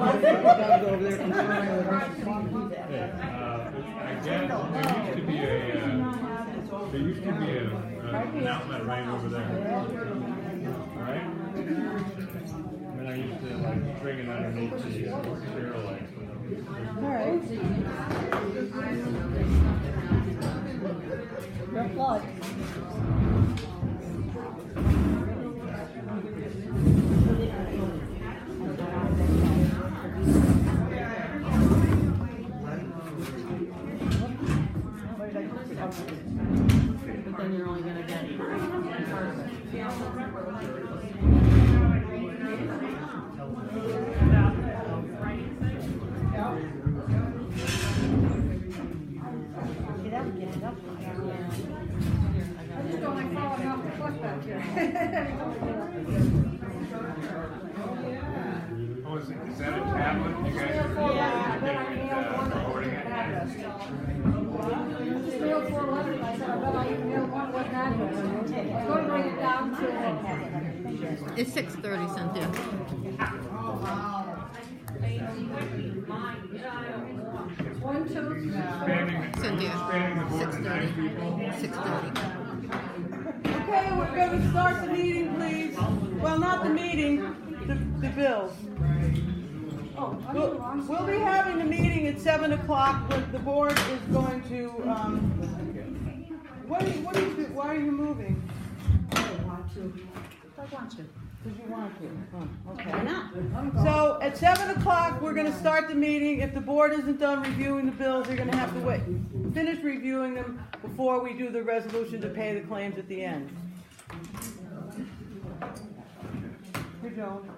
There used to be an outlet right over there, right? And I used to like bring it underneath the zero lights. All right. No flood. But then you're only going to get one person. I just don't like falling off the cliff back here. Oh, is that a tablet? You guys are recording it? I just mailed 4 letters. I said, I bet I even mailed one with an address. I'm going to bring it down to... It's 6:30, Cynthia. One, two, Cynthia. 6:30. 6:30. Okay, we're going to start the meeting, please. Well, not the meeting, the bills. We'll be having the meeting at 7 o'clock, but the board is going to, why are you moving? I want to. Because you want to. Oh, okay. Why not? So at 7 o'clock, we're going to start the meeting. If the board isn't done reviewing the bills, they're going to have to finish reviewing them before we do the resolution to pay the claims at the end. Here, Joan.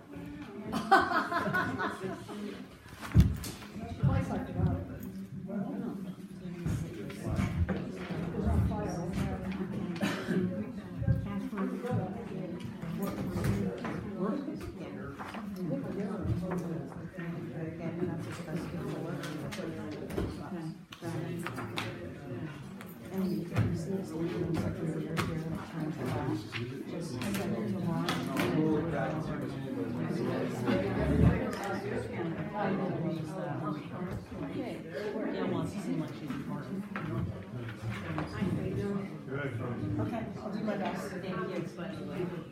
Okay, I'll do my best.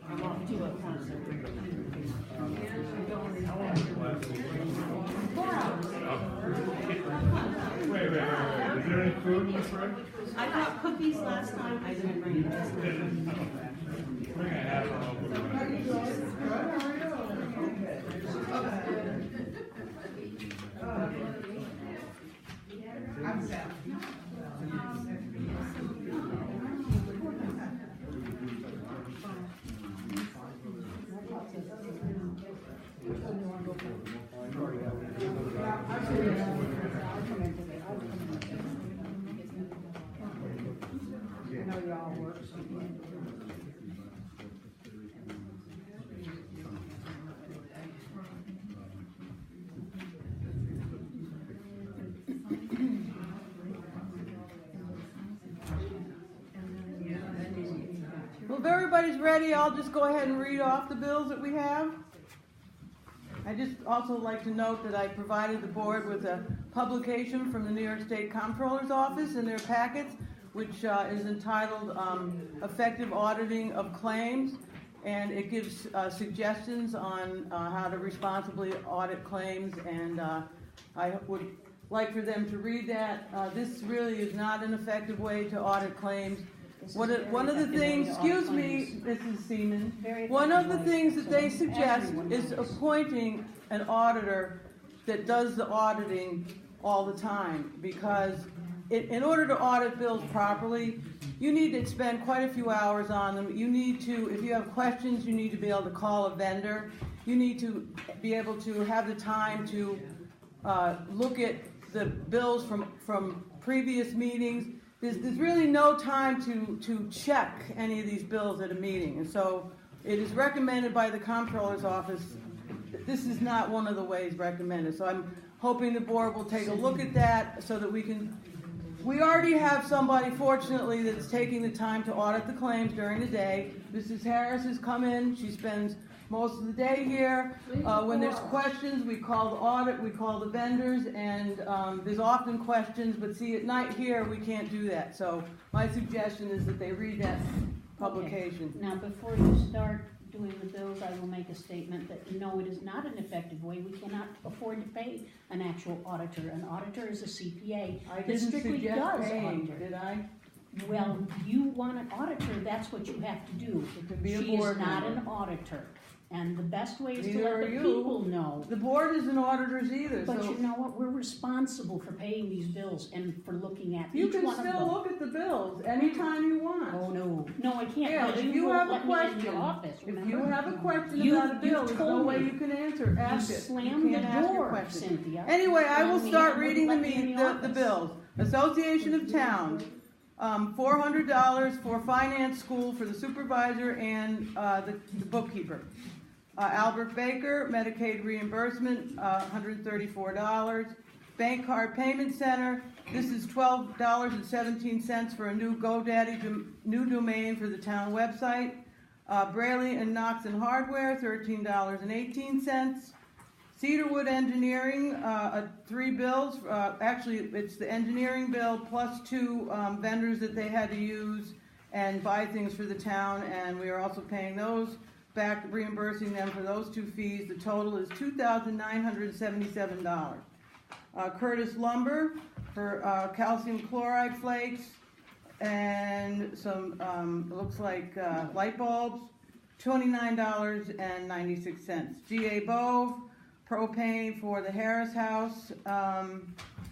I'm off to a concert. Wait. Is there any food in the fridge? I got cookies last time. I didn't bring it this time. Bring a half of Well, if everybody's ready, I'll just go ahead and read off the bills that we have. I just also like to note that I provided the board with a publication from the New York State Comptroller's Office in their packets, which is entitled Effective Auditing of Claims, and it gives suggestions on how to responsibly audit claims, and I would like for them to read that. This really is not an effective way to audit claims. One of the things, excuse me, Mrs. Seaman, one of the things that they suggest is appointing an auditor that does the auditing all the time, because in order to audit bills properly, you need to spend quite a few hours on them. You need to, if you have questions, you need to be able to call a vendor. You need to be able to have the time to look at the bills from previous meetings. There's really no time to check any of these bills at a meeting, and so it is recommended by the Comptroller's Office. This is not one of the ways recommended, so I'm hoping the board will take a look at that so that we already have somebody, fortunately, that's taking the time to audit the claims during the day. Mrs. Harris has come in. She spends most of the day here. When there's questions, we call the audit, we call the vendors, and there's often questions, but see, at night here, we can't do that. So my suggestion is that they read that publication. Okay. Now, before you start doing the bills, I will make a statement that no, it is not an effective way. We cannot afford to pay an actual auditor. An auditor is a CPA. I that didn't strictly suggest does paying, auditor. did I? Well, you want an auditor, that's what you have to do. It can be a She board is not member. an auditor. And the best way is to Neither let are the you. people know. The board isn't auditors either, But so you know what, we're responsible for paying these bills and for looking at you each can one of still them. look at the bills anytime you want. Oh, no, I can't, Yeah, because if you you have won't a let me in question, your office, if remember? you have a question You- about a bill, you've there's no told way me. you can answer, ask You it. slammed You can't the ask your door, question. Cynthia. Anyway, I will Slammed me start and reading wouldn't let me in the office. bills. Association of Towns, $400 for finance school for the supervisor and the bookkeeper. Albert Baker, Medicaid reimbursement, $134. Bank Card Payment Center, this is $12.17 for a new GoDaddy new domain for the town website. Braley and Knox and Hardware, $13.18. Cedarwood Engineering, 3 bills, actually it's the engineering bill plus 2 vendors that they had to use and buy things for the town, and we are also paying those back, reimbursing them for those 2 fees. The total is $2,977. Curtis Lumber for calcium chloride flakes and some, it looks like light bulbs, $29.96. G.A. Bove, propane for the Harris House,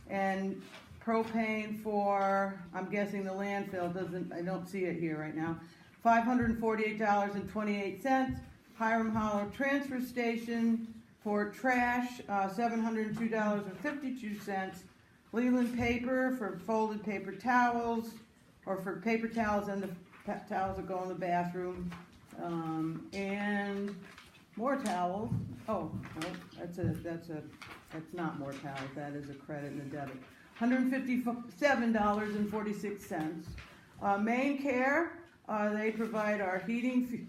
and propane for, I'm guessing the landfill I don't see it here right now, $548.28. Hiram Hollow Transfer Station for trash, $702.52. Leland Paper for folded paper towels, or for paper towels and the towels that go in the bathroom, and more towels. Oh, well, that's not more towels, that is a credit and a debit. $157.46. Main Care, they provide our heating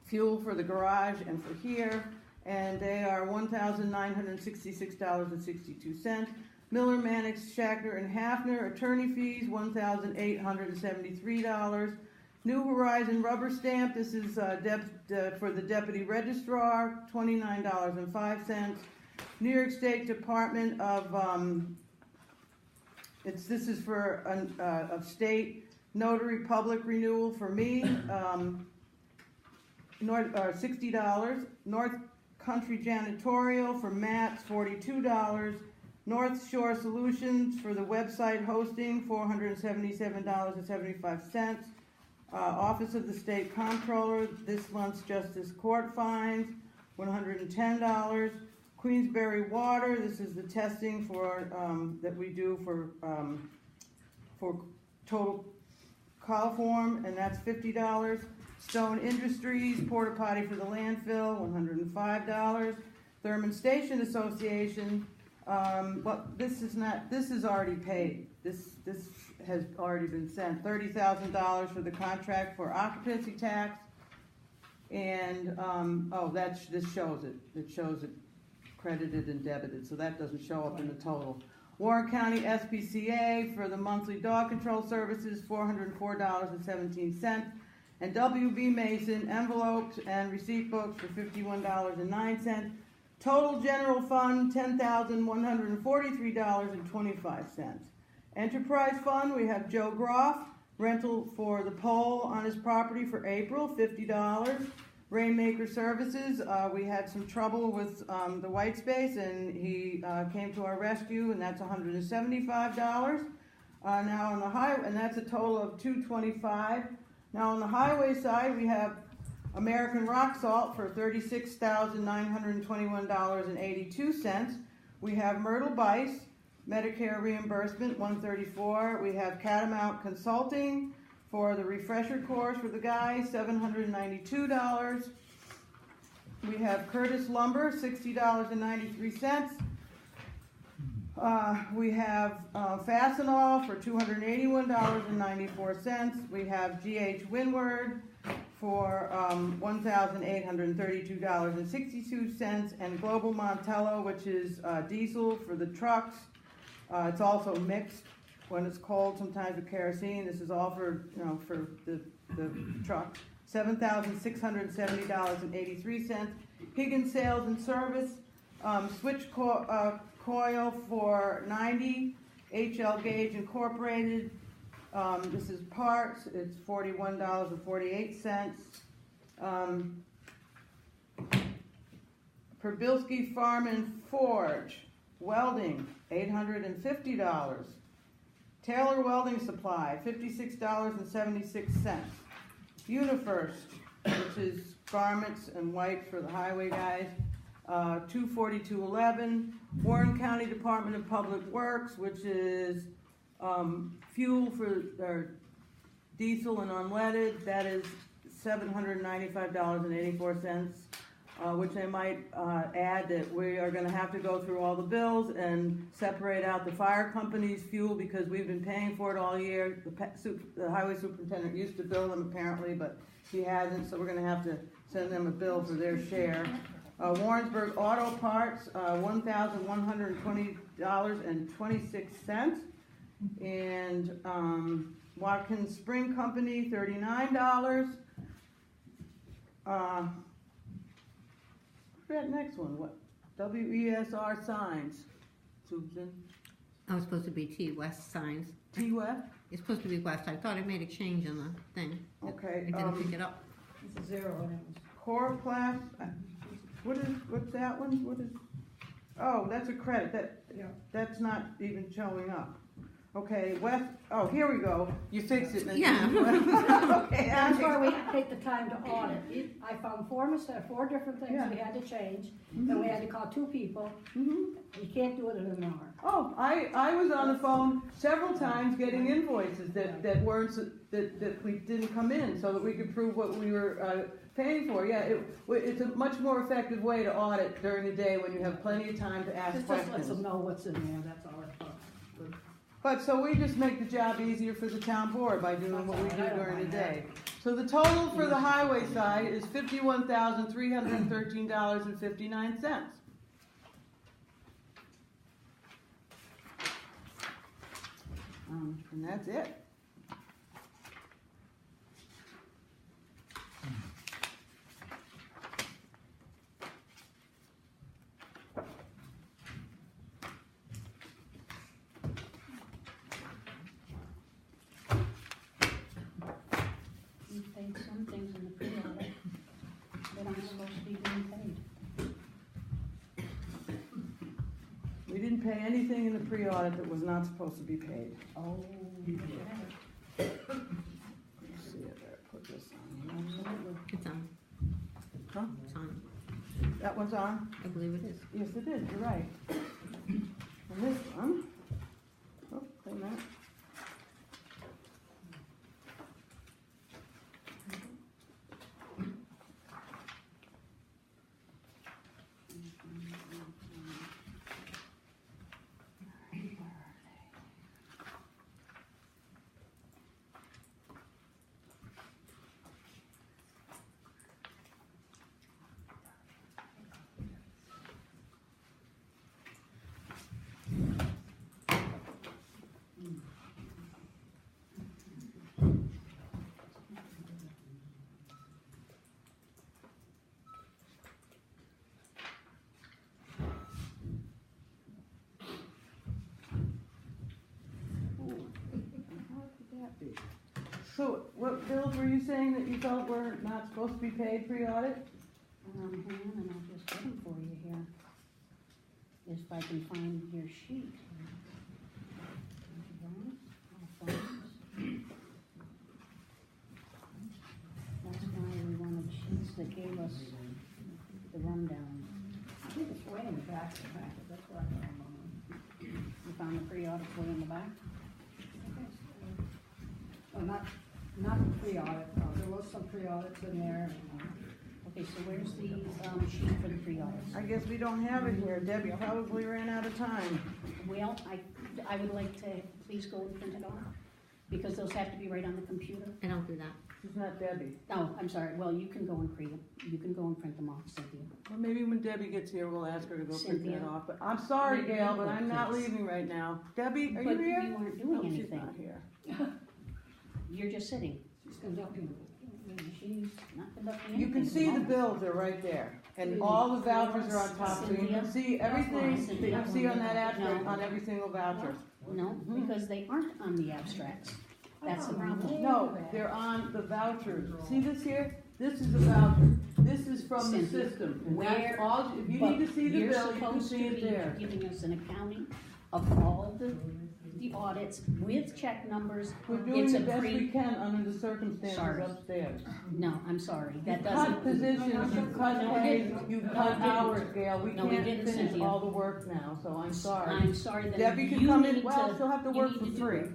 fuel for the garage and for here, and they are $1,966.62. Miller, Mannix, Shackner, and Hafner, attorney fees, $1,873. New Horizon rubber stamp, this is for the deputy registrar, $29.05. New York State Department of, this is for a state notary public renewal for me, $60. North Country Janitorial for Matt's, $42. North Shore Solutions for the website hosting, $477.75. Office of the State Comptroller, this month's Justice Court fines, $110. Queensberry Water, this is the testing for, that we do for total coliform, and that's $50. Stone Industries, porta potty for the landfill, $105. Thurman Station Association, well, this is already paid. This has already been sent. $30,000 for the contract for occupancy tax, and this shows it. It shows it credited and debited, so that doesn't show up in the total. Warren County SPCA for the monthly dog control services, $404.17. And WB Mason envelopes and receipt books for $51.09. Total general fund, $10,143.25. Enterprise fund, we have Joe Groff, rental for the pole on his property for April, $50. Rainmaker Services, we had some trouble with the white space, and he came to our rescue, and that's $175. Now on the highway, and that's a total of $225. Now on the highway side, we have American Rock Salt for $36,921.82. We have Myrtle Bice, Medicare reimbursement, $134. We have Catamount Consulting for the refresher course for the guys, $792. We have Curtis Lumber, $60.93. We have Fastenal for $281.94. We have GH Windward for $1,832.62, and Global Montello, which is diesel for the trucks. It's also mixed when it's cold, sometimes with kerosene. This is all for, for the truck. $7,670.83. Higgins Sales and Service, switch coil for 90, HL Gauge Incorporated. This is parts, it's $41.48. Perbilski Farm and Forge, welding, $850. Taylor Welding Supply, $56.76. UniFirst, which is garments and wipes for the highway guys, $242.11. Warren County Department of Public Works, which is fuel for diesel and unleaded, that is $795.84. Which I might add that we are going to have to go through all the bills and separate out the fire company's fuel, because we've been paying for it all year. The highway superintendent used to bill them apparently, but he hasn't, so we're going to have to send them a bill for their share. Warrensburg Auto Parts, $1,120.26. And Watkins Spring Company, $39. That next one, what? WESR Signs, Susan. Oh, it's supposed to be T West Signs. T West? It's supposed to be West. I thought I made a change on the thing. Okay. I didn't pick it up. It's a zero and it was. Coroplast, what's that one? What is, oh, that's a credit, that's not even showing up. Okay, West, oh, here we go, you fixed it. Yeah. Okay, That's why we take the time to audit. I found four different things we had to change, then we had to call two people. You can't do it in an hour. Oh, I was on the phone several times getting invoices that weren't, that we didn't come in, so that we could prove what we were paying for. Yeah, it's a much more effective way to audit during the day when you have plenty of time to ask It just questions. lets them know what's in there, that's all it's for. But so we just make the job easier for the town board by doing what we do during the day. So the total for the highway side is $51,313.59. And that's it. We paid some things in the pre-audit that aren't supposed to be being paid. We didn't pay anything in the pre-audit that was not supposed to be paid. Oh. Let's see if I put this on. It's on. Huh? It's on. That one's on? I believe it is. Yes, it is, you're right. And this one, oh, wait a minute. So what bills were you saying that you felt were not supposed to be paid pre-audit? Hang on, and I'll just get them for you here. If I can find your sheet. That's why we wanted sheets that gave us the rundown. I think it's way in the back of the packet, that's what I found. You found the pre-audit way in the back? Oh, not the pre-audit, there was some pre-audits in there. Okay, so where's the sheet for the pre-audits? I guess we don't have it here. Debbie probably ran out of time. Well, I would like to please go and print it off, because those have to be right on the computer. I don't do that. She's not Debbie. Oh, I'm sorry, well, you can go and print them, you can go and print them off, Cynthia. Well, maybe when Debbie gets here, we'll ask her to go print Cynthia. that off, but I'm sorry, Maybe Gail, you but will, I'm not please. leaving right now. Debbie, are you But here? you weren't doing No, she's anything. not here. You're just sitting. She's conducting. She's not conducting You anything. can at the see the moment. bills are right there, and all the vouchers are on top, so you can see everything that you see on that abstract, on every single voucher. No, because they aren't on the abstracts. That's the problem. No, they're on the vouchers. See this here? This is a voucher. This is from the Cynthia, system. And that's where- all, if you But need to see the you're bill, you can supposed see to it be there. giving us an accounting of all the audits with check numbers. We're doing It's the a best we pre, can under the circumstances Sorry. upstairs. no, I'm sorry, You that cut doesn't, positions, you cut No, we pay, didn't. you No, we cut didn't. hours, Gail. We No, we can't didn't, finish Cynthia. all the work now, so I'm sorry. I'm sorry that Debbie you can come need in, well, to- she'll have to you work need for to do free. it.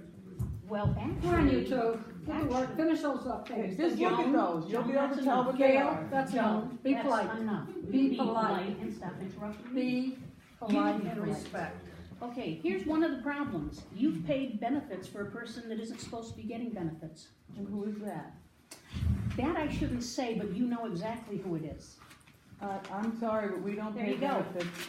Well, Come on, you actually, two, get to work, finish those up Okay, things. just look at Joan, those. You'll be able to Joan, tell what they Gail, are. that's Joan, enough, be that's polite, enough. Be polite. And stop interrupting me. be polite and polite. respect. Okay, here's one of the problems. You've paid benefits for a person that isn't supposed to be getting benefits. And who is that? That I shouldn't say, but you know exactly who it is. I'm sorry, but we don't There pay you go. benefits.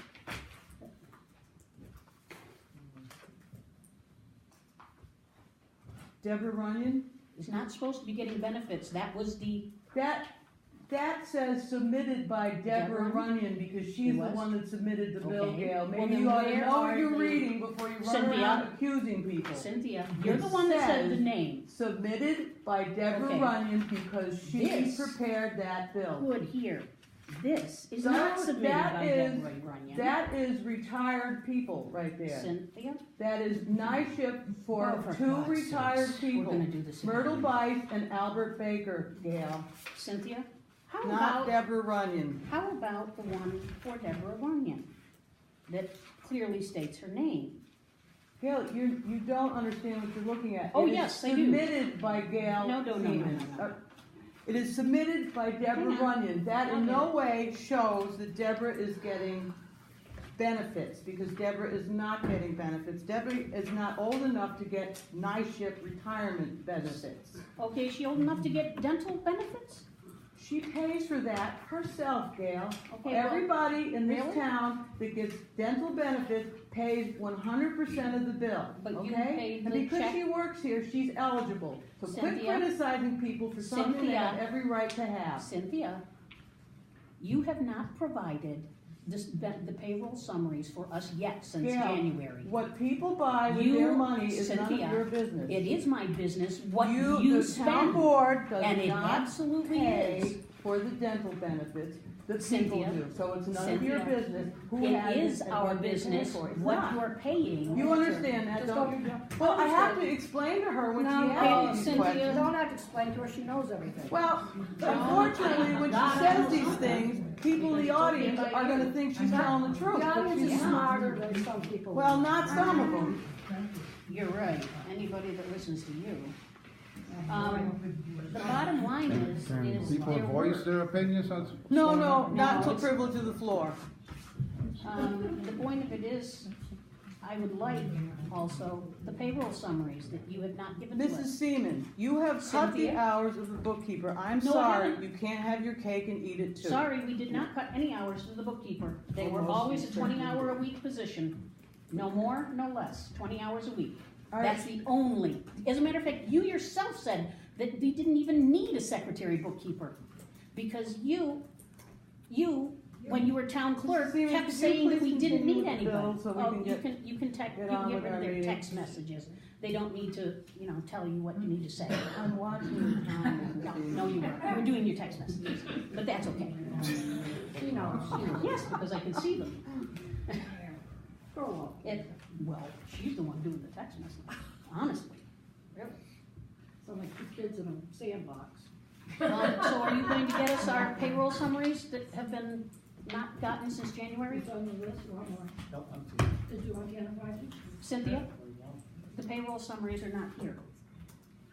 Deborah Runyon? Is not supposed to be getting benefits. That was the, That says submitted by Deborah Deborah? Runyon, because she's the was? one that submitted the bill, Okay. Gail. Well, Maybe then you ought to where know what are you're the- reading before you run Cynthia? around accusing people. Cynthia, you're the It one that said the says- name. Submitted by Deborah Okay. Runyon because she This- prepared that bill. Good, here. This is So not submitted that by is- Deborah Runyon. That is retired people right there. Cynthia, That is night shift for Oh, for two God's retired sakes. people. We're gonna do this again. Myrtle Bice and Albert Baker, Gail. Cynthia, how Not about, Deborah Runyon. how about the one for Deborah Runyon? That clearly states her name. Gail, you don't understand what you're looking at. Oh, It is yes, I do. Submitted by Gail No, no, no, no, Siemens. no, no. It is submitted by Deborah Hang on. Runyon. That in Okay. no way shows that Deborah is getting benefits, because Deborah is not getting benefits. Deborah is not old enough to get night shift retirement benefits. Okay, is she old enough to get dental benefits? She pays for that herself, Gail. Okay, well, Everybody in this really? town that gets dental benefits pays 100% of the bill, But you okay? paid And the because check- she works here, she's eligible. So quit Cynthia? criticizing people for something they Cynthia? have every right to have. Cynthia, you have not provided the payroll summaries for us yet since Gail, January. What people buy with You, their money is none of Cynthia, your business. It is my business what The you town spend. board does And it not absolutely pay is. for the dental benefits that people Cynthia, do. So it's none of your Cynthia, business who It has is it and our what they pay business for it. It's what not. you're paying. You understand that, Just don't you? don't- Well, I have to explain to her when she asks these Cynthia. You questions. don't have to explain to her, she knows everything. Well, unfortunately, when she says these things, people in the audience are gonna think she's telling the truth, The but audience she's is not. smarter than some people. Well, not some of them. You're right, anybody that listens to you. The bottom line is People there voice were, their opinions on. No, no, not until it's- privilege of the floor. the point of it is, I would like also the payroll summaries that you have not given to Mrs. us. Seaman, you have cut the Cynthia? hours of the bookkeeper. I'm No, I sorry, haven't. you can't have your cake and eat it too. Sorry, we did not cut any hours for the bookkeeper. They were Almost always a certainly 20-hour-a-week position. No more, no less, 20 hours a week. All right. That's the only, as a matter of fact, you yourself said that we didn't even need a secretary bookkeeper. Because you, when you were town clerk, Seaman, kept could you saying that please we didn't continue need with the bill anybody. so we Oh, can you get- can, you can text, you get can on get with rid of our their meeting. text messages. They don't need to, tell you what you need to say. I'm watching the time. No, you weren't. You were doing your text messages, but that's okay. She knows. Yes, because I can see them. Grow up. Well, she's the one doing the text messages, honestly, really. Sound like two kids in a sandbox. So are you going to get us our payroll summaries that have been not gotten since January? It's on the list, you want more? Did you want the enterprise? Cynthia, the payroll summaries are not here.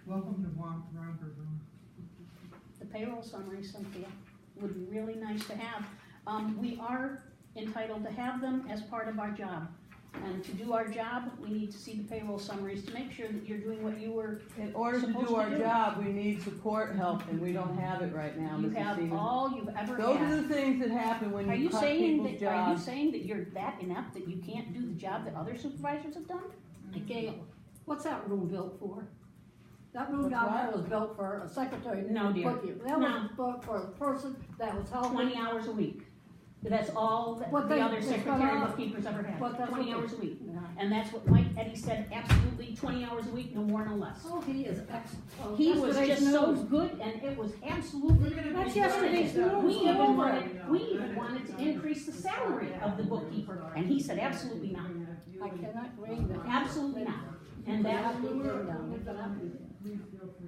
Welcome to Romper Room. The payroll summaries, Cynthia, would be really nice to have. We are entitled to have them as part of our job. And to do our job, we need to see the payroll summaries to make sure that you're doing what you were, In order to supposed do to our do. job, we need support help, and we don't have it right now, you Mrs. have Stevens. all you've ever Those are had. the things that happen when Are you you cut saying people's that, are you jobs. saying that you're that inept that you can't do the job that other supervisors have done? Gail, what's that room built for? That room What's down there what? was built for a secretary. No, dear. bookkeeper. That No. was built for a person that was helping. 20 hours a week. That's all that What the they- other it's secretary gonna- bookkeepers ever had, what that's 20 what they- hours a week. Yeah. And that's what Mike Eddy said, absolutely 20 hours a week, no more, no less. Oh, he is He was yesterday's just so news. good, and it was absolutely. That's yesterday's news. We even Over wanted, it. we even wanted to increase the salary of the bookkeeper, and he said absolutely not, I cannot ring that. absolutely not. And that, Cannot be done down. It cannot be done.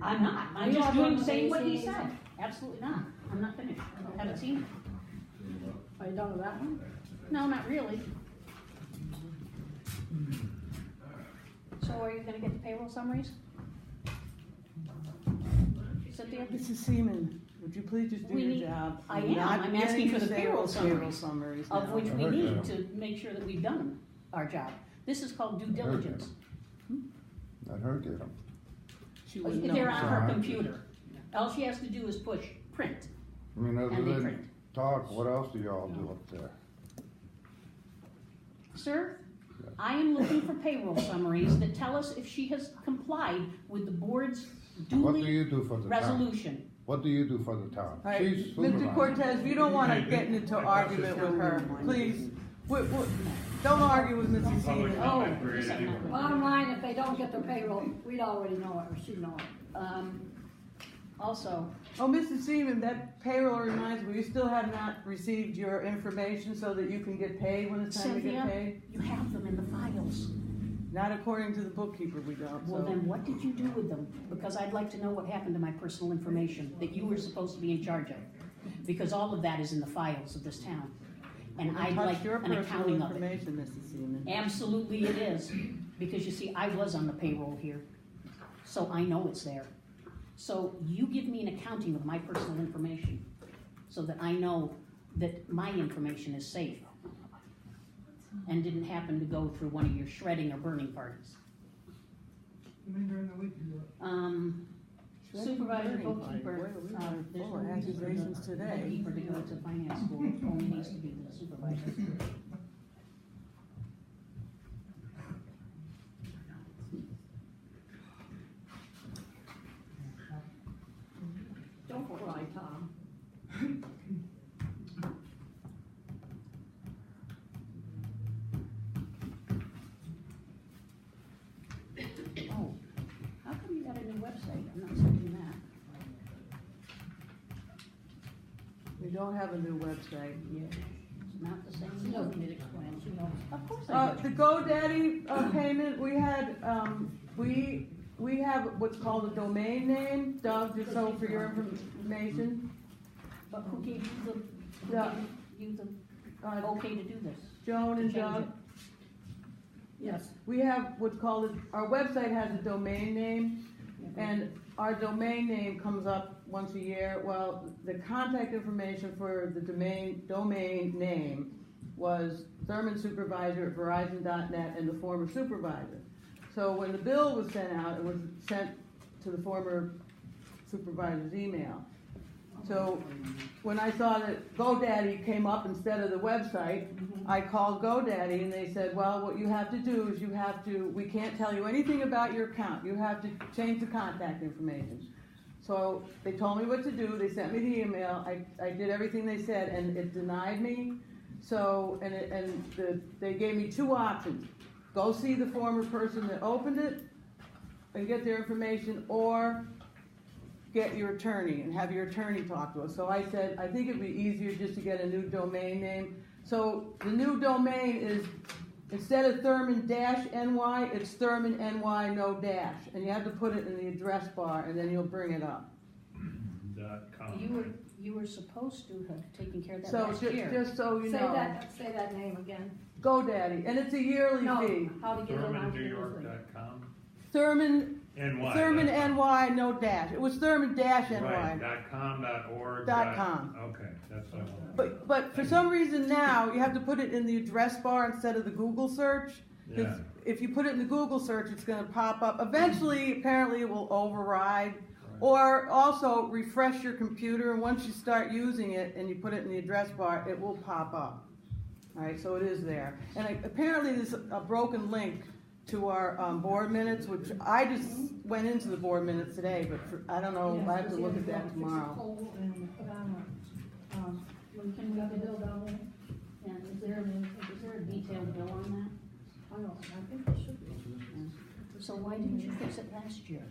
I'm not, I'm You just are doing, one saying what he of said, these- absolutely not. I'm not finished, haven't seen it. Are you done with that one? No, not really. So are you gonna get the payroll summaries? Cynthia? Mrs. Seaman, would you please just do We your need- job? I We're am. not I'm getting asking you for the payroll payroll summaries, summaries Of now. which we I heard need that. to make sure that we've done our job. This is called due diligence. Let her get them. She wouldn't know. They're on her Sorry. computer. All she has to do is push print, I mean, other and they than print. talk, what else do y'all do up there? Sir, I am looking for payroll summaries that tell us if she has complied with the board's What do duly you do for the town? resolution. What do you do for the town? All right, She's Mr. supervisor. Cortez, you don't wanna get into argument with her, please. Don't argue with Mrs. Public Seaman. comment Oh, period, yes, I'm not. anyway. Bottom line, if they don't get their payroll, we'd already know it, or she'd know it. Also, Oh, Mrs. Seaman, that payroll reminds me, you still have not received your information so that you can get paid when it's time to get Cynthia, paid? you have them in the files. Not according to the bookkeeper, we don't, Well, so. then what did you do with them? Because I'd like to know what happened to my personal information that you were supposed to be in charge of. Because all of that is in the files of this town. And I'd Touch like your an personal accounting of it. information, Mrs. Seaman. Absolutely it is, because you see, I was on the payroll here, so I know it's there. So you give me an accounting of my personal information, so that I know that my information is safe and didn't happen to go through one of your shredding or burning parties. You mean during the week you do it? Supervisor, bookkeeper, Boy, we've been there's full no of reason for accusations the today. bookkeeper to go to finance school, it only needs to be the supervisor. Don't cry, Tom. Oh, how come you got a new website? I'm not seeing that. We don't have a new website. Yeah, it's not the same. She doesn't need to explain, she knows. Of course I do. The GoDaddy, payment, we had, we have what's called a domain name, Doug, just so for your information. But who gave you the, Yeah. you the okay to do this? Joan and To change Doug. it? Yes. We have what's called, our website has a domain name, and our domain name comes up once a year. Well, the contact information for the domain name was Thurman Supervisor at Verizon.net and the former supervisor. So when the bill was sent out, it was sent to the former supervisor's email. So when I saw that GoDaddy came up instead of the website, I called GoDaddy and they said, well, what you have to do is we can't tell you anything about your account. You have to change the contact information. So they told me what to do. They sent me the email. I did everything they said and it denied me. So, they gave me two options. Go see the former person that opened it and get their information, or get your attorney and have your attorney talk to us. So I said, I think it'd be easier just to get a new domain name. So the new domain is, instead of Thurman-NY, it's Thurman-NY no dash. And you have to put it in the address bar and then you'll bring it up. .com. You were supposed to have taken care of that So last year. just so you Say know, that name again. GoDaddy, and it's a yearly No, fee. how to get it on the newsletter. ThurmanNewYork.com. Thurman, NY. Thurman-NY no dash. It was Thurman-NY. Right, .com, .org. .com. Okay, that's what I want. But for some reason now, you have to put it in the address bar instead of the Google search. Yeah. If you put it in the Google search, it's gonna pop up. Eventually, apparently, it will override. Or also refresh your computer, and once you start using it and you put it in the address bar, it will pop up. Alright, so it is there. And apparently there's a broken link to our board minutes, which I just went into the board minutes today, but I don't know, I have to look at that tomorrow. When can we get the bill down there? And is there a detailed bill on that? I don't, I think it should be. So why didn't you fix it last year?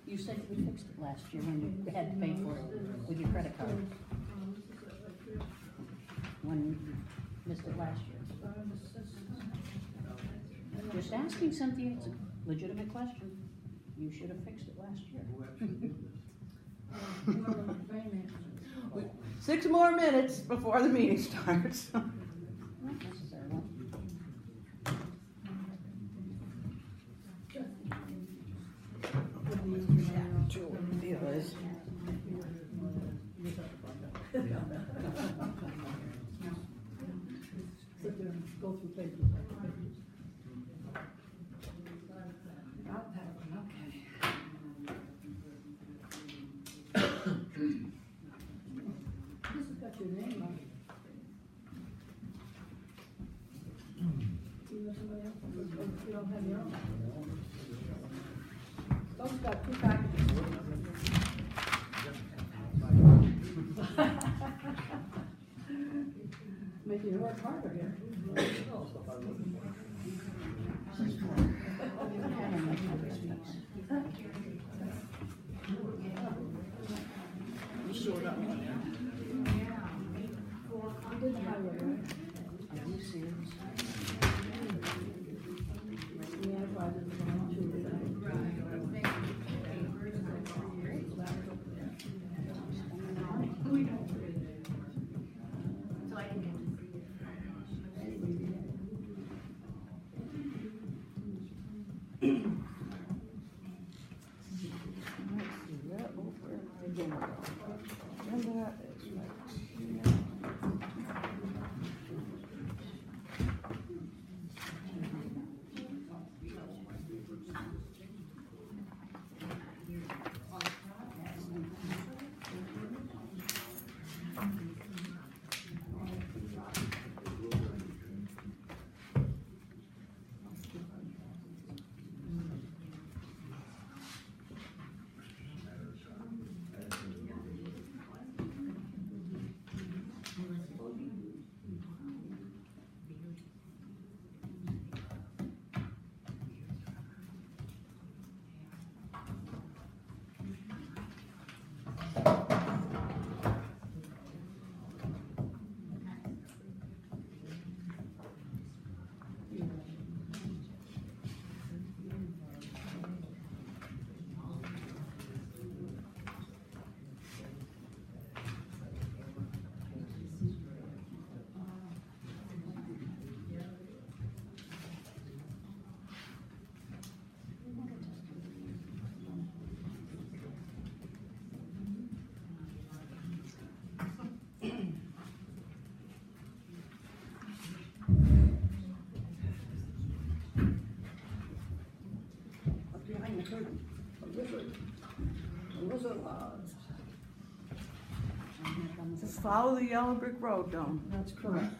You said you fixed it last year when you had to pay for it with your credit card. When you missed it last year. Just asking, Cynthia, it's a legitimate question. You should have fixed it last year. 6 more minutes before the meeting starts. Not necessarily. Deal is. Sit there and go through pages. I'll have one, okay. This has got your name on it. You know somebody else, you don't have your own. Those got 2 packages. Making it work harder here. You showed up. You did the highway, right? Are you serious? Yeah, I probably did the one too. Just follow the yellow brick road, Dawn. That's correct.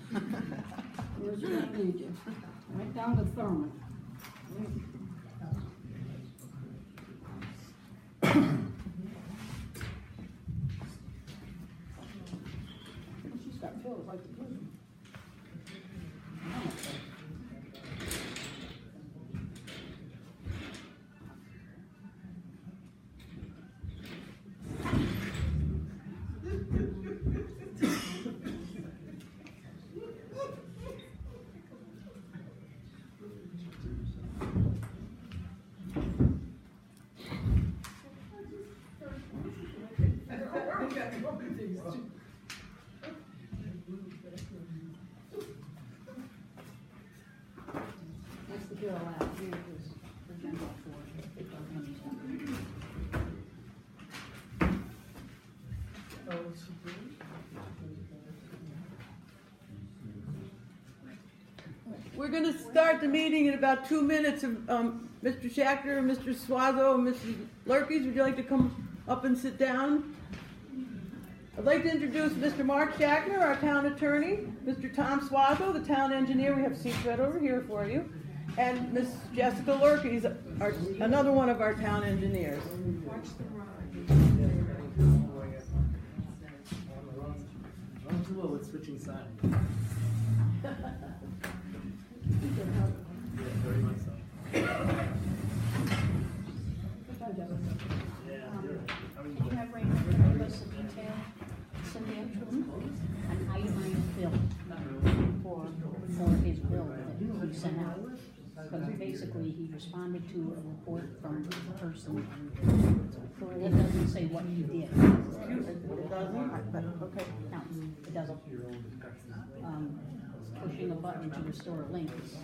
Where's your lead? Right down to Thurman. She's got pills like the prison. That's the bill out here is Virginia We're gonna start the meeting in about 2 minutes. Mr. Schachter, Mr. Swazo, and Mrs. Lurkes, would you like to come up and sit down? I'd like to introduce Mr. Mark Schachter, our town attorney, Mr. Tom Swazo, the town engineer, we have seats right over here for you, and Miss Jessica Lurkes, another one of our town engineers. It's switching sides. Did you have Raymond give us a detail, Cindy, an itemized bill for his bill that he sent out? Because basically he responded to a report from the person, and it doesn't say what he did. It doesn't, but, okay. No, it doesn't. Pushing a button to restore a link is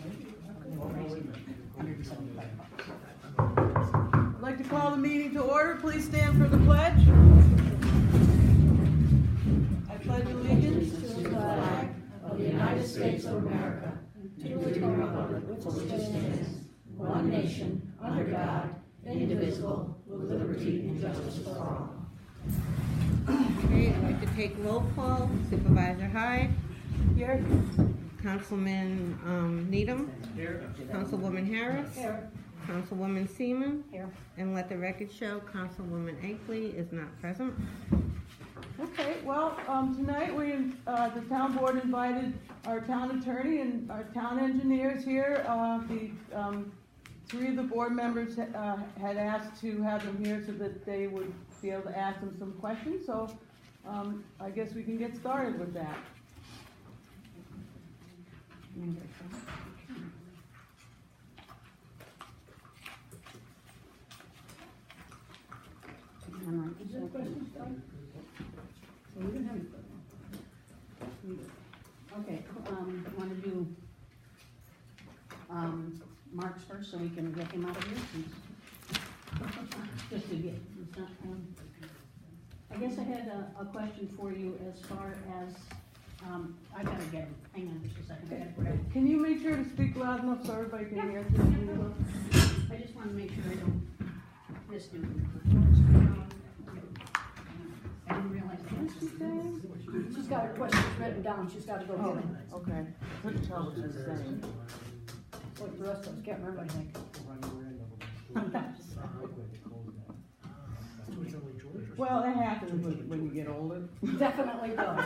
crazy, $175. I'd like to call the meeting to order. Please stand for the pledge. I pledge allegiance To the flag of the United States of America, to the republic which stands, one nation, under God, indivisible, with liberty and justice for all. Okay, I'd like to take roll call. Supervisor Hyde, here. Councilman Needham, Councilwoman Harris, Here. Councilwoman Seaman, Here. and let the record show Councilwoman Akeley is not present. Okay, well, tonight the town board invited our town attorney and our town engineers here. Three of the board members had asked to have them here so that they would be able to ask them some questions, so I guess we can get started with that. Is there a question, Scott? So we didn't have any questions. Okay, wanna do, Mark's first, so we can get him out of here, please? Just to get, it's not, I guess I had a question for you as far as, I gotta get him, hang on just a second, I gotta grab him. Can you make sure to speak loud enough so everybody can hear? I just wanna make sure I don't miss you. I didn't realize that. She's got her questions written down, she's gotta go get them. Okay, couldn't tell what she was saying. What the rest of us can't remember anything. Well, it happens when you get older. Definitely does.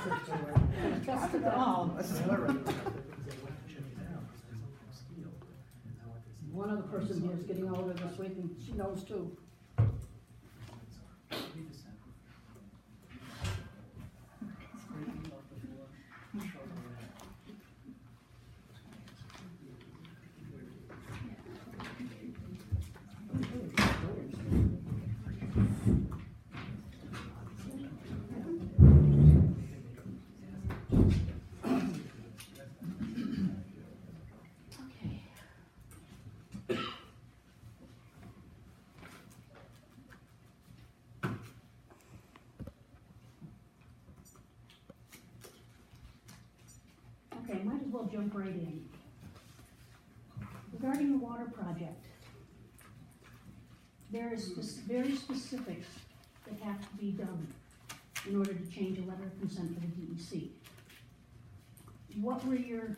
That's to All of us. One other person here is getting older this week, and she knows too. Okay, might as well jump right in. Regarding the water project, there is very specifics that have to be done in order to change a letter of consent for the DEC. What were your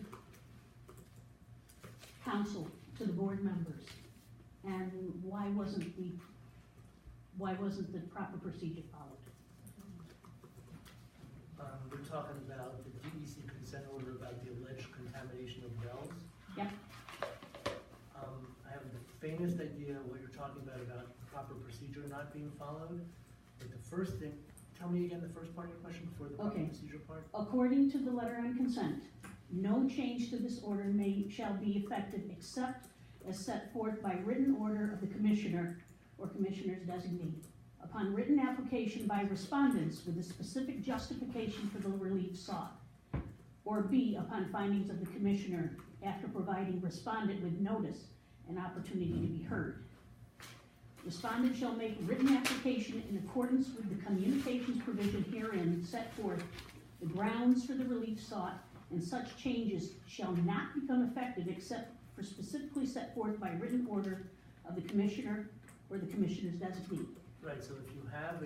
counsel to the board members? And why wasn't the proper procedure followed? We're talking about the DEC consent order about the alleged contamination of wells. Yep. I have the faintest idea what you're talking about proper procedure not being followed. But the first thing, tell me again the first part of your question before the proper procedure part. According to the letter on consent, no change to this order shall be effective except as set forth by written order of the commissioner or commissioner's designee. Upon written application by respondents with a specific justification for the relief sought. Or B, upon findings of the commissioner after providing respondent with notice and opportunity to be heard. Respondent shall make written application in accordance with the communications provision herein set forth the grounds for the relief sought and such changes shall not become effective except for specifically set forth by written order of the commissioner or the commissioner's designee. Right, so if you have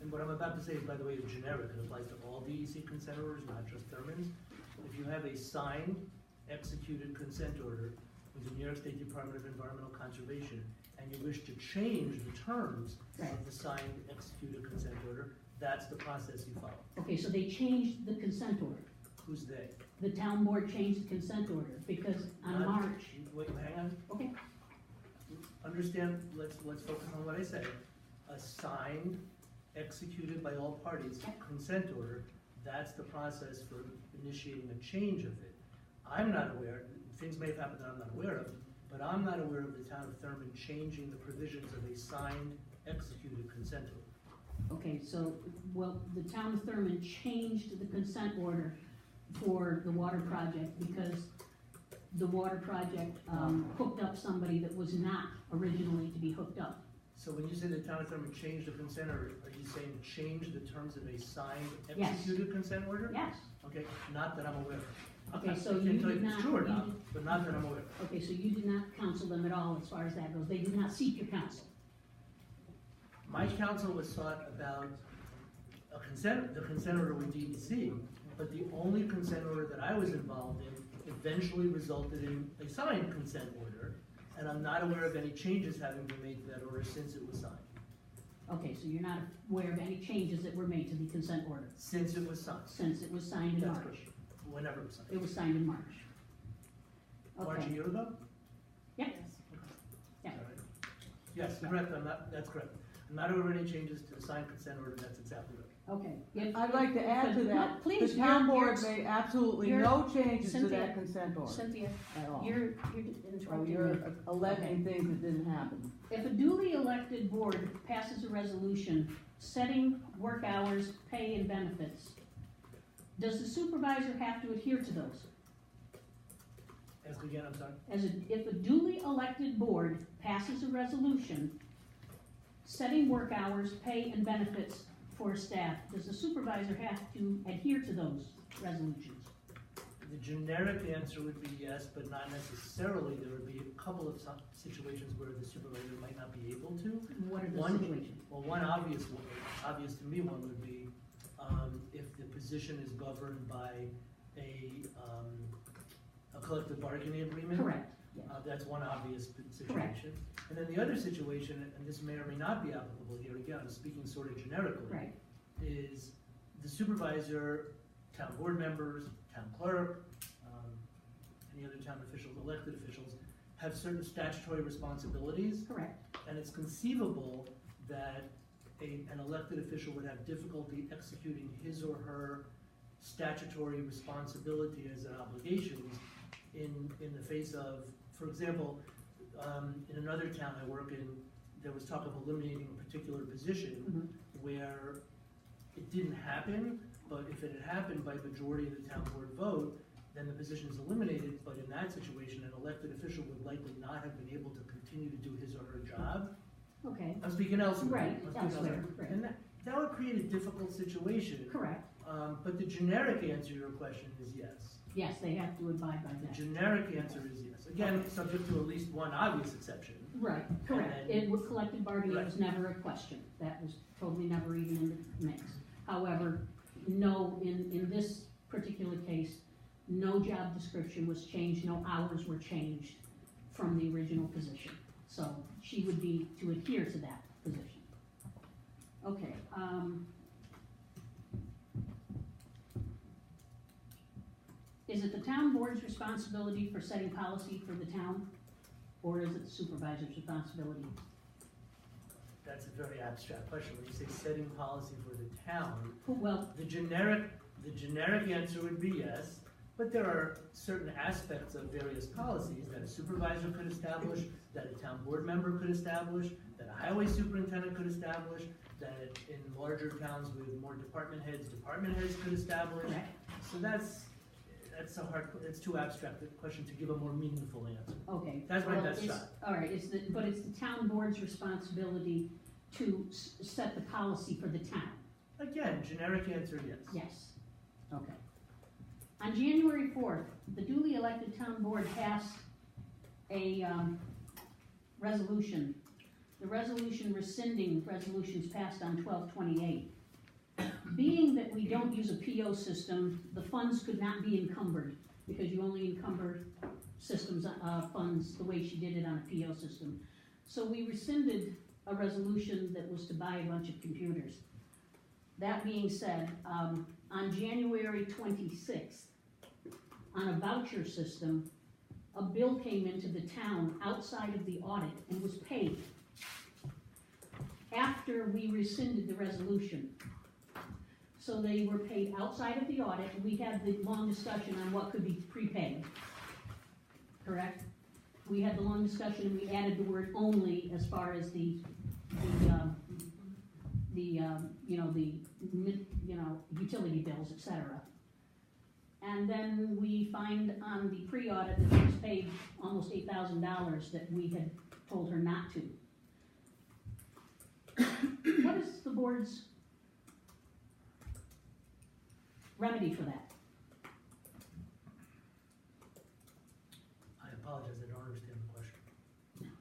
and what I'm about to say is, by the way, is generic, it applies to all DEC consent orders, not just Thurman's. If you have a signed, executed consent order with the New York State Department of Environmental Conservation, and you wish to change the terms of the signed, executed consent order, that's the process you follow. Okay, so they changed the consent order. Who's they? The town board changed the consent order because on Not- March, Wait, hang on. okay, Understand, let's focus on what I said. A signed, executed by all parties consent order, that's the process for initiating a change of it. I'm not aware, things may have happened that I'm not aware of, but I'm not aware of the town of Thurman changing the provisions of a signed, executed consent order. okay, so, well, the town of Thurman changed the consent order for the water project because the water project, hooked up somebody that was not originally to be hooked up. So when you say the town of Thurman changed the consent order, are you saying change the terms of a signed, Yes. executed consent order? Yes, Okay, not that I'm aware of. Okay, so I you can't tell did if it's not- true or you not, did- but not that I'm aware of. okay, so you did not counsel them at all as far as that goes, they did not seek your counsel. My counsel was sought about the consent order with DEC, but the only consent order that I was involved in eventually resulted in a signed consent order, and I'm not aware of any changes having been made to that order since it was signed. Okay, so you're not aware of any changes that were made to the consent order Since it was signed. since it was signed in That's March? correct. Whenever it was signed. It was signed in March. March a Okay, year ago? yeah, yeah. All right. Yes, correct, that's correct. I'm not aware of any changes to the signed consent order, that's exactly right. Okay. I'd like to add to No, that, please, the town you're- board made absolutely you're- no changes to Cynthia, that consent order Cynthia, at all. you're So interrupting you're me. alleging things that didn't happen. If a duly elected board passes a resolution setting work hours, pay, and benefits, does the supervisor have to adhere to those? Ask again, I'm sorry. If a duly elected board passes a resolution setting work hours, pay, and benefits for staff, does the supervisor have to adhere to those resolutions? The generic answer would be yes, but not necessarily. There would be a couple of situations where the supervisor might not be able to. What are the One- situations? Well, one obvious to me one would be, if the position is governed by a collective bargaining agreement. Correct, yes. That's one obvious situation. And then the other situation, and this may or may not be applicable here, again, I'm speaking sort of generically. Right. Is the supervisor, town board members, town clerk, any other town officials, elected officials, have certain statutory responsibilities. Correct, And it's conceivable that an elected official would have difficulty executing his or her statutory responsibility as an obligation in the face of, for example, in another town I work in, there was talk of eliminating a particular position where it didn't happen, but if it had happened by majority of the town board vote, then the position is eliminated, but in that situation, an elected official would likely not have been able to continue to do his or her job. okay, I'm speaking elsewhere. Right, I'm speaking elsewhere, right. And that would create a difficult situation. correct. But the generic answer to your question is yes. Yes, they have to abide by The that. generic answer is yes. Again, subject to at least one obvious exception. Right, correct. then- It with collective bargaining, it was Right. never a question. That was totally never even in the mix. However, no, in this particular case, no job description was changed, no hours were changed from the original position. So she would be to adhere to that position. Okay, is it the town board's responsibility for setting policy for the town? Or is it the supervisor's responsibility? That's a very abstract question. When you say setting policy for the town, Well, the generic answer would be yes, but there are certain aspects of various policies that a supervisor could establish, that a town board member could establish, that a highway superintendent could establish, that in larger towns with more department heads could establish. correct. So that's it's too abstract a question to give a more meaningful answer. Okay. That's my well, best it's- shot. All right, but it's the town board's responsibility to set the policy for the town. Again, generic answer, yes. Yes. Okay. On January 4th, the duly elected town board passed a resolution. The resolution rescinding resolutions passed on 12/28. Being that we don't use a PO system, the funds could not be encumbered because you only encumber systems, funds the way she did it on a PO system. So we rescinded a resolution that was to buy a bunch of computers. That being said, on January 26th, on a voucher system, a bill came into the town outside of the audit and was paid after we rescinded the resolution. So they were paid outside of the audit, and we had the long discussion on what could be prepaid. Correct? We had the long discussion, and we added the word only as far as the utility bills, etc. And then we find on the pre-audit that she was paid almost $8,000 that we had told her not to. What is the board's remedy for that? I apologize, I don't understand the question.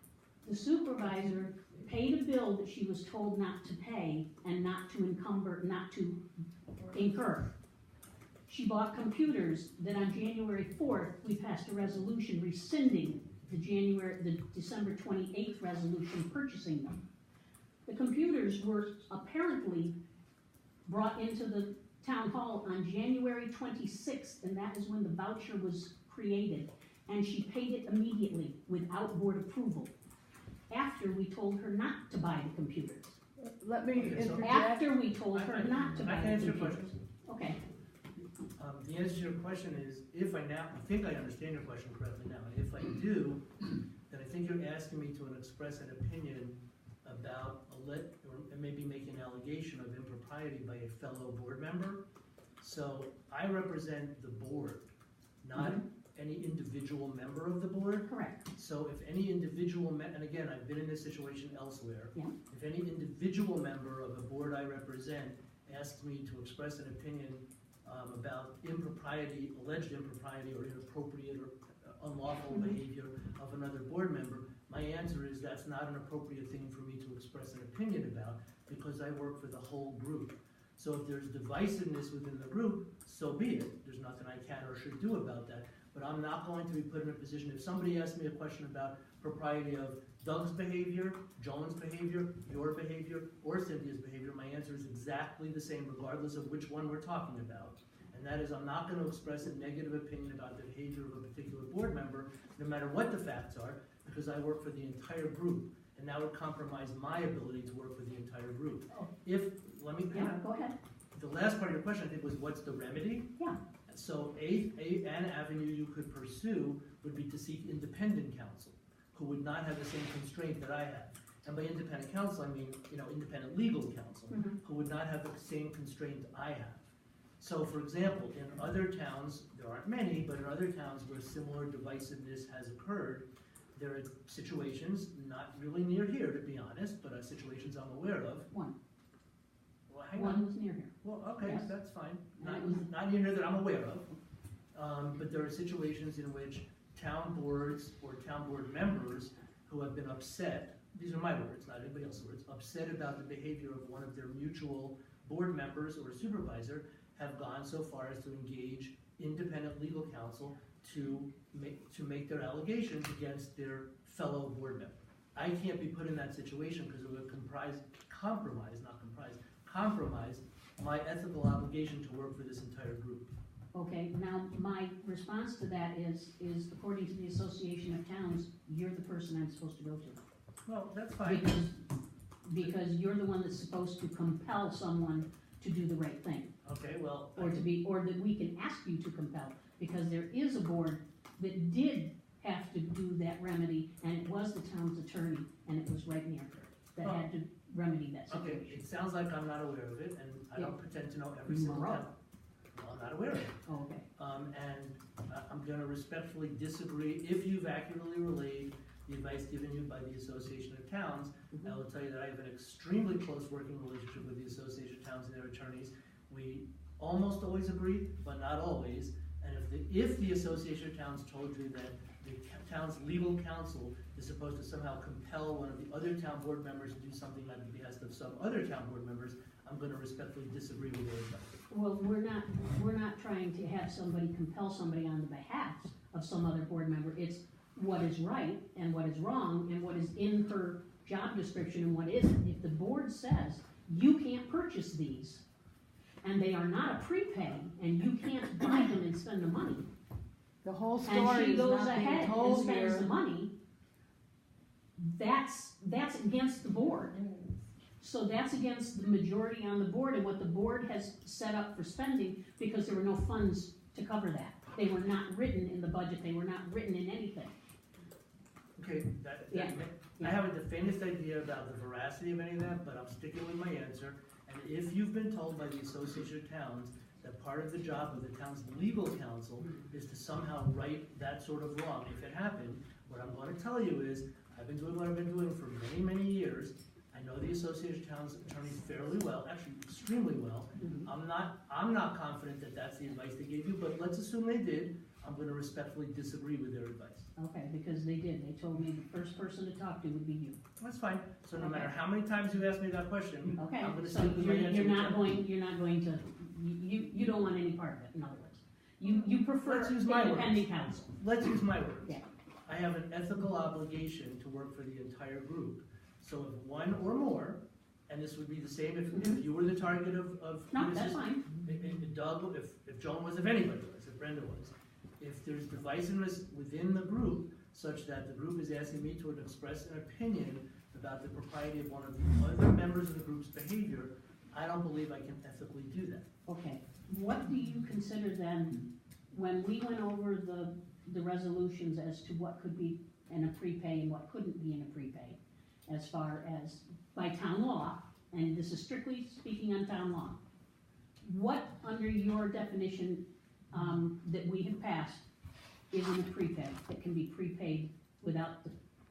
The supervisor paid a bill that she was told not to pay and not to incur. She bought computers that on January 4th, we passed a resolution rescinding the December 28th resolution purchasing them. The computers were apparently brought into the town hall on January 26th, and that is when the voucher was created. And she paid it immediately without board approval, after we told her not to buy the computers. Let me Okay, so interject. After we told her not to I buy can the answer your computers. question. Okay, The answer to your question is, if I think I understand your question correctly now, and if I do, then I think you're asking me to express an opinion about or maybe make an allegation of impropriety by a fellow board member. So I represent the board, not any individual member of the board. correct. So if any individual, and again, I've been in this situation elsewhere. Yeah. If any individual member of a board I represent asks me to express an opinion about impropriety, alleged impropriety or inappropriate or unlawful behavior of another board member, my answer is that's not an appropriate thing for me to express an opinion about because I work for the whole group. So if there's divisiveness within the group, so be it. There's nothing I can or should do about that. But I'm not going to be put in a position, if somebody asks me a question about propriety of Doug's behavior, Joan's behavior, your behavior, or Cynthia's behavior, my answer is exactly the same regardless of which one we're talking about. And that is, I'm not going to express a negative opinion about the behavior of a particular board member, no matter what the facts are, because I work for the entire group. And that would compromise my ability to work for the entire group. Oh. Let me Go ahead. The last part of your question, I think, was what's the remedy? Yeah. So an avenue you could pursue would be to seek independent counsel, who would not have the same constraint that I have. And by independent counsel, I mean, independent legal counsel, who would not have the same constraint I have. So, for example, in other towns, there aren't many, but in other towns where similar divisiveness has occurred, there are situations, not really near here, to be honest, but situations I'm aware of. One. Well, hang One on. was near here. Well, okay, Yes. that's fine. And it was- Not near here that I'm aware of. But there are situations in which town boards or town board members who have been upset, these are my words, not anybody else's words, upset about the behavior of one of their mutual board members or supervisor, have gone so far as to engage independent legal counsel to make their allegations against their fellow board member. I can't be put in that situation because it would compromise my ethical obligation to work for this entire group. Okay, now my response to that is according to the Association of Towns, you're the person I'm supposed to go to. Well, that's fine. Because you're the one that's supposed to compel someone to do the right thing. Okay, well. Or that we can ask you to compel, because there is a board that did have to do that remedy, and it was the town's attorney, and it was right near her, that had to remedy that Okay, situation. it sounds like I'm not aware of it, and I don't pretend to know every single Right. town. Well, I'm not aware of it. Oh, okay. And I'm gonna respectfully disagree. If you've accurately relayed the advice given you by the Association of Towns, I will tell you that I have an extremely close working relationship with the Association of Towns and their attorneys. We almost always agree, but not always. And And if the Association of Towns told you that the town's legal counsel is supposed to somehow compel one of the other town board members to do something on the behest of some other town board members, I'm gonna respectfully disagree with their advice. Well, we're not trying to have somebody compel somebody on the behalf of some other board member. It's what is right and what is wrong and what is in her job description and what isn't. If the board says, you can't purchase these, and they are not a prepay, and you can't buy them and spend the money, The whole and story she is goes not being ahead and told spends the here. money, that's against the board. So that's against the majority on the board and what the board has set up for spending, because there were no funds to cover that. They were not written in the budget, they were not written in anything. Okay, Yeah. I haven't the faintest idea about the veracity of any of that, but I'm sticking with my answer. And if you've been told by the Association of Towns that part of the job of the town's legal counsel is to somehow right that sort of wrong, if it happened, what I'm gonna tell you is, I've been doing what I've been doing for many, many years. I know the Association of Towns attorneys fairly well, actually extremely well. I'm not confident that that's the advice they gave you, but let's assume they did. I'm gonna respectfully disagree with their advice. Okay, because they did, they told me the first person to talk to would be you. That's fine. So no Okay. matter how many times you ask me that question, Okay, I'm gonna so stick with my answer. you're not going to, you don't want any part of it, in other words. You prefer Let's use my independent counsel. Let's use my words. Yeah. I have an ethical obligation to work for the entire group. So if one or more, and this would be the same if you were the target of. No, that's fine. If Doug, if Joan was, if anybody was, if Brenda was, if there's divisiveness within the group such that the group is asking me to express an opinion about the propriety of one of the other members of the group's behavior, I don't believe I can ethically do that. Okay, what do you consider then, when we went over the resolutions as to what could be in a prepay and what couldn't be in a prepay, as far as by town law, and this is strictly speaking on town law, what under your definition that we have passed is in a prepay, that can be prepaid without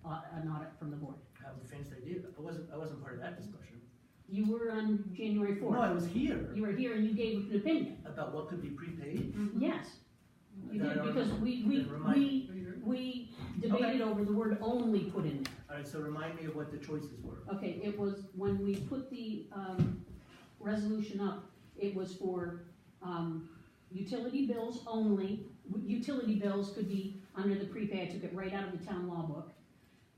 an audit from the board? I have the faintest idea. I wasn't part of that discussion. You were on January 4th. No, I was here You were here and you gave an opinion. about what could be prepaid. Yes, you Then I did, don't because remember. we Then remind- we debated over the word only put in there. All right, so remind me of what the choices were. Okay, it was, when we put the, resolution up, it was for, utility bills only. Utility bills could be under the prepay, I took it right out of the town law book.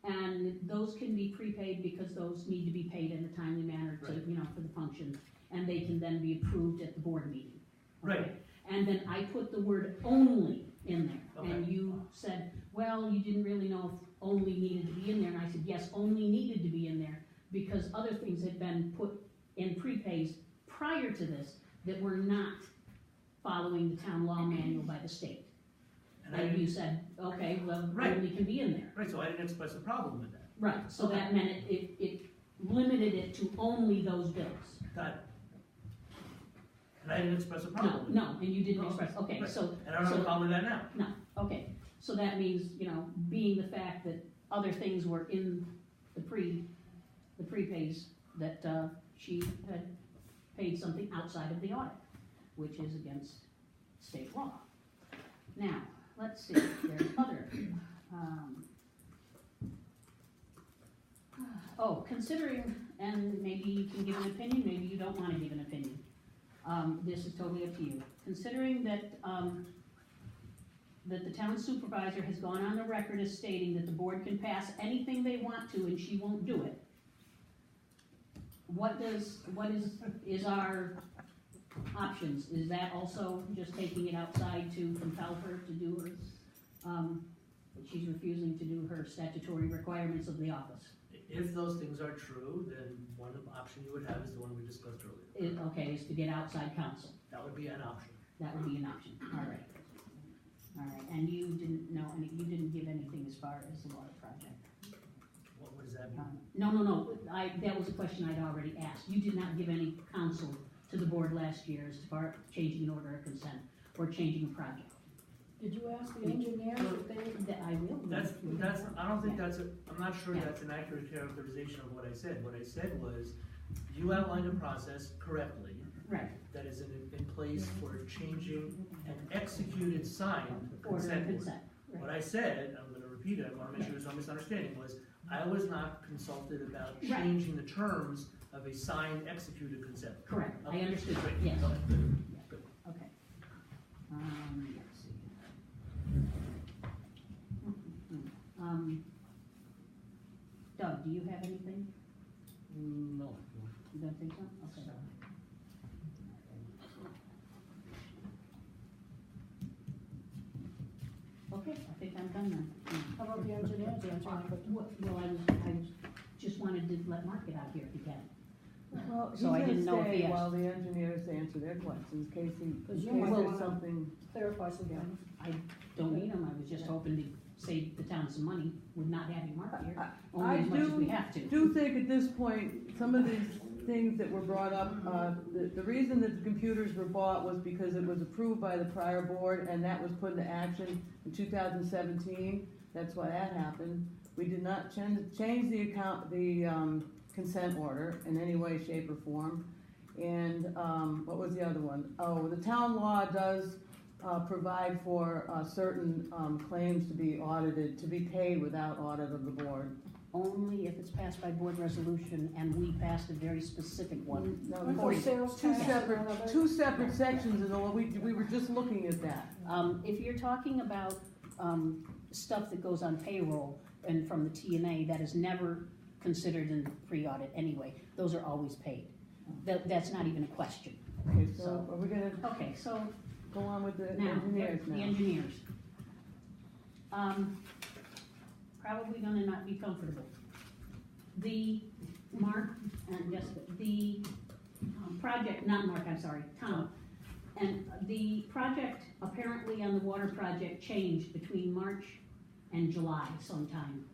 And those can be prepaid because those need to be paid in a timely manner to, Right. for the function. And they can then be approved at the board meeting. Okay? Right. And then I put the word only in there. And Okay. you said, well, you didn't really know if only needed to be in there. And I said, yes, only needed to be in there because other things had been put in prepays prior to this that were not following the town law manual by the state. And And you said, okay, well, Right. only can be in there. Right, so I didn't express a problem with that. Right, so Okay. that meant it limited it to only those bills. Got it. And I didn't express a No, problem with it. no, and you didn't No. express, okay, Right. so. And I don't have a so- problem with that now. No, okay, so that means, being the fact that other things were in the prepays, that, she had paid something outside of the audit, which is against state law. Now, let's see, there's other, considering, and maybe you can give an opinion, maybe you don't wanna give an opinion. This is totally up to you. Considering that, that the town supervisor has gone on the record as stating that the board can pass anything they want to and she won't do it. What is our options? Is that also just taking it outside to compel her to do her, she's refusing to do her statutory requirements of the office? If those things are true, then one option you would have is the one we discussed earlier. Is to get outside counsel. That would be an option. That would be an option, all right. All right, and you didn't give anything as far as the water project? What does that mean? No, that was a question I'd already asked. You did not give any counsel to the board last year as far as changing an order of consent or changing a project. Did you ask the engineer if they? That I will. I don't think I'm not sure that's an accurate characterization of what I said. What I said was, you outlined a process correctly, Right. that is in place for changing an executed sign Order consent of order. consent. Right. What I said, I'm gonna repeat it, I wanna make sure there's no misunderstanding, was I was not consulted about Right. changing the terms of a signed executed consent. Correct, I Okay, understood, great. yes. Okay, good. Okay. Let's see. Doug, do you have anything? No. You don't think so? Okay. Okay, I think I'm done then. How about the engineers? The engineer? Well, I just wanted to let Mark get out here if he can. Well, he's So I gonna didn't know if he stay asked. while the engineers answer their questions, in case Because you there's might wanna- something. Clarify something. I don't need him, I was just hoping to save the town some money with not having Mark here, I only as much as we have to. do think at this point, some of these things that were brought up, the reason that the computers were bought was because it was approved by the prior board, and that was put into action in 2017, that's why that happened. We did not change the consent order in any way, shape, or form. And, what was the other one? Oh, the town law does, provide for, certain, claims to be audited, to be paid without audit of the board. Only if it's passed by board resolution, and we passed a very specific one. No, Aren't For those you. sales Two tax separate, and other- two separate sections, and all, we were just looking at that. If you're talking about, stuff that goes on payroll and from the TNA, that is never considered in pre-audit anyway, those are always paid. That's not even a question. Okay, so are we gonna Okay, so go on with the now, engineers the now? engineers. Probably gonna not be comfortable. The, Mark and Jessica, the project, not Mark, I'm sorry, Tom. And the project, apparently on the water project, changed between March and July sometime.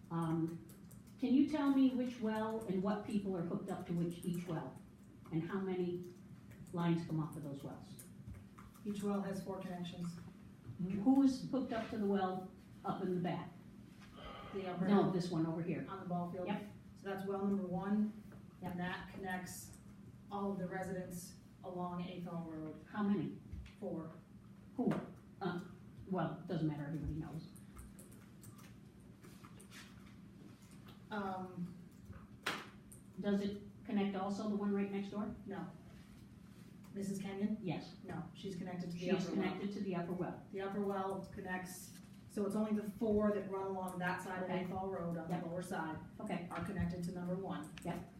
Can you tell me which well and what people are hooked up to each well? And how many lines come off of those wells? Each well has 4 connections. Who is hooked up to the well up in the back? The upper No, this one over here. on the ball field. Yep. So that's well number 1, Yep. and that connects all of the residents along Athol Road. How many? 4. Who? Well, doesn't matter, everybody knows. Does it connect also the one right next door? No. Mrs. Kenyon? Yes. No, she's connected to the She's upper well. connected to the upper well. The upper well connects, so it's only the 4 that run along that side of Okay. Athol Road on Yep. the lower side Okay. are connected to number 1. Yep.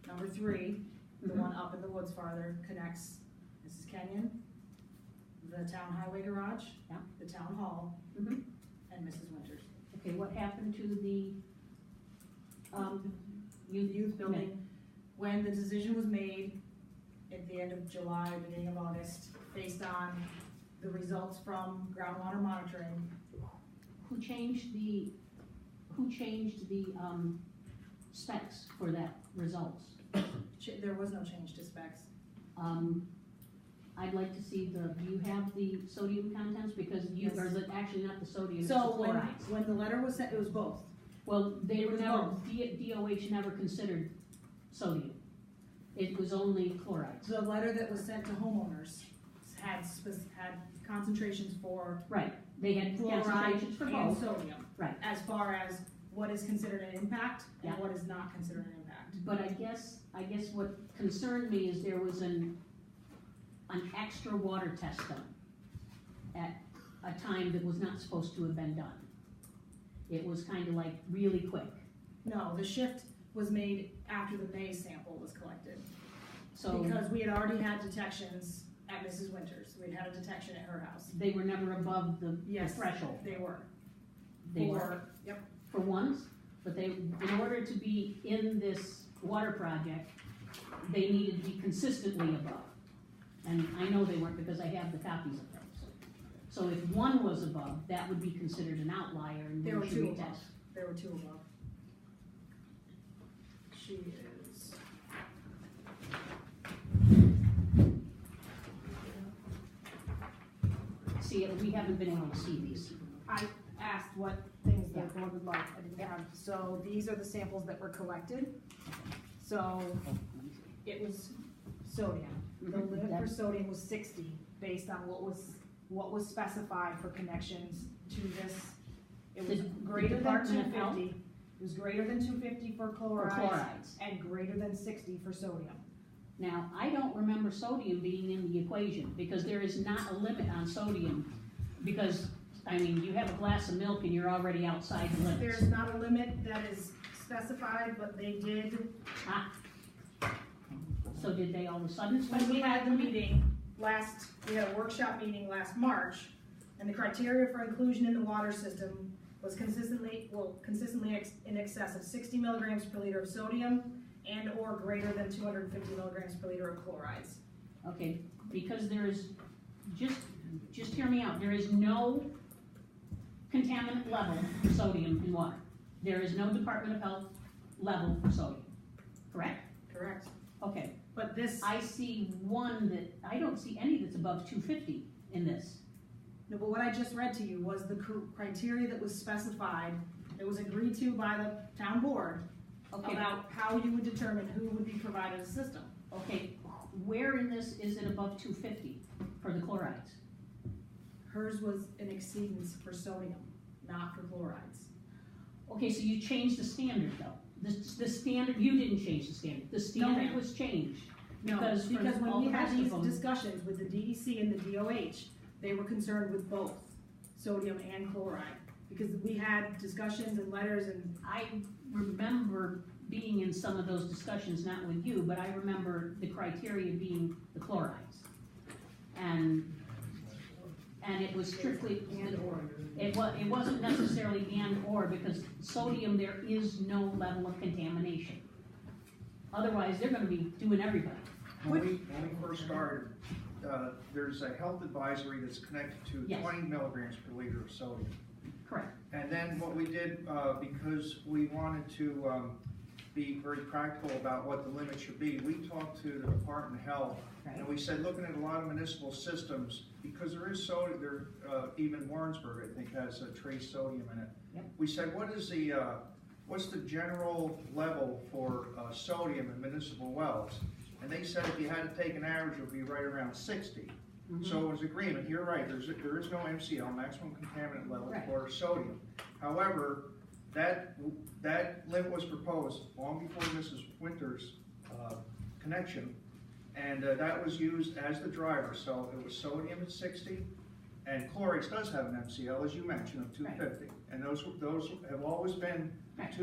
Number 3, the Mhm. one up in the woods farther, connects Mrs. Kenyon, the town highway garage, Yep. the town hall, Mhm. and Mrs. Winters. Okay, what happened to the, Youth building, when the decision was made at the end of July, beginning of August, based on the results from groundwater monitoring, who changed the, specs for that results? there was no change to specs. I'd like to see do you have the sodium contents? Because you, Yes. or actually not the sodium, it's the So chlorides. when the letter was sent, it was both. Well, they It were was never, both. DOH never considered sodium. It was only chlorides. The letter that was sent to homeowners had concentrations for Right, they had fluoride concentrations for and both. sodium. Right. As far as what is considered an impact and Yeah. what is not considered an impact. But I guess what concerned me is there was an extra water test done at a time that was not supposed to have been done. It was kind of like really quick. No, the shift was made after the May sample was collected. So Because we had already had detections at Mrs. Winters. We'd had a detection at her house. they were never above the Yes. threshold. They were. They were. Yep. For once, but in order to be in this water project, they needed to be consistently above. And I know they weren't because I have the copies of those. So if one was above, that would be considered an outlier and There were we should 2 above. retest. There were 2 above. She is. See, we haven't been able to see these. I asked what things the Yeah. board would like. I didn't have, so these are the samples that were collected. So it was sodium. The Mhm. limit for That's- sodium was 60, based on what was specified for connections to this. It was The greater than Department of 250, it was greater than 250 for For chlorides, chlorides. and greater than 60 for sodium. Now, I don't remember sodium being in the equation, because there is not a limit on sodium. Because, I mean, you have a glass of milk and you're already outside the limits. There's not a limit that is specified, but they did, Ah. So did they all of a sudden when we specify had the the limit? meeting we had a workshop meeting last March, and the criteria for inclusion in the water system was consistently in excess of 60 milligrams per liter of sodium and or greater than 250 milligrams per liter of chlorides. Okay, because there is, just hear me out, there is no contaminant level for sodium in water. There is no Department of Health level for sodium, correct? Correct. Okay, But this, I see one that, I don't see any that's above 250 in this. no, but what I just read to you was the criteria that was specified, that was agreed to by the town board Okay, about how you would determine who would be provided a system. okay, where in this is it above 250 for the chlorides? Hers was an exceedance for sodium, not for chlorides. Okay, so you changed the standard though. The standard, you didn't change the standard. The standard ma'am. was changed. No, Because for because when all we the had rest of these them- discussions with the DEC and the DOH, they were concerned with both sodium and chloride. Because we had discussions and letters and, I remember being in some of those discussions, not with you, but I remember the criteria being the chlorides. And it was strictly, it wasn't necessarily and or, because sodium, there is no level of contamination. Otherwise, they're gonna be doing everybody. When we first started, there's a health advisory that's connected to Yes. 20 milligrams per liter of sodium. Correct. And then what we did, because we wanted to be very practical about what the limit should be, we talked to the Department of Health, and we said, looking at a lot of municipal systems, because there is sodium, even Warrensburg, I think, has a trace sodium in it. Yep. We said, what's the general level for sodium in municipal wells? And they said if you had to take an average, it would be right around 60. So it was agreement, you're right, there is no MCL, maximum contaminant level, Right. for sodium. However, that limit was proposed long before Mrs. Winter's connection, and that was used as the driver. So it was sodium at 60, and chlorides does have an MCL, as you mentioned, of 250. And those have always been Right.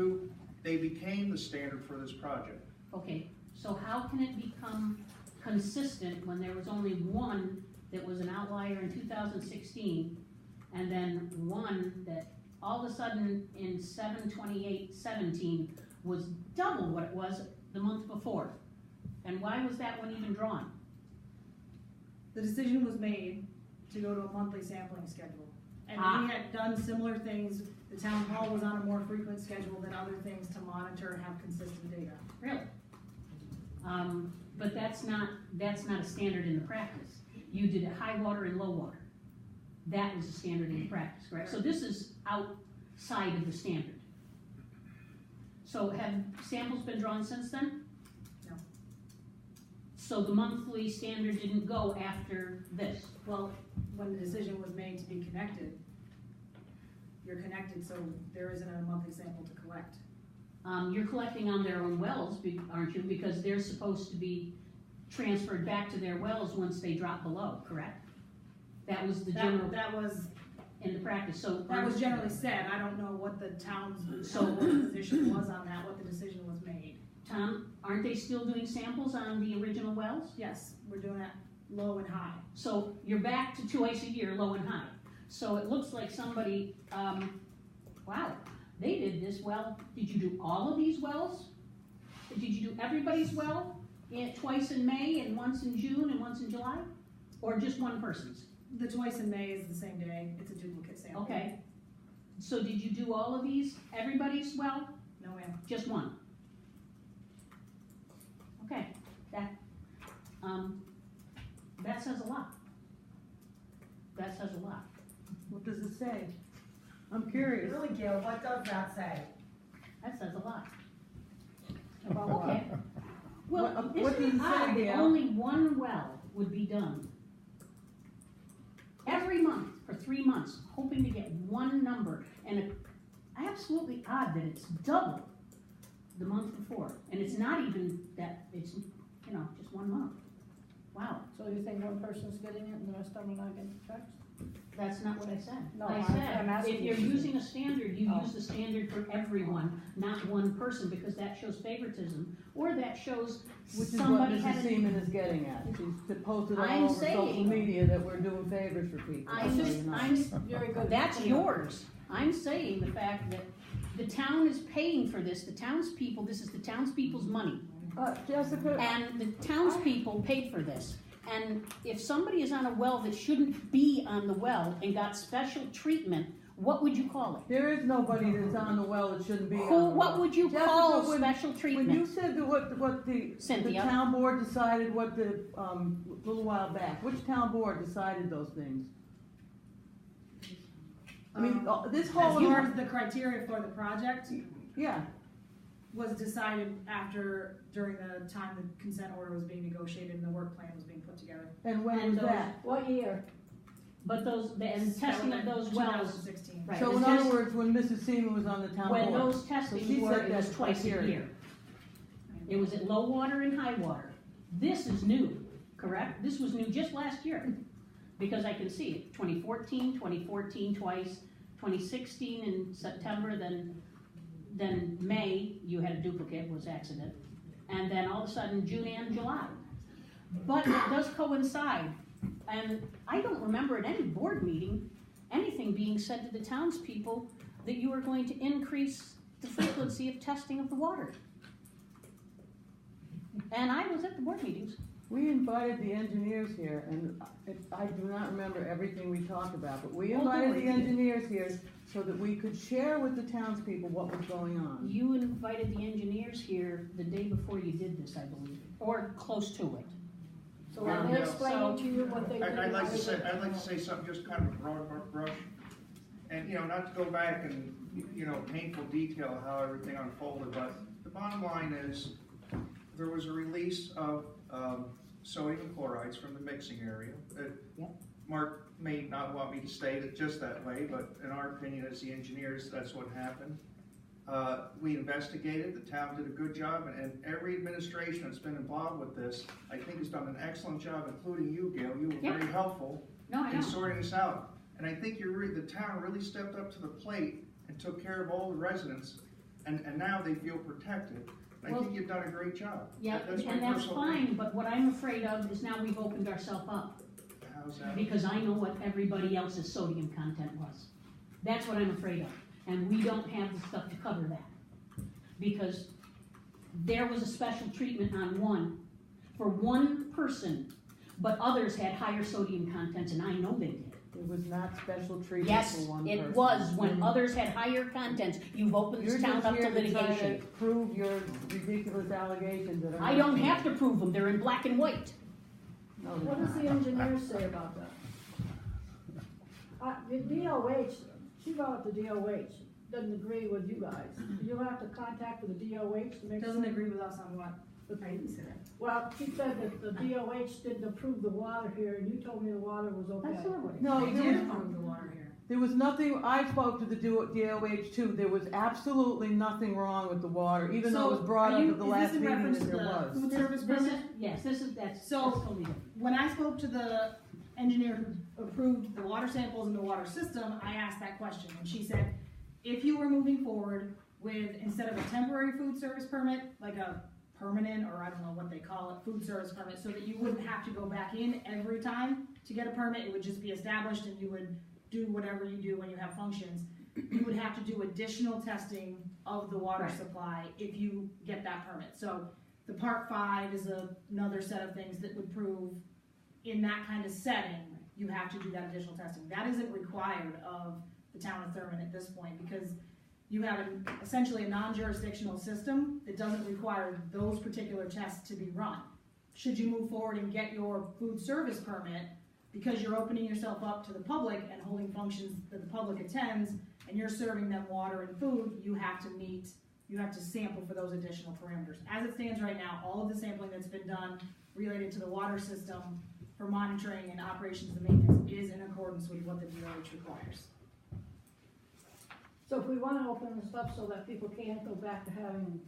they became the standard for this project. Okay, so how can it become consistent when there was only one that was an outlier in 2016, and then one that all of a sudden in 7/28/17 was double what it was the month before? And why was that one even drawn? the decision was made to go to a monthly sampling schedule. And we had done similar things, the town hall was on a more frequent schedule than other things to monitor and have consistent data. Really? But that's not a standard in the practice. You did a high water and low water. That was the standard in the practice, correct? So this is outside of the standard. So have samples been drawn since then? No. So the monthly standard didn't go after this? Well, when the decision was made to be connected, you're connected, so there isn't a monthly sample to collect. You're collecting on their own wells, aren't you? Because they're supposed to be transferred back to their wells once they drop below, correct? That was the general, That was, in the practice, so. that was generally said, I don't know what the town's So- position was on that, what the decision was made. Tom, aren't they still doing samples on the original wells? Yes, we're doing it low and high. So you're back to twice a year, low and high. So it looks like somebody, wow, they did this well. Did you do all of these wells? Did you do everybody's well twice in May and once in June and once in July? Or just one person's? The twice in May is the same day, it's a duplicate sample. Okay. So did you do all of these, everybody's well? No, ma'am. Just one? Okay, that says a lot. That says a lot. What does it say? I'm curious. Really, Gail, what does that say? That says a lot. About what? Okay. Well, What isn't does it it say, odd that Gail? only one well would be done? Every month for 3 months, hoping to get one number, and it's absolutely odd that it's double the month before, and it's not even that, it's, just 1 month. Wow, So you think one person's getting it and the rest of them are not getting checks? that's not what I said. No, I I'm said, asking if you're you. using a standard, you Oh. use the standard for everyone, not one person, because that shows favoritism, or that shows Which is what somebody had Mrs. a. Seaman is getting at. She's posted all I'm over social saying- media that we're doing favors for people. I'm just just, Very good. that's yours. I'm saying the fact that the town is paying for this, the townspeople, this is the townspeople's money. Jessica, And the townspeople paid for this. And if somebody is on a well that shouldn't be on the well and got special treatment, what would you call it? there is nobody that's on the well that shouldn't be on the Who, well. what would you Jessica, call when- special When you treatment? said that what the Cynthia? town board decided, what the, little while back, which town board decided those things? I mean, this As whole, far as the criteria for the project yeah, was decided during the time the consent order was being negotiated and the work plan was being put together. and when And was those- that? What year? But and testing of those wells, 2016. right. So the in test- other words, when Mrs. Seaman was on the town board. when those So testings she were, said it was that's twice a criteria. year. It was at low water and high water. This is new, correct? This was new just last year, because I can see it, 2014 twice, 2016 in September, then May, you had a duplicate, was accident, and then all of a sudden June and July. But it does coincide, and I don't remember at any board meeting, anything being said to the townspeople that you are going to increase the frequency of testing of the water. And I was at the board meetings. We invited the engineers here, and I do not remember everything we talked about, but we invited the engineers here so that we could share with the townspeople what was going on. You invited the engineers here the day before you did this, I believe, or close to it. So are they explaining to you what they did? I'd like to say something, just kind of a broad brush. And, not to go back and, painful detail how everything unfolded, but the bottom line is, there was a release of sodium chlorides from the mixing area. Yep. Mark may not want me to state it just that way, but in our opinion as the engineers, that's what happened. We investigated, the town did a good job, and every administration that's been involved with this, I think has done an excellent job, including you, Gail. You were Yep. very helpful No, I in know. sorting this out. And I think the town really stepped up to the plate and took care of all the residents, and now they feel protected. And I Well, think you've done a great job. Yeah, That's my and that's personal fine, opinion. but what I'm afraid of is now we've opened ourselves up, How's that? because I know what everybody else's sodium content was. That's what I'm afraid of, and we don't have the stuff to cover that. Because there was a special treatment for one person, but others had higher sodium contents, and I know they did. It was not special treatment Yes, for one person. it was, when others had higher contents, you've opened You're this town just up to here to try to litigation. prove your ridiculous allegations that are. I don't have to prove them, they're in black and white. No, they're What does not. the engineer say about that? The DOH, she brought up the DOH, doesn't agree with you guys. You'll have to contact with the DOH to make sure. Doesn't agree with us on what? I didn't say that. Well, she said that the DOH didn't approve the water here, and you told me the water was okay. That's not what it No, They there did was, approve the water here. there was nothing, I spoke to the DOH too, there was absolutely nothing wrong with the water, even though it was brought up at the last meeting that there was. Food service This is, permit? yes, that's So- totally different. When I spoke to the engineer who approved the water samples and the water system, I asked that question, and she said, if you were moving forward with, instead of a temporary food service permit, like a permanent, or I don't know what they call it, food service permit, so that you wouldn't have to go back in every time to get a permit, it would just be established and you would do whatever you do when you have functions. You would have to do additional testing of the water Right. supply if you get that permit. So the Part 5 is another set of things that would prove in that kind of setting, you have to do that additional testing. That isn't required of the town of Thurman at this point, because you have essentially a non-jurisdictional system that doesn't require those particular tests to be run. Should you move forward and get your food service permit, because you're opening yourself up to the public and holding functions that the public attends, and you're serving them water and food, you have to meet you have to sample for those additional parameters. As it stands right now, all of the sampling that's been done related to the water system for monitoring and operations and maintenance is in accordance with what the DOH requires. So if we wanna open this up so that people can't go back to having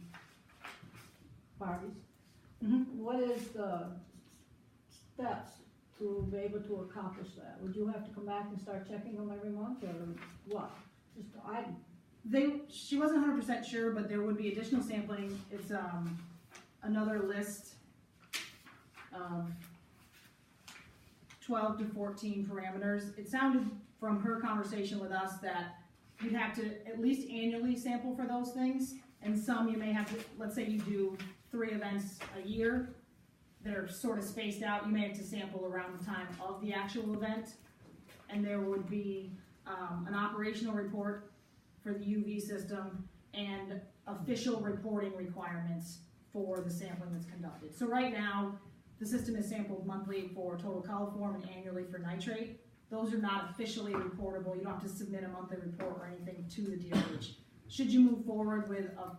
parties, what is the steps to be able to accomplish that? Would you have to come back and start checking them every month, or what? Just, She wasn't 100% sure, but there would be additional sampling. It's another list of 12 to 14 parameters. It sounded from her conversation with us that you'd have to at least annually sample for those things, and some you may have to, let's say you do 3 events a year that are sort of spaced out, you may have to sample around the time of the actual event, and there would be an operational report for the UV system and official reporting requirements for the sampling that's conducted. So right now, the system is sampled monthly for total coliform and annually for nitrate. Those are not officially reportable. You don't have to submit a monthly report or anything to the DOH. Should you move forward with a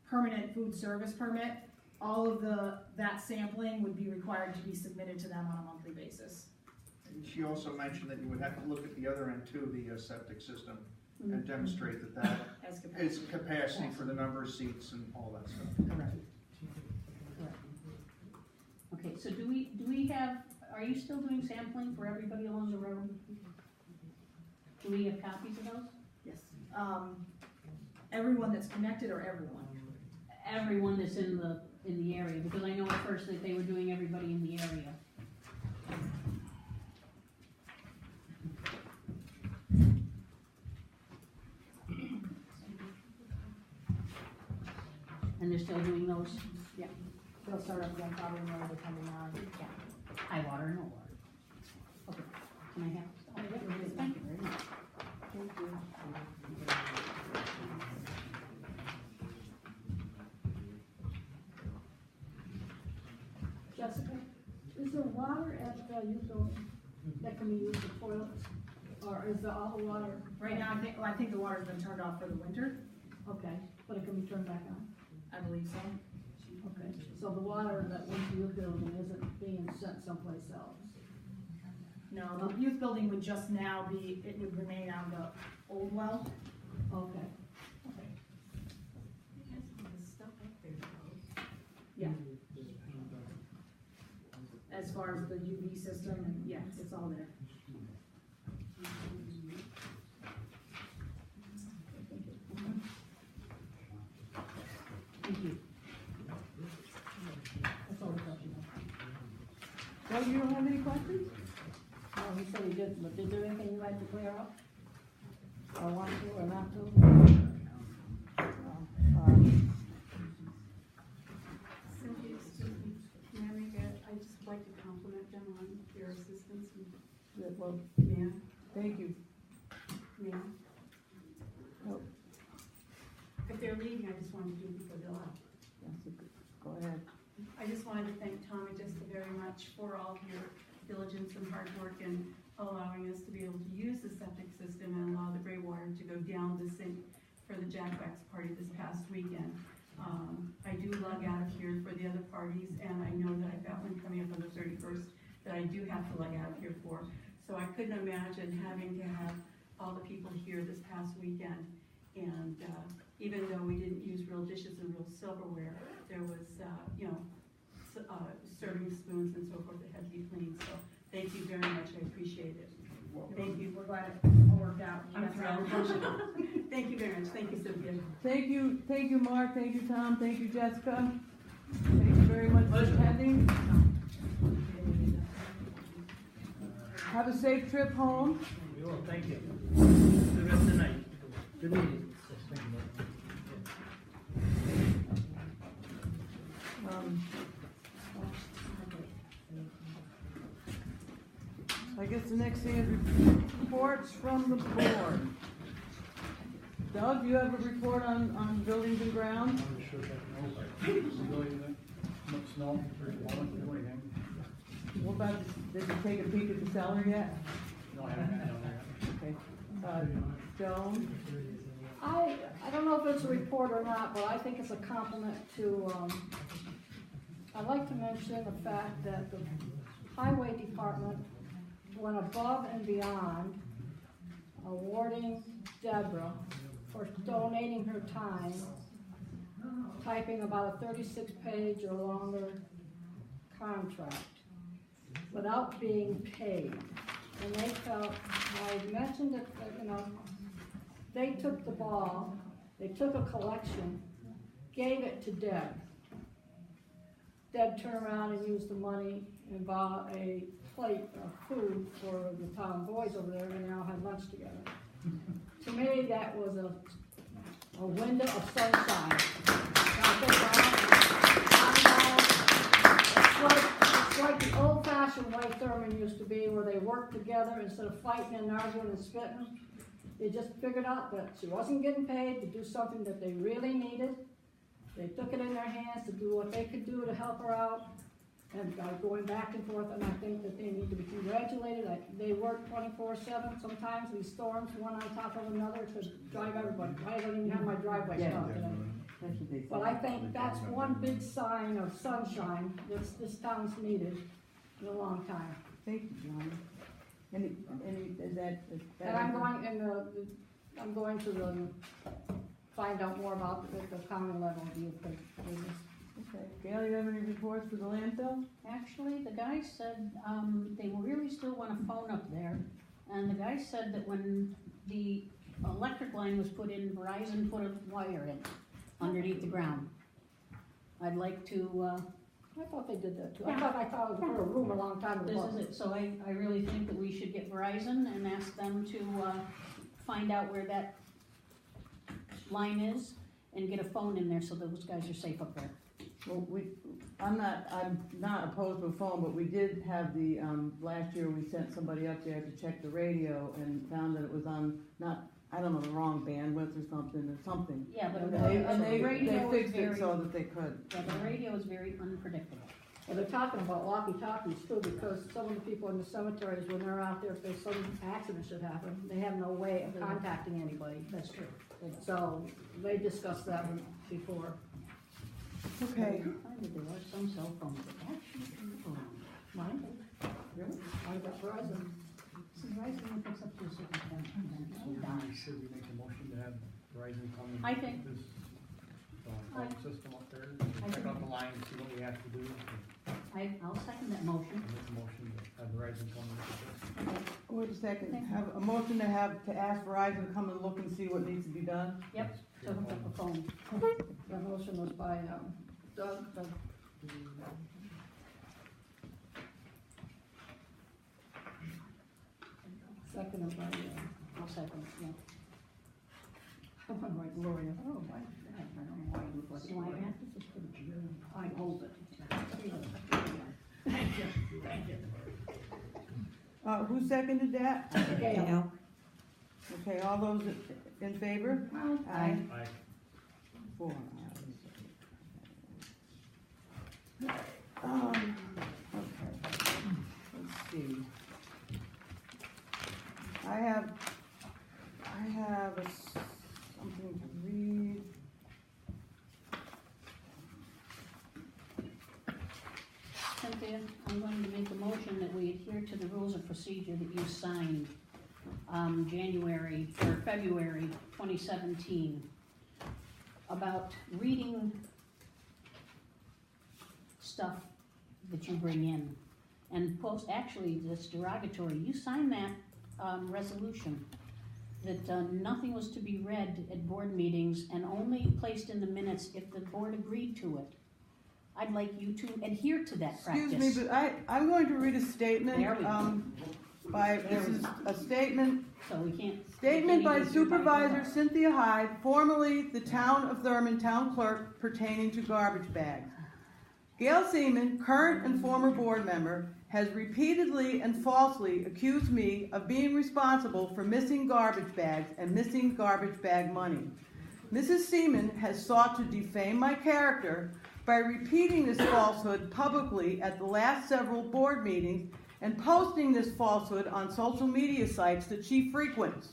permanent food service permit, all of that sampling would be required to be submitted to them on a monthly basis. And she also mentioned that you would have to look at the other end too, the septic system, and demonstrate that As is capacity for the number of seats and all that stuff. Correct. Okay, so do we have, are you still doing sampling for everybody along the road? Do we have copies of those? Yes. Everyone that's connected, or everyone? Everyone that's in the area, because I know at first that they were doing everybody in the area. And they're still doing those? Yeah. they'll start up again probably when they're coming on. Yeah. High water, no water. Okay, can I have? Oh, yeah, thank you very much. Thank you. Jessica, is there water at youth building that can be used for toilets? Or is there all the water? Right now, I think the water's been turned off for the winter. Okay, but it can be turned back on? I believe so. Okay, so the water that went to youth building isn't being sent someplace else? No, the youth building would just now be, it would remain on the old well. Okay. Yeah. As far as the UV system, and yeah, it's all there. Thank you. That's all the questions. Doug, you don't have any questions? No, he said he did, but is there anything you'd like to clear up? Or want to, or not to? Cynthia, excuse me, may I make I'd just like to compliment them on their assistance. Good, well, Yeah, Thank you. yeah. Oh. If they're leaving, I just wanted to do before they're out. Go ahead. I just wanted to thank Tom and Jessica very much for all of your diligence and hard work and allowing us to be able to use the septic system and allow the gray water to go down the sink for the Jack Wax party this past weekend. I do lug out of here for the other parties, and I know that I've got one coming up on the 31st that I do have to lug out of here for. So I couldn't imagine having to have all the people here this past weekend. And even though we didn't use real dishes and real silverware, there was, serving spoons and so forth that had to be cleaned. So thank you very much. I appreciate it. Thank you. We're glad it all worked out. I'm thrilled. Thank you very much. Thank you, Cynthia. Thank you, Mark, thank you, Tom, thank you, Jessica. Thank you very much for attending. Have a safe trip home. We will, thank you. The rest of the night. Good meeting. I guess the next thing is reports from the board. Doug, you have a report on buildings and grounds? I'm sure that knows. Much snow, very water, everything. What about, did you take a peek at the cellar yet? No, I haven't. Okay. Joan? I don't know if it's a report or not, but I think it's a compliment to, I'd like to mention the fact that the highway department went above and beyond awarding Deborah for donating her time, typing about a 36-page or longer contract without being paid. And they felt, I mentioned that, you know, they took the ball, they took a collection, gave it to Deb. Deb turned around and used the money and bought a plate of food for the town boys over there, and they all had lunch together. To me, that was a window of sunshine. It's like the old-fashioned way Thurman used to be, where they worked together instead of fighting and arguing and spitting. They just figured out that she wasn't getting paid to do something that they really needed. They took it in their hands to do what they could do to help her out, and going back and forth, and I think that they need to be congratulated. They work 24/7, sometimes these storms, one on top of another, to drive everybody. I don't even have my driveway stopped today. But I think that's one big sign of sunshine that this town's needed in a long time. Thank you, John. And I'm going to find out more about the county level view of business. Okay, Gail, you have any reports for the landfill? Actually, the guy said, they really still want a phone up there, and the guy said that when the electric line was put in, Verizon put a wire in underneath the ground. I'd like to, I thought they did that too. I thought it was for a room a long time ago. this is it, so I really think that we should get Verizon and ask them to, find out where that line is and get a phone in there so those guys are safe up there. Well, I'm not opposed to a phone, but we did have last year we sent somebody up there to check the radio and found that it was on the wrong bandwidth or something. Yeah, but they radio fixed is very, it so that they could. Yeah, the radio is very unpredictable. And they're talking about walkie-talkies too, because some of the people in the cemeteries, when they're out there, if there's some accident should happen, they have no way of contacting anybody. That's true. So they discussed that before. Okay. There are some cell phones that actually can Mine? Really? I got Verizon. Verizon picks up to a certain point and then it dies. Should we make a motion to have Verizon come and I think- this phone system up there, I check think- out the line, see what we have to do, I'll second that motion. and make a motion to have Verizon come and look at this. Wait a second, have a motion to ask Verizon to come and look and see what needs to be done? Yep, to hook up a phone. The motion was by Doug. Seconded by, I'll second, yeah. I went right Gloria. Oh, I don't know why you put, do I have to just put it? I hold it. Thank you. Who seconded that? Gail. Okay, all those in favor? Aye. Aye. 4 ayes. Okay, let's see. I have something to read. Cynthia, I'm going to make a motion that we adhere to the rules of procedure that you signed, February 2017, about reading stuff that you bring in. And actually, this derogatory, you signed that resolution that nothing was to be read at board meetings and only placed in the minutes if the board agreed to it. I'd like you to adhere to that practice. Excuse me, but I'm going to read a statement, There we go. this is a statement. So we can't. Statement by Supervisor Cynthia Hyde, formerly the Town of Thurman Town Clerk, pertaining to garbage bags. Gail Seaman, current and former board member, has repeatedly and falsely accused me of being responsible for missing garbage bags and missing garbage bag money. Mrs. Seaman has sought to defame my character by repeating this falsehood publicly at the last several board meetings and posting this falsehood on social media sites that she frequents.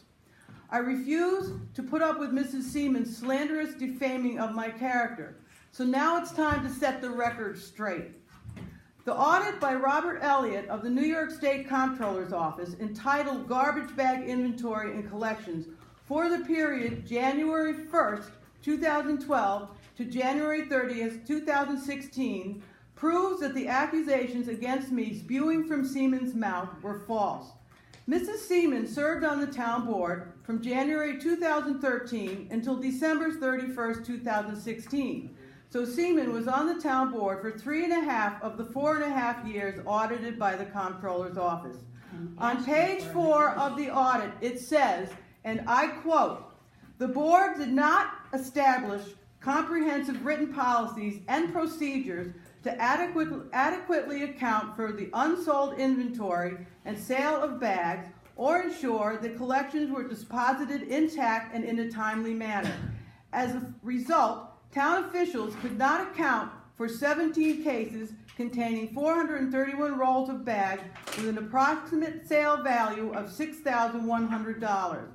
I refuse to put up with Mrs. Seaman's slanderous defaming of my character. So now it's time to set the record straight. The audit by Robert Elliott of the New York State Comptroller's Office, entitled Garbage Bag Inventory and Collections, for the period January 1st, 2012 to January 30th, 2016, proves that the accusations against me spewing from Seaman's mouth were false. Mrs. Seaman served on the town board from January 2013 until December 31st, 2016. So Seaman was on the town board for 3.5 of the 4.5 years audited by the Comptroller's Office. On page 4 of the audit, it says, and I quote, "The board did not establish comprehensive written policies and procedures to adequately account for the unsold inventory and sale of bags, or ensure that collections were deposited intact and in a timely manner. As a result, town officials could not account for 17 cases containing 431 rolls of bags with an approximate sale value of $6,100.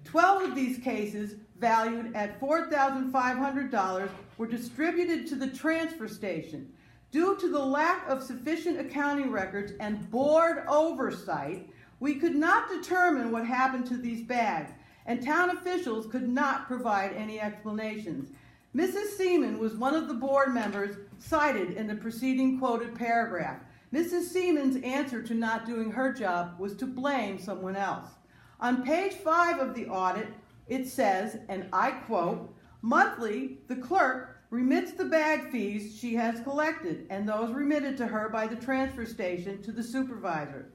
12 of these cases, valued at $4,500, were distributed to the transfer station. Due to the lack of sufficient accounting records and board oversight, we could not determine what happened to these bags, and town officials could not provide any explanations. Mrs. Seaman was one of the board members cited in the preceding quoted paragraph. Mrs. Seaman's answer to not doing her job was to blame someone else. On page 5 of the audit, it says, and I quote, "Monthly, the clerk remits the bag fees she has collected and those remitted to her by the transfer station to the supervisor,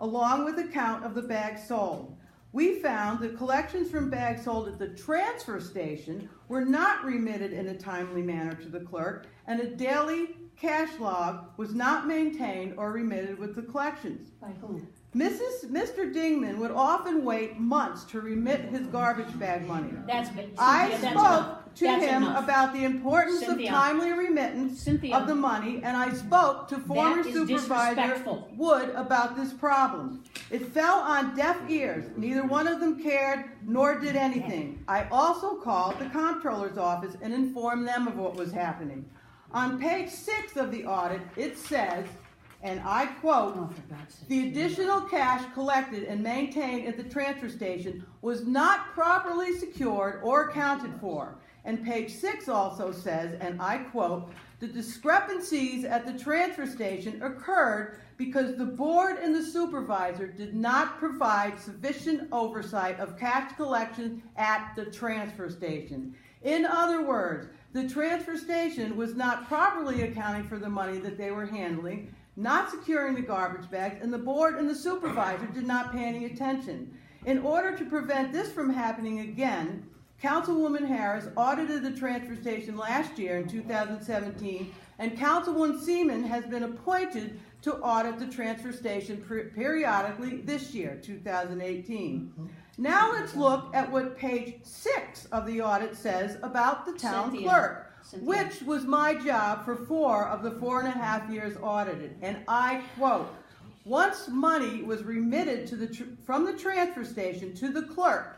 along with a count of the bags sold. We found that collections from bags sold at the transfer station were not remitted in a timely manner to the clerk, and a daily cash log was not maintained or remitted with the collections. By whom? Mr. Dingman would often wait months to remit his garbage bag money. That's been, I Cynthia, spoke to that's him enough. about the importance Cynthia. of timely remittance Cynthia. of the money, and I spoke to former That is Supervisor disrespectful. Wood about this problem. It fell on deaf ears. Neither one of them cared, nor did anything. I also called the Comptroller's Office and informed them of what was happening. On page 6 of the audit, it says, and I quote, Oh, for God's sake. "The additional cash collected and maintained at the transfer station was not properly secured or accounted for." And page 6 also says, and I quote, "The discrepancies at the transfer station occurred because the board and the supervisor did not provide sufficient oversight of cash collection at the transfer station." In other words, the transfer station was not properly accounting for the money that they were handling, not securing the garbage bags, and the board and the supervisor did not pay any attention. In order to prevent this from happening again, Councilwoman Harris audited the transfer station last year in 2017, and Councilwoman Seaman has been appointed to audit the transfer station periodically this year, 2018. Now let's look at what page 6 of the audit says about the town Cynthia. clerk, Cynthia. which was my job for 4 of the 4.5 years audited. And I quote, "Once money was remitted from the transfer station to the clerk,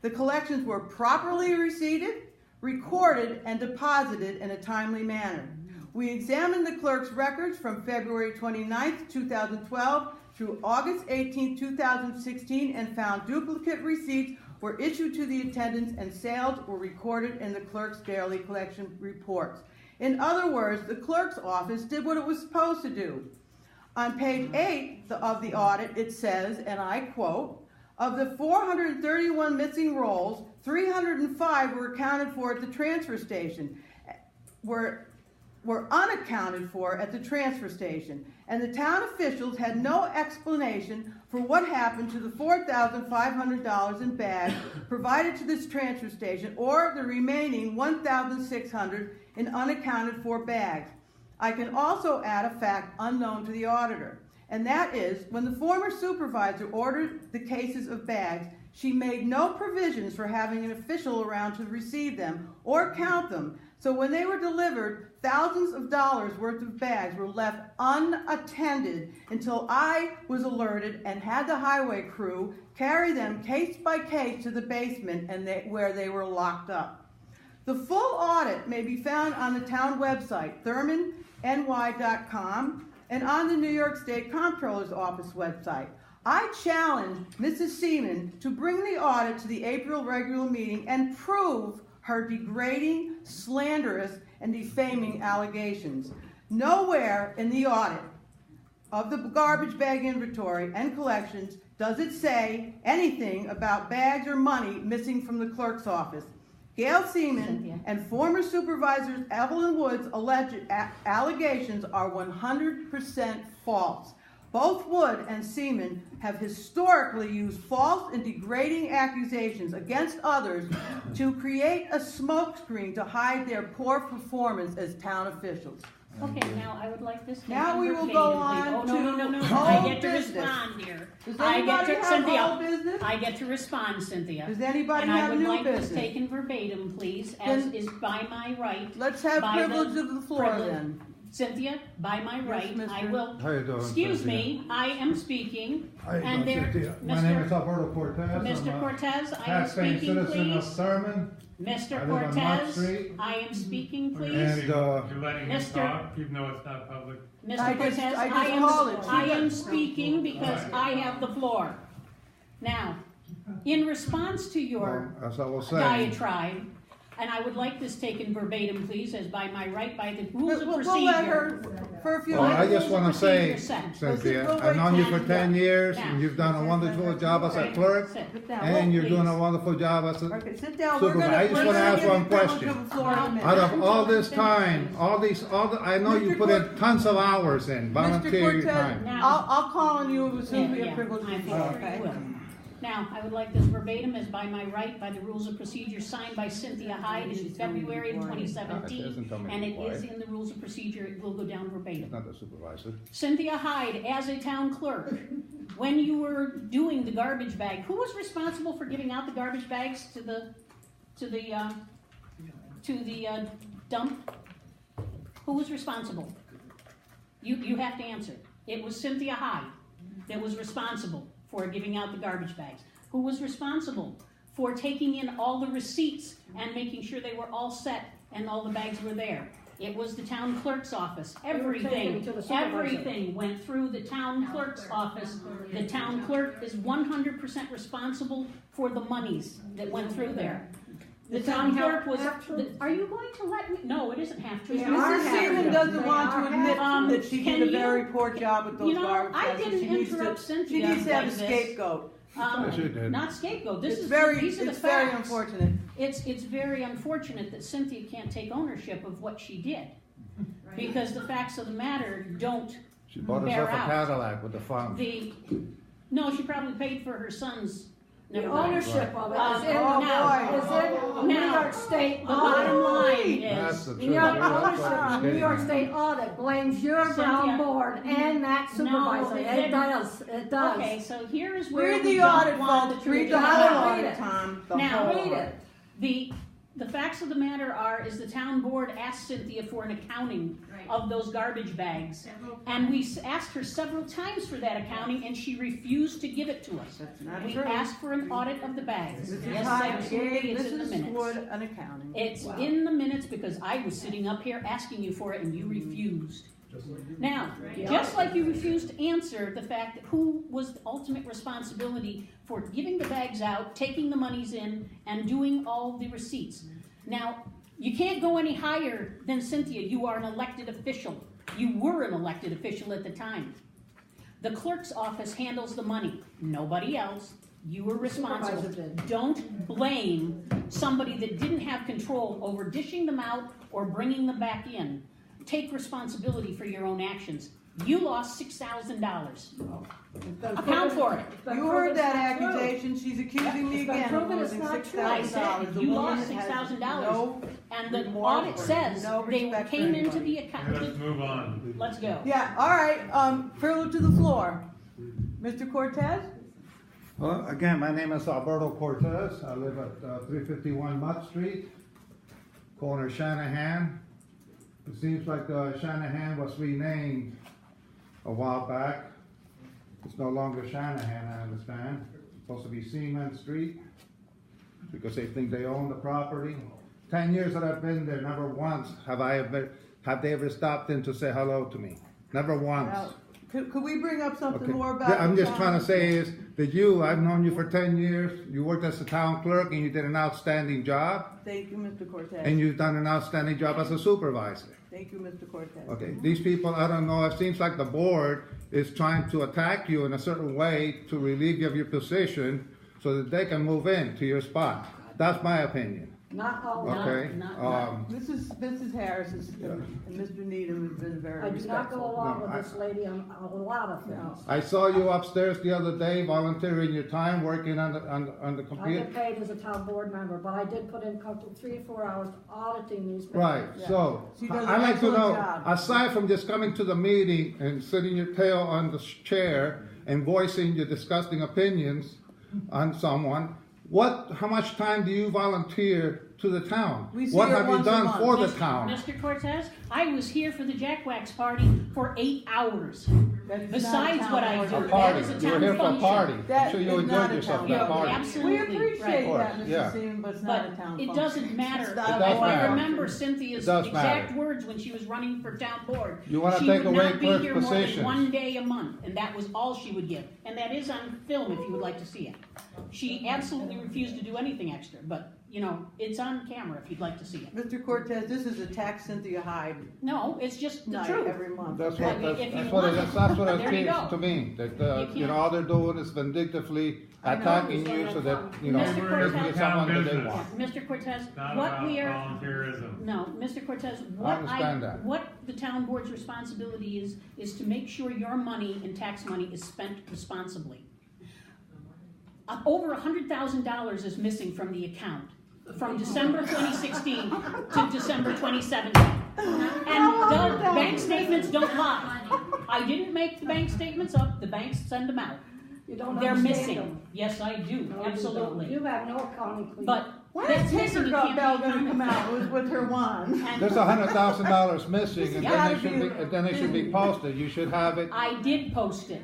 the collections were properly receipted, recorded, and deposited in a timely manner. We examined the clerk's records from February 29th, 2012 through August 18th, 2016 and found duplicate receipts were issued to the attendants and sales were recorded in the clerk's daily collection reports." In other words, the clerk's office did what it was supposed to do. On page 8 of the audit, it says, and I quote, "Of the 431 missing rolls, 305 were accounted for at the transfer station, were unaccounted for at the transfer station, and the town officials had no explanation for what happened to the $4,500 in bags provided to this transfer station or the remaining 1,600 in unaccounted for bags. I can also add a fact unknown to the auditor, and that is when the former supervisor ordered the cases of bags, She made no provisions for having an official around to receive them or count them. So when they were delivered, thousands of dollars worth of bags were left unattended until I was alerted and had the highway crew carry them case by case to the basement where they were locked up. The full audit may be found on the town website, thurmanny.com, and on the New York State Comptroller's Office website. I challenge Mrs. Seaman to bring the audit to the April regular meeting and prove her degrading, slanderous, and defaming allegations. Nowhere in the audit of the garbage bag inventory and collections does it say anything about bags or money missing from the clerk's office. Gail Seaman and former supervisors Evelyn Wood's alleged allegations are 100% false. Both Wood and Seaman have historically used false and degrading accusations against others to create a smokescreen to hide their poor performance as town officials. Okay, now I would like this. Now we will go on to I old get to business. respond here. Does I get anybody to, have Cynthia, old business? I get to respond, Cynthia. Does anybody And I have would new like this business? taken verbatim, please, as Then- is by my right. Let's have by privilege of the floor privilege. then. Cynthia, by my right, I mister. will, How you doing, excuse Cynthia? me, I am speaking. How you And doing, there, Cynthia? My name is Mr. Alberto Cortez. Mr. I'm a Cortez, I am taxpaying speaking, citizen of please. Thurman. I Mr. live on Mott Cortez, Street. I am speaking, please. And, You're letting him Mr. talk, even though it's not public. Mr. I just Cortez, called it. I am speaking because I have the floor. Now, in response to your As I was saying, diatribe, and I would like this taken verbatim, please, as by my right, by the rules of We'll let her procedure. for a few well, I minutes. just want to say, Procedure set. Cynthia, We'll I've known you wait for till- 10 years, Now. and you've done a wonderful job as a Right. clerk, Sit. Sit down. and you're doing a Please. wonderful job as a Okay, sit down. We're supervisor. gonna, I just we're want to gonna ask give one you privilege question. of the floor in a minute. Out of all this time, all the, I know you Mr. put in tons of hours in, Mr. volunteer Cortez, time. Now- I'll call on you as soon as we Yeah, have privilege of the I'm floor, sure okay? you will. Now, I would like this verbatim as by my right, by the rules of procedure signed by Cynthia Hyde in February of It 2017. doesn't tell me And it why. is in the rules of procedure, it will go down verbatim. Not the supervisor. Cynthia Hyde, as a town clerk, when you were doing the garbage bag, who was responsible for giving out the garbage bags to the dump? Who was responsible? You have to answer. It was Cynthia Hyde that was responsible for giving out the garbage bags. Who was responsible for taking in all the receipts and making sure they were all set and all the bags were there? It was the town clerk's office. Everything went through the town clerk's office. The town clerk is 100% responsible for the monies that went through there. The town clerk was, are you going to let me? No, it isn't half true. Mrs. Seaman doesn't want to admit that she can did a you- very poor job with those You know, garbage I bags. didn't She needs interrupt to, Cynthia she needs to have a like this. scapegoat. Yes, you did. Not scapegoat. This It's is very, these are the it's very facts. unfortunate. It's very unfortunate that Cynthia can't take ownership of what she did, because the facts of the matter don't. She bought Bear herself a out. Cadillac with the fund. No, she probably paid for her son's. The never mind. ownership of it Oh, is in, boy. is in New Now, York State. The bottom line That's is, the New truth. York That's what ownership, I'm New York getting State audit blames your Cynthia, brown board and that supervisor. it It does, it does. okay, so here is where Read we the don't audit, want folks. the Read truth the to whole come out. Read audit, it. Tom. The Now, whole Read audit. it. The facts of the matter are, is the town board asked Cynthia for an accounting of those garbage bags. And we asked her several times for that accounting, and she refused to give it to us. That's not We true. asked for an audit of the bags. Mrs. Yes, Hyde absolutely, gave it's in the Mrs. minutes. Wood an accounting. It's in the minutes because I was sitting up here asking you for it and you refused. Now, just like you refused to answer the fact that who was the ultimate responsibility for giving the bags out, taking the monies in, and doing all the receipts. Now, you can't go any higher than Cynthia. You are an elected official. You were an elected official at the time. The clerk's office handles the money. Nobody else. You were responsible. Supervisor did. Don't blame somebody that didn't have control over dishing them out or bringing them back in. Take responsibility for your own actions. You lost $6,000. Account for it. You heard that accusation. She's accusing me It's been again of proven it's losing not true. I $6,000. said The you woman lost has $6,000. no And the remorse, audit says no they respect for came into anybody. the Okay, account. let's move on. Let's go. Yeah, all right, privilege to the floor. Mr. Cortez? Well, again, my name is Alberto Cortez. I live at 351 Mott Street, corner Shanahan. It seems like Shanahan was renamed a while back. It's no longer Shanahan, I understand. It's supposed to be Seaman Street because they think they own the property. 10 years that I've been there, never once have they ever stopped in to say hello to me. Never once. Now, could we bring up something Okay. more about? I'm the just trying to say is that I've known you for 10 years. You worked as a town clerk and you did an outstanding job. Thank you, Mr. Cortez. And you've done an outstanding job as a supervisor. Thank you, Mr. Cortez. Okay, these people, I don't know, it seems like the board is trying to attack you in a certain way to relieve you of your position so that they can move in to your spot. That's my opinion. Not all. Okay? Mrs. Harris and Mr. Needham have been very I do not go respectful. along No, with this lady on a lot of things. I saw you upstairs the other day volunteering your time working on the I computer. get paid as a town board member, but I did put in 3 or 4 hours auditing these. Right, papers. so, She does an I'd like to excellent know, job. aside from just coming to the meeting and sitting your tail on the chair and voicing your disgusting opinions on someone, how much time do you volunteer to the town? We see What her have you once a done month. for the town? Mr. Cortez, I was here for the Jack Wax party for 8 hours. That is not a Besides town what I board do, A meeting. party, that is a you were town here for a function. party. That I'm sure you is not enjoyed a yourself town at that board. party. Absolutely. We appreciate right. that, Of Mr. course, Seaman, but it's But not a town it function. doesn't matter. It's not It a does If matter. I remember Cynthia's It does exact matter. words when she was running for town board. You wanna she take would away not be clerk here more than positions. 1 day a month, and that was all she would give. And that is on film if you would like to see it. She absolutely refused to do anything extra, but, it's on camera if you'd like to see it. Mr. Cortez, this is a tax Cynthia Hyde No, it's just the night truth. every month. That's Right, what, if you that's want what, it, that's what it there you seems go. to me, that, You can't- all they're doing is vindictively I know. attacking you so that, Mr. you Cortez- can get someone that they Business. want. Mr. Cortez, Not what about we are, volunteerism. no, Mr. Cortez, understand that. what the town board's responsibility is to make sure your money and tax money is spent responsibly. Over $100,000 is missing from the account from December 2016 to December 2017. And the bank statements don't lie. I didn't make the bank statements up, the banks send them out. You don't They're understand missing. them. Yes, I do, No, you don't. absolutely. You have no accounting clue. But When that's is missing, it Tinkerbell can't Bell be gonna come accounted out? It was with her wand. for. There's $100,000 missing, and Yeah. then it should be posted, you should have it. I did post it,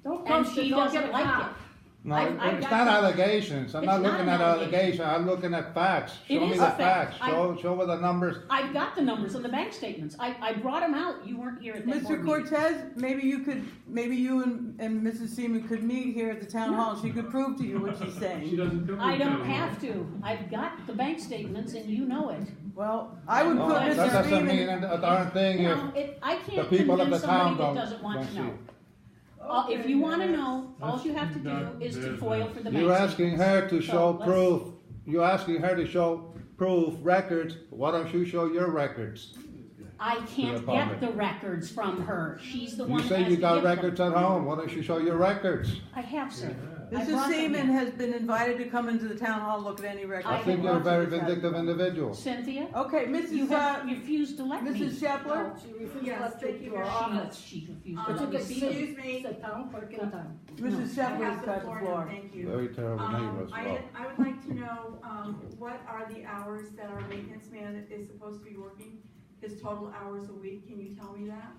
Don't and post it, she don't doesn't get like caught. it. No, I've it's got not the- allegations, I'm It's not not looking an at allegation. allegations, I'm looking at facts. It Show me is the a fact. facts, show where the numbers. I've got the numbers on the bank statements. I brought them out. You weren't here at that Mr. board meeting. Cortez, maybe you and Mrs. Seaman could meet here at the town hall. She could prove to you what she's She saying. doesn't come. I to don't the- have to. I've got the bank statements and you know it. Well, I would No, put that Mr. doesn't mean Seaman. a darn thing You if know, I the can't people of convince the town somebody that don't doesn't want to see know. it. If you want to know, all you have to do That's is to business. foil for the bank You're statements. asking her to So show let's- proof, you're asking her to show proof, records, why don't you show your records? I can't the get public. the records from her. She's the one You that say has you to got give them. records at home, why don't you show your records? I have, sir. I Mrs. brought them Seaman here. has been invited to come into the town hall, look at any records. I think have you're a lots very of this vindictive happening. individual. Cynthia, Okay, you Mrs. have refused to let me. Mrs. Shepler? No, she refused to Yes, let thank you you to her very office. She refused Um, to let me see them. Excuse me, The town clerk in town. Mrs. I Shepler's have got the now, floor. thank you. Very terrible neighbor as well. I would like to know, what are the hours that our maintenance man is supposed to be working? His total hours a week, can you tell me that?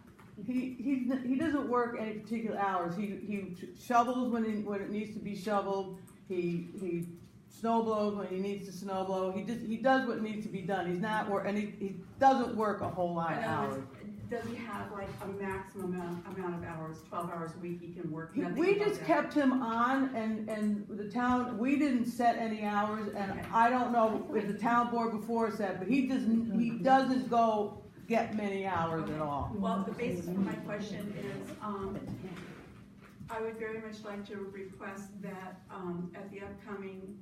He doesn't work any particular hours. He shovels when it needs to be shoveled. He snow blows when he needs to snow blow. He does what needs to be done. He's not and he doesn't work a whole lot of In other hours. words, does he have like a maximum amount of hours, 12 hours a week he can work? Nothing We above just that? kept him on and the town, we didn't set any hours and I don't know if the town board before said, but he doesn't go get many hours at all. Well, the basis for my question is, I would very much like to request that, at the upcoming,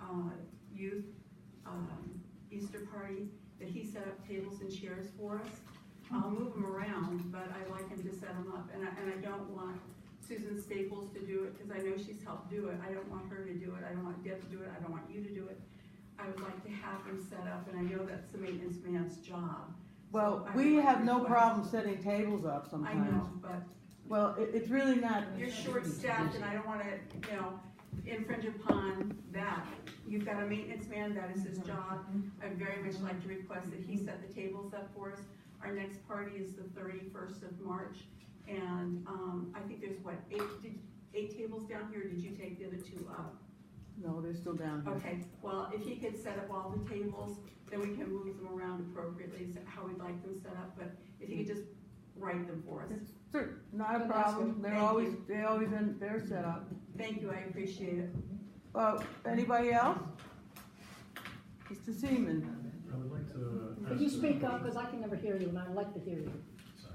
youth, Easter party, that he set up tables and chairs for us. I'll move them around, but I'd like him to set them up, and I don't want Susan Staples to do it, because I know she's helped do it. I don't want her to do it, I don't want Deb to do it, I don't want you to do it. I would like to have them set up, and I know that's the maintenance man's job. Well, So I we would like have to no request- problem setting tables up I sometimes. know, but Well, it's really not. you're short-staffed, and I don't wanna, infringe upon that. You've got a maintenance man, that is his job. I'd very much like to request that he set the tables up for us. Our next party is the 31st of March, and, I think there's what, eight tables down here, or did you take the other two up? No, they're still down here. Okay, well, if he could set up all the tables, then we can move them around appropriately, so how we'd like them set up, but if he could just write them for us. Sure, not a Good, problem, that's good. Thank they're always in, they're set up. Thank you, I appreciate it. Anybody else? Mr. Seaman? I would like to. Could you speak up, because I can never hear you, and I'd like to hear you. Sorry.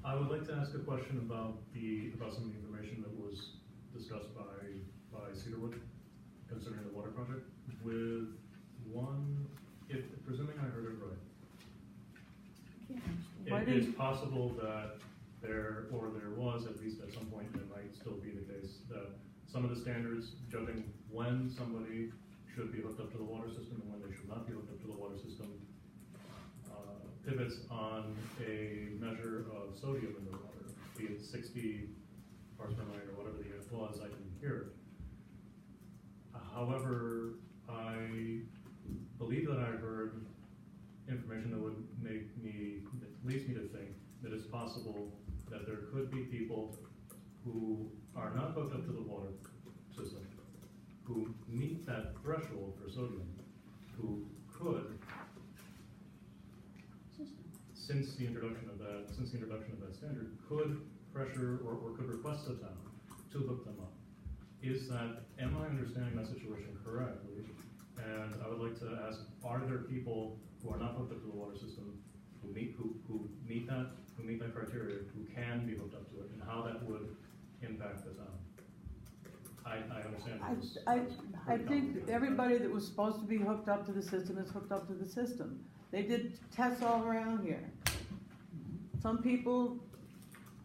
I would like to ask a question about some of the information that was discussed by Cedarwood concerning the water project, with one, if, presuming I heard it right. It is possible that there was, at least at some point, and it might still be the case, that some of the standards judging when somebody should be hooked up to the water system and when they should not be hooked up to the water system pivots on a measure of sodium in the water, be it 60 parts per million or whatever the unit was, I can hear it. However, I believe that I heard information that would make me, that leads me to think that it's possible that there could be people who are not hooked up to the water system, who meet that threshold for sodium, who could, since the introduction of that standard, could pressure or could request the town to hook them up. Am I understanding that situation correctly? And I would like to ask, are there people who are not hooked up to the water system who meet that criteria, who can be hooked up to it, and how that would impact the town? I understand. I think everybody that was supposed to be hooked up to the system is hooked up to the system. They did tests all around here. Some people,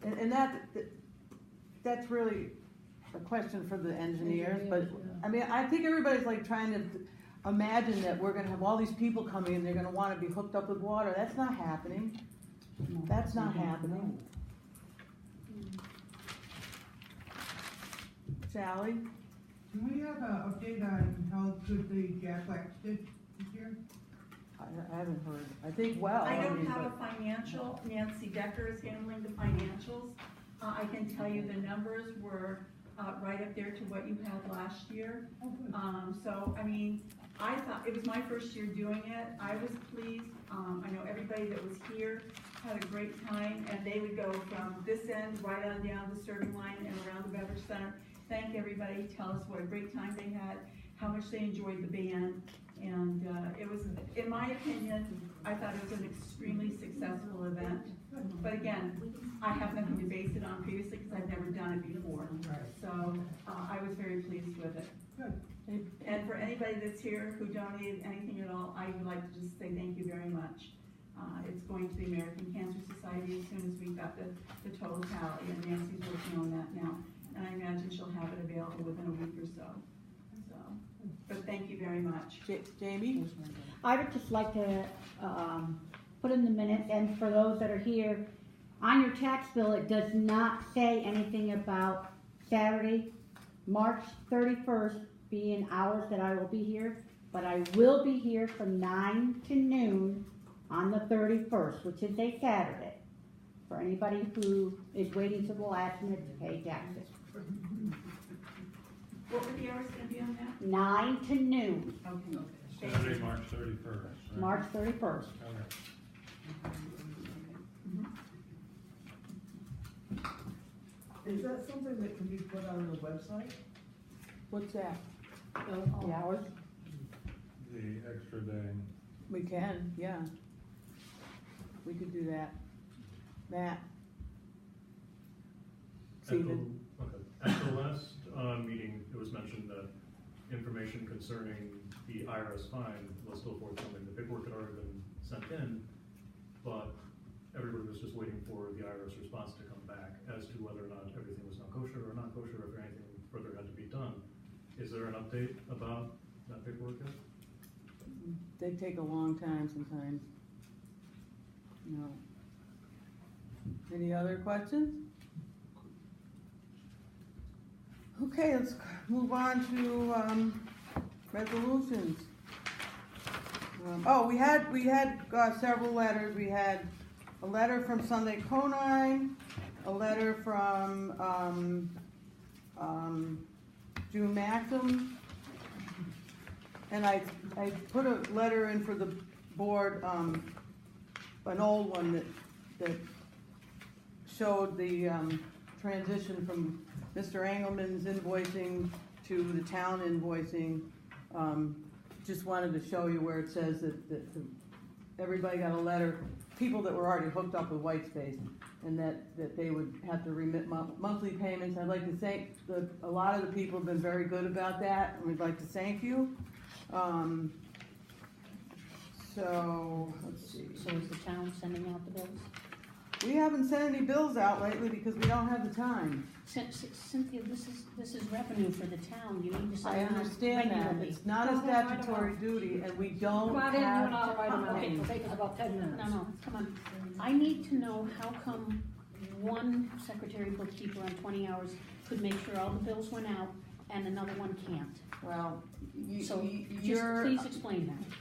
and that's really a question for the engineers, but I mean, I think everybody's like trying to imagine that we're gonna have all these people coming and they're gonna wanna be hooked up with water. That's not happening. That's not happening. Sally? Do we have an update on how good the Jackwax did this year? I haven't heard. I think well. I don't have a financial. Nancy Decker is handling the financials. I can tell you the numbers were right up there to what you had last year. So, I mean, I thought, it was my first year doing it. I was pleased. I know everybody that was here had a great time, and they would go from this end right on down the serving line and around the beverage center. Thank everybody, tell us what a great time they had, how much they enjoyed the band, and it was, in my opinion, I thought it was an extremely successful event. But again, I have nothing to base it on previously because I've never done it before. So I was very pleased with it. And for anybody that's here who donated anything at all, I would like to just say thank you very much. It's going to the American Cancer Society as soon as we've got the total tally, and Nancy's working on that now. And I imagine she'll have it available within a week or so. But thank you very much. Jamie? I would just like to put in the minutes, and for those that are here, on your tax bill, it does not say anything about Saturday, March 31st being hours that I will be here, but I will be here from 9 to noon on the 31st, which is a Saturday, for anybody who is waiting to the last minute to pay taxes. What were the hours going to be on that? 9 to noon. Okay. Saturday, March 31st. Right? March 31st. Okay. Is that something that can be put on the website? What's that? The hours? The extra day. We can, yeah. We could do that. Matt? Steven? At the last meeting, it was mentioned that information concerning the IRS fine was still forthcoming. The paperwork had already been sent in, but everybody was just waiting for the IRS response to come back as to whether or not everything was not kosher or not kosher, if anything further had to be done. Is there an update about that paperwork yet? They take a long time sometimes. No. Any other questions? Okay, let's move on to, resolutions. We had several letters. We had a letter from Sunday Conine, a letter from, June Maxim, and I put a letter in for the board, an old one that showed the, transition from Mr. Engelman's invoicing to the town invoicing. Just wanted to show you where it says that everybody got a letter, people that were already hooked up with Whitespace, and that they would have to remit monthly payments. I'd like to thank a lot of the people have been very good about that, and we'd like to thank you. So, let's see. So is the town sending out the bills? We haven't sent any bills out lately because we don't have the time. Cynthia, this is revenue for the town, you need to I send it out understand that, regularly. it's not a statutory duty, and we don't Come on in, you and have I'll write them out. Okay. It'll take us about 10 minutes. No, come on. I need to know how come one secretary bookkeeper on 20 hours could make sure all the bills went out and another one can't. Well, So just your, please explain that.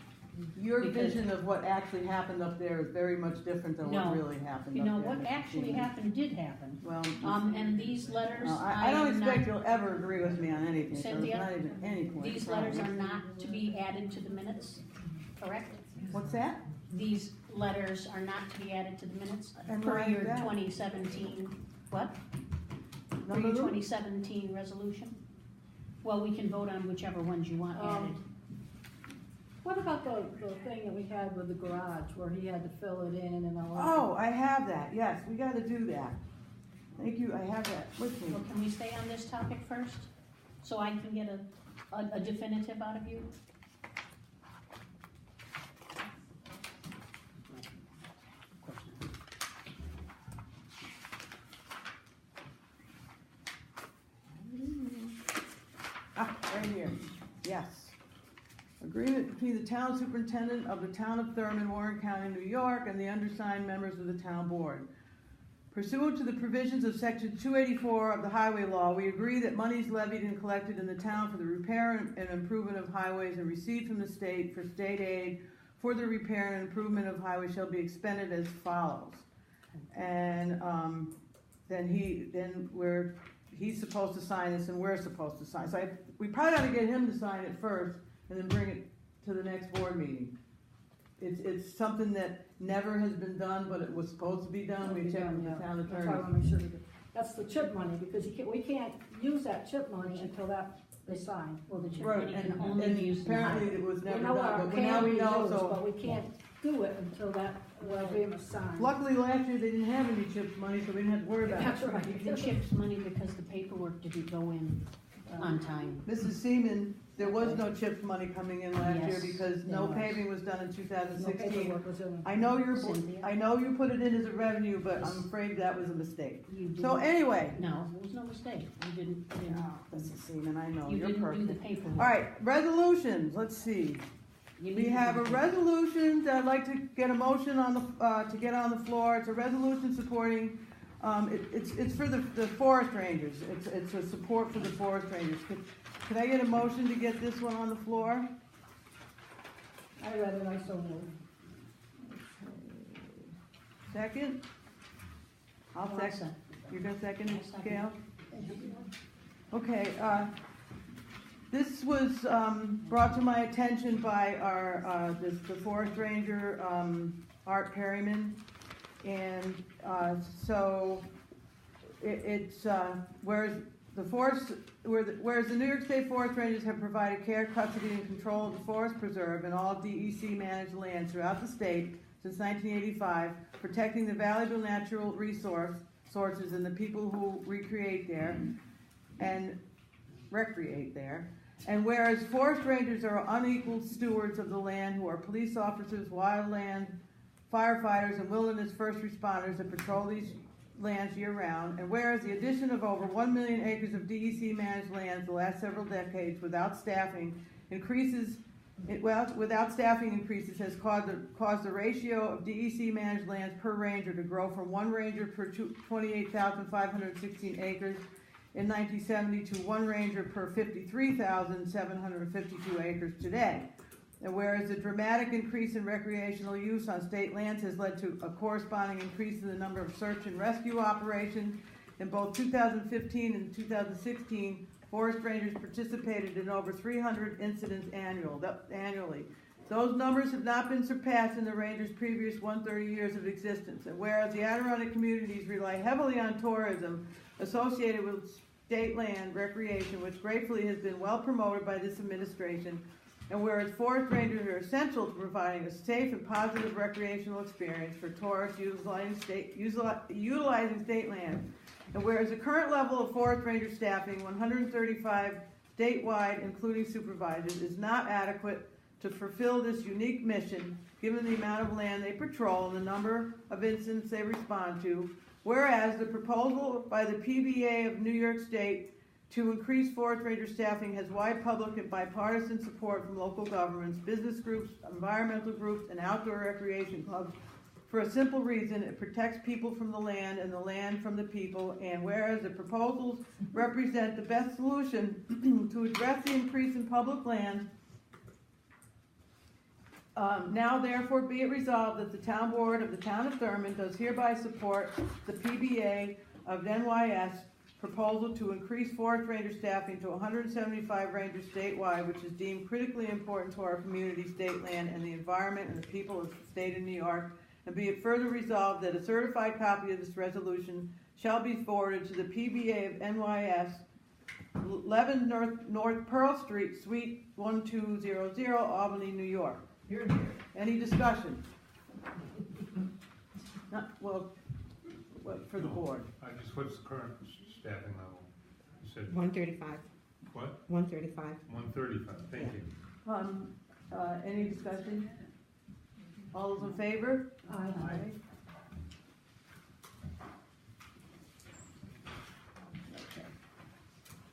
your because- vision of what actually happened up there is very much different than what No. really happened You up know, there. what actually happened did happen. Well, And these letters, I don't am not- expect you'll ever agree with me on anything, so there's Cynthia, not even any point. These letters are not to be added to the minutes, correct? What's that? These letters are not to be added to the minutes And per why is your that? 2017, what? Per Number your two? 2017 resolution? Well, we can vote on whichever ones you want added. What about the thing that we had with the garage, where he had to fill it in and all that? Oh, I have that, yes, we gotta do that. Thank you, I have that with me. Well, can we stay on this topic first, so I can get a definitive out of you? Right here, yes. Agreement between the town superintendent of the town of Thurman, Warren County, New York, and the undersigned members of the town board. Pursuant to the provisions of section 284 of the highway law, we agree that monies levied and collected in the town for the repair and improvement of highways and received from the state for state aid for the repair and improvement of highways shall be expended as follows. And, he's supposed to sign this and we're supposed to sign. So we probably ought to get him to sign it first and then bring it to the next board meeting. It's something that never has been done, but it was supposed to be done. We checked with the town That's why I attorney. wanna make sure we do. That's the CHIP money, because we can't use that CHIP money until that is signed. Well, the chip Right, money can and only be used in the apparently highway. it was We never know done, our but now we can be know, used, so. but we can't do it until that agreement is signed. Luckily, last year, they didn't have any CHIPS money, so we didn't have to worry about That's it. right. The CHIPS money because the paperwork didn't go in on time. Mrs. Seaman, there was no CHIPS money coming in last year Yes, because there no was. paving was done in No 2016. paperwork was in. I know Cynthia? I know you put it in as a revenue, but I'm afraid that was a mistake. You So didn't, anyway, no, it was no mistake. You didn't, Mrs. Seaman, I know, you you're didn't do the perfect. paperwork. All right, resolutions, let's see. You We need to have do a the- resolution that I'd like to get a motion on to get on the floor. It's a resolution supporting, it's for the forest rangers. It's a support for the forest rangers. Could I get a motion to get this one on the floor? I read it, I so moved. Second? I'll I'll second. second. You're gonna second I'll it, second. Gail? Okay, this was, brought to my attention by our, the forest ranger, Art Perryman. And, so, it's, whereas the New York State Forest Rangers have provided care, custody, and control of the forest preserve and all DEC managed lands throughout the state since 1985, protecting the valuable natural sources and the people who recreate there and recreate there. And whereas forest rangers are unequal stewards of the land who are police officers, wildland firefighters, and wilderness first responders that patrol these lands year-round, and whereas the addition of over 1 million acres of DEC managed lands the last several decades without staffing increases has caused the ratio of DEC managed lands per ranger to grow from one ranger per 28,516 acres in 1970 to 1 ranger per 53,752 acres today. And whereas the dramatic increase in recreational use on state lands has led to a corresponding increase in the number of search and rescue operations, in both 2015 and 2016, forest rangers participated in over 300 incidents annually. Those numbers have not been surpassed in the Rangers' previous 130 years of existence. And whereas the Adirondack communities rely heavily on tourism associated with state land recreation, which gratefully has been well promoted by this administration, and whereas forest rangers are essential to providing a safe and positive recreational experience for tourists utilizing state land, and whereas the current level of forest ranger staffing, 135 statewide, including supervisors, is not adequate to fulfill this unique mission, given the amount of land they patrol and the number of incidents they respond to, whereas the proposal by the PBA of New York State to increase forest ranger staffing has wide public and bipartisan support from local governments, business groups, environmental groups, and outdoor recreation clubs, for a simple reason: it protects people from the land and the land from the people, and whereas the proposals represent the best solution to address the increase in public land, now therefore be it resolved that the town board of the town of Thurmond does hereby support the PBA of NYS proposal to increase forest ranger staffing to 175 rangers statewide, which is deemed critically important to our community, state land, and the environment and the people of the state of New York. And be it further resolved that a certified copy of this resolution shall be forwarded to the PBA of NYS, 11 North Pearl Street, Suite 1200, Albany, New York. Any discussion? Well, for the board. What's the current staffing level? You said 135. What? 135. 135, thank you. Any discussion? All those in favor? Aye.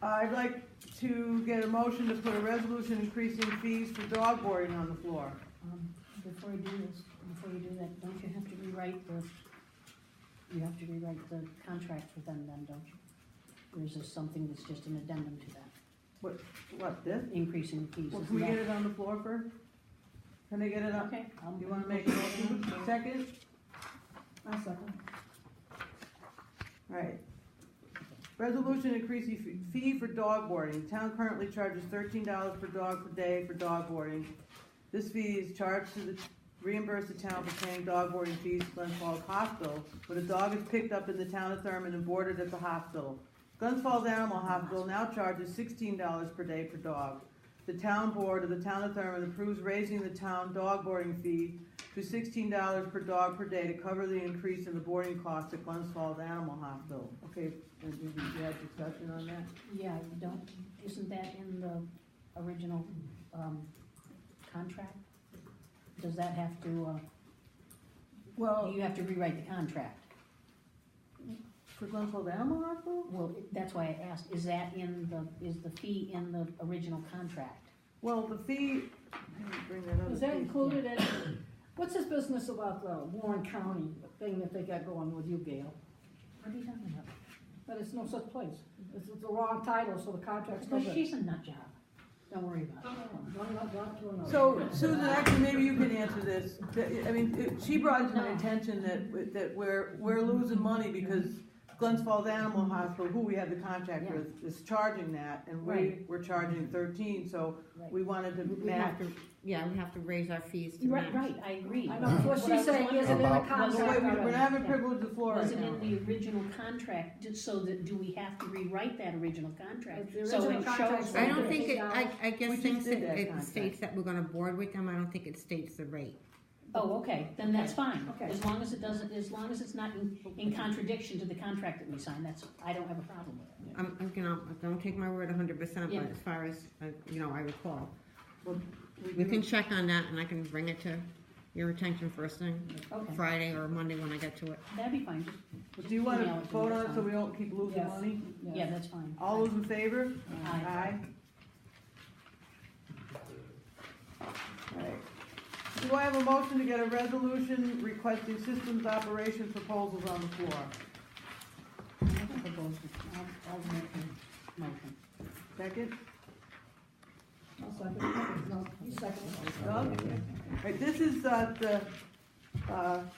I'd like to get a motion to put a resolution increasing fees for dog boarding on the floor. Before you do that, don't you have to rewrite the contract with them then, don't you? Or is this something that's just an addendum to that? What, this? Increasing fees. Well, can we get it on the floor first? Can they get it up? Okay. You wanna make a motion? Second? I'll second. Right. Resolution increasing fee for dog boarding. The town currently charges $13 per dog per day for dog boarding. This fee is charged to reimburse the town for paying dog boarding fees to Glens Falls Hospital, when a dog is picked up in the town of Thurmond and boarded at the hospital. Glens Falls Animal Hospital now charges $16 per day per dog. The town board of the town of Thurmond approves raising the town dog boarding fee to $16 per dog per day to cover the increase in the boarding costs at Glens Falls Animal Hospital. Okay, did you have discussion on that? Yeah, isn't that in the original, contract? Does that have to, Well, you have to rewrite the contract? for Glens Falls Animal Hospital? Well, that's why I asked, is the fee in the original contract? Well, the fee, let me bring that up. Is that included in, what's this business about the Warren County thing that they got going with you, Gail? What are you talking about? But it's no such place. It's the wrong title, so the contract's no Because good. she's a nut job. Don't worry about it. One nut job to another. So, Susan, actually, maybe you can answer this. I mean, she brought it to my attention that we're losing money because Glens Falls Animal Hospital, who we have the contract with, is charging that, and we're charging 13, so we wanted to We match. have to, yeah, we have to raise our fees to match. Right, I agree. I know, what she's saying is it in the About- contract Wait, we're already? not having privilege of the floor Was right it now. in the original contract, so that, do we have to rewrite that original contract? The So original it contract shows. I don't Yeah. think it, I We guess just things did that that it contract. states that we're gonna board with them, I don't think it states the rate. Oh, okay, then that's fine. Okay. As long as it doesn't, as long as it's not in contradiction to the contract that we signed, I don't have a problem with it. Don't take my word 100%, Yeah. but as far as, I recall. Well, We can check on that and I can bring it to your attention first thing, Okay, Friday or Monday when I get to it. that'd be fine. Do you want Email to it to vote me, on it it's so fine. we don't keep losing Yes. money? Yeah, that's fine. All those in favor? Aye. Alright. Do I have a motion to get a resolution requesting systems operation proposals on the floor? I can propose it. I'll make them. Second? I'll second. No, you second. Doug? Right, this is, I'm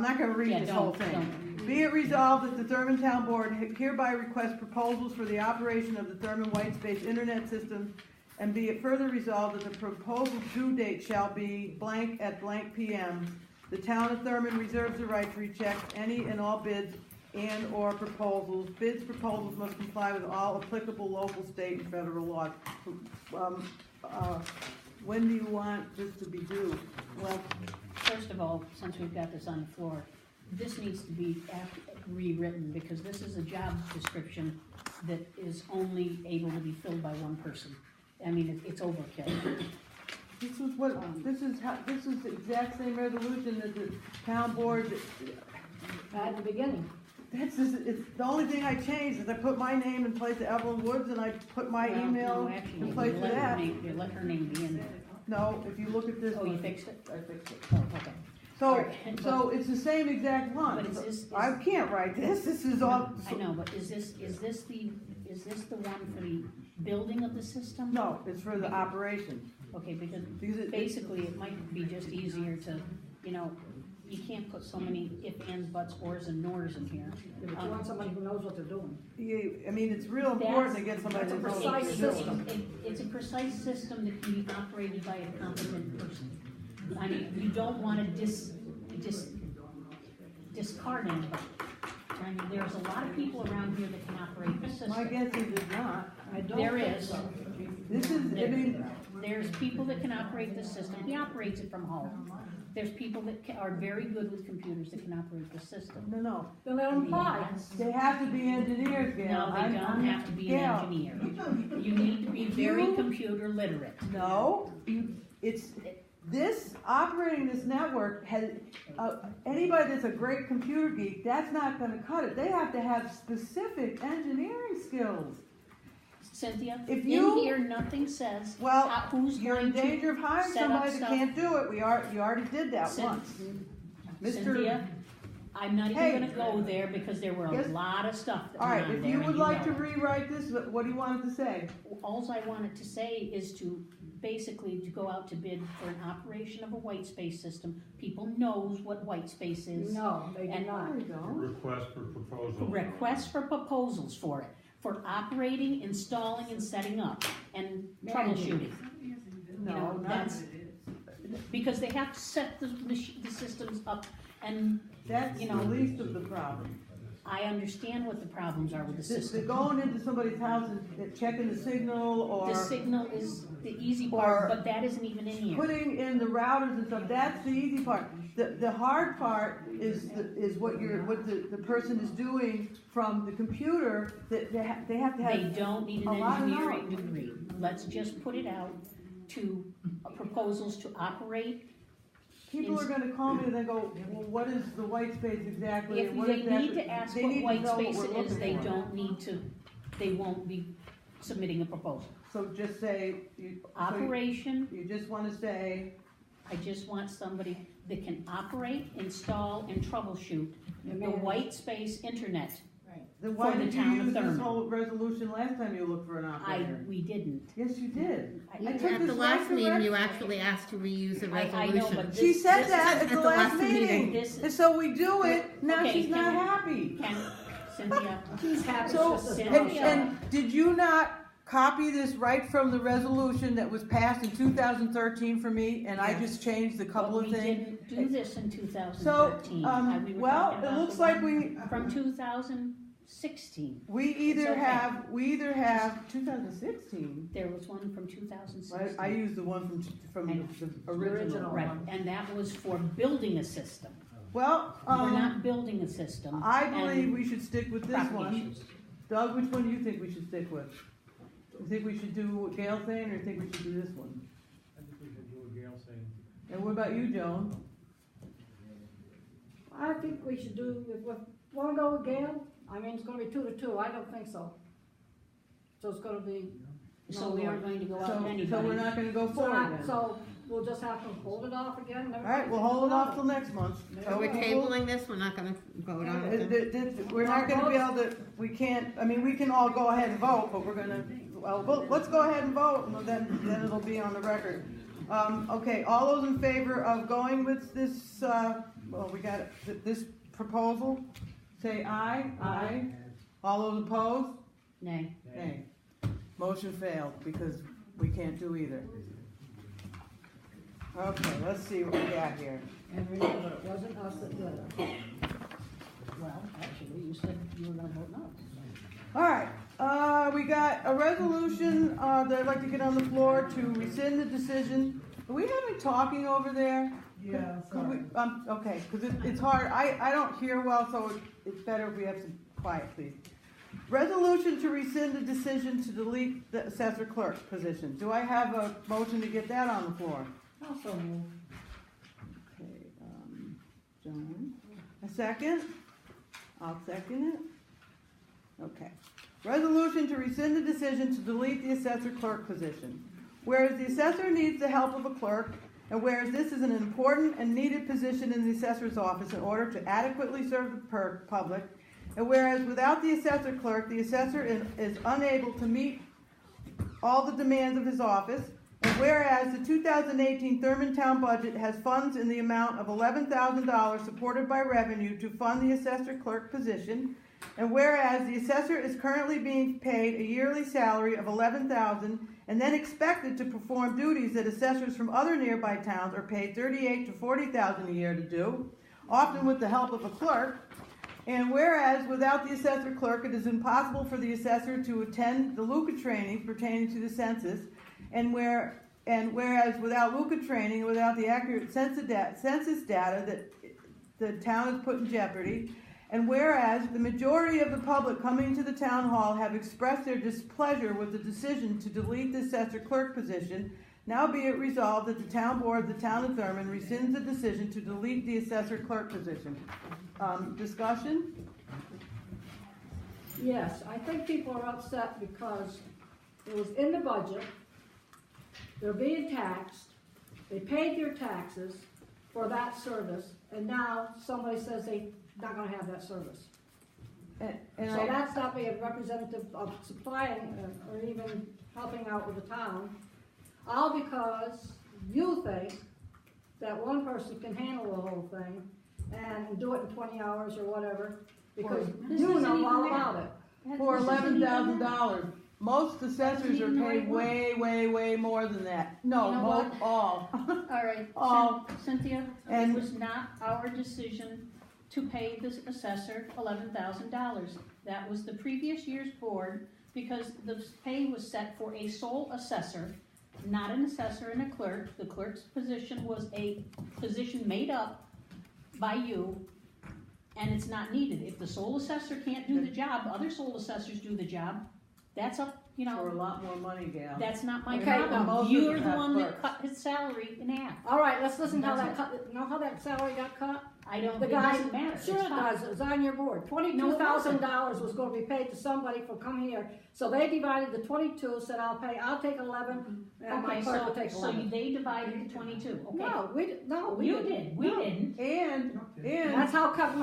not gonna read Yeah, this whole don't, thing. don't. Be it resolved that the Thurman Town Board hereby requests proposals for the operation of the Thurman Whitespace Internet System, and be it further resolved that the proposal due date shall be blank at blank PM. The town of Thurman reserves the right to reject any and all bids and/or proposals. Bids, proposals must comply with all applicable local, state, and federal laws. When do you want this to be due? Well, first of all, since we've got this on the floor, this needs to be rewritten, because this is a job description that is only able to be filled by one person. I mean, it's overkill. This is the exact same resolution that the town board, At the beginning. it's the only thing I changed is I put my name in place of Evelyn Woods, and I put my Well, email no, actually, in you place of let her that. name- You let her name be in there. No, if you look at this Oh, you one. fixed it? I fixed it. Oh, okay. So, Alright, so it's the same exact one. But is this- I can't write this is all. I know, but is this the one for the building of the system? No, it's for the operation. Okay, because Because it- basically, it might be just easier to, you can't put so many ifs, ands, buts, ors, and nors in here. But you want somebody who knows what they're doing. I mean, it's real important to get somebody that knows what That's a they're precise doing. system. It's a precise system that can be operated by a competent person. I mean, you don't wanna discard anybody. I mean, there's a lot of people around here that can operate the system. My guess is it's not. I don't There think is. so. This is, I mean, There's people that can operate the system, he operates it from home. There's people that are very good with computers that can operate the system. no. Then let them fly. They have to be engineers, Gail. No, they don't have to be an Gail, engineer. You need to be very computer literate. No, this, operating this network has, anybody that's a great computer geek, that's not gonna cut it. They have to have specific engineering skills. Cynthia, If in you- here, nothing says Well, who's you're going in danger of to hiring set up somebody that stuff. can't do it. You already did that Cyn- once. Mr. Cynthia, I'm not even Hey. gonna go there because there were a Yes. lot of stuff that All went right, on if there, you and would like to know it. rewrite this, what do you want it to say? Alls I wanted to say is to basically to go out to bid for an operation of a white space system. People knows what white space is. No, they do And- not. There you go. Request for proposal. Request for proposals for it, for operating, installing, and setting up, and troubleshooting. No, not, That's, because they have to set the systems up, and that's you the know- least of the problem. I understand what the problems are with the They're system. going into somebody's house and checking the signal, or The signal is the easy part, or but that isn't even in here. putting in the routers and stuff, that's the easy part. The hard part is what the person is doing from the computer, that they have to They have. don't need an a lot of engineering knowledge. degree. Let's just put it out to proposals to operate. People are gonna call me and they go, well, what is the white space exactly? If and what they exactly-" need to ask They what need to white know what space we're it is, looking they for. don't need to, they won't be submitting a proposal. So just say, you Operation, just wanna say, I just want somebody that can operate, install, and troubleshoot the manage. white space internet. then why For the did you town of use this Thurman. whole resolution last time you looked for an operator? We didn't. Yes, you did. I took At the this last right meeting, direct- you actually asked to reuse the I know, resolution. but She this- said this- that at the last meeting, This- and so we do it, now Okay, she's not can- happy. Cynthia, He's happy. So, it's just a Cynthia. and, small and did you not copy this right from the resolution that was passed in 2013 for me, and I just changed a couple but of we things? didn't do this in 2013. So, We were well, talking it about looks the like one we, From 2016. we It's either okay. have 2016. There was one from 2016. I used the one from the original. Right, and that was for building a system. Well, We're not building a system. I believe and we should stick with this property one. issues. Doug, which one do you think we should stick with? You think we should do what Gail's saying, or you think we should do this one? I think we should do what Gail's saying. And what about you, Joan? I think we should do, if we wanna go with Gail, I mean, it's gonna be 2 to 2, I don't think so. So it's gonna be. So we aren't going to go out to So anybody. we're not gonna go forward then? So we'll just have to hold it off again. All right, we'll hold it off till next month. So we're tabling this, we're not gonna vote on it then? We're not gonna be able to, we can't, I mean, we can all go ahead and vote, but we're gonna, well, let's go ahead and vote, and then it'll be on the record. Okay, all those in favor of going with this, we got this proposal, say aye. Aye. All those opposed? Nay. Nay. Motion failed, because we can't do either. Okay, let's see what we got here. And remember, it wasn't us that did it. Well, actually, you said you were gonna vote no. All right, we got a resolution, that I'd like to get on the floor to rescind the decision. Are we having talking over there? Yeah, Could we, sorry. okay, because it's hard, I don't hear well, so it's better if we have some quiet, please. Resolution to rescind the decision to delete the assessor clerk position. Do I have a motion to get that on the floor? Also move. Okay, John, a second? I'll second it. Okay. Resolution to rescind the decision to delete the assessor clerk position. Whereas the assessor needs the help of a clerk, and whereas this is an important and needed position in the assessor's office in order to adequately serve the public, and whereas without the assessor clerk, the assessor is unable to meet all the demands of his office, and whereas the 2018 Thurman Town budget has funds in the amount of $11,000 supported by revenue to fund the assessor clerk position, and whereas the assessor is currently being paid a yearly salary of $11,000 and then expected to perform duties that assessors from other nearby towns are paid $38,000 to $40,000 a year to do, often with the help of a clerk. And whereas without the assessor clerk, it is impossible for the assessor to attend the LUCA training pertaining to the census, and whereas without LUCA training and without the accurate census data that the town is put in jeopardy, and whereas the majority of the public coming to the town hall have expressed their displeasure with the decision to delete the assessor clerk position, now be it resolved that the town board of the town of Thurman rescinds the decision to delete the assessor clerk position. Discussion? Yes, I think people are upset because it was in the budget, they're being taxed, they paid their taxes for that service, and now somebody says they're not gonna have that service. So that's not being representative of supplying or even helping out with the town, all because you think that one person can handle the whole thing and do it in 20 hours or whatever, because you know all about it. For $11,000. Most assessors are paid way more than that. No, You know most, what? all. All right, All. Cynthia, And- it was not our decision to pay the assessor $11,000. That was the previous year's board, because the pay was set for a sole assessor, not an assessor and a clerk. The clerk's position was a position made up by you, and it's not needed. If the sole assessor can't do the job, other sole assessors do the job. That's up, you For a know, lot more money, Gal. that's not my Okay, problem. most of You're them the have one that clerks. cut his salary in half. All right, let's listen how That's that cut, you know how that salary got cut? I don't, The it guy, doesn't matter. sure It's it fine. does, it was on your board, $22,000 was gonna be paid to somebody for coming here, so they divided the 22, said I'll take 11, and my Okay, clerk will take so 11. they divided the 22, okay? No, we You didn't. did, we No. didn't. And That's how come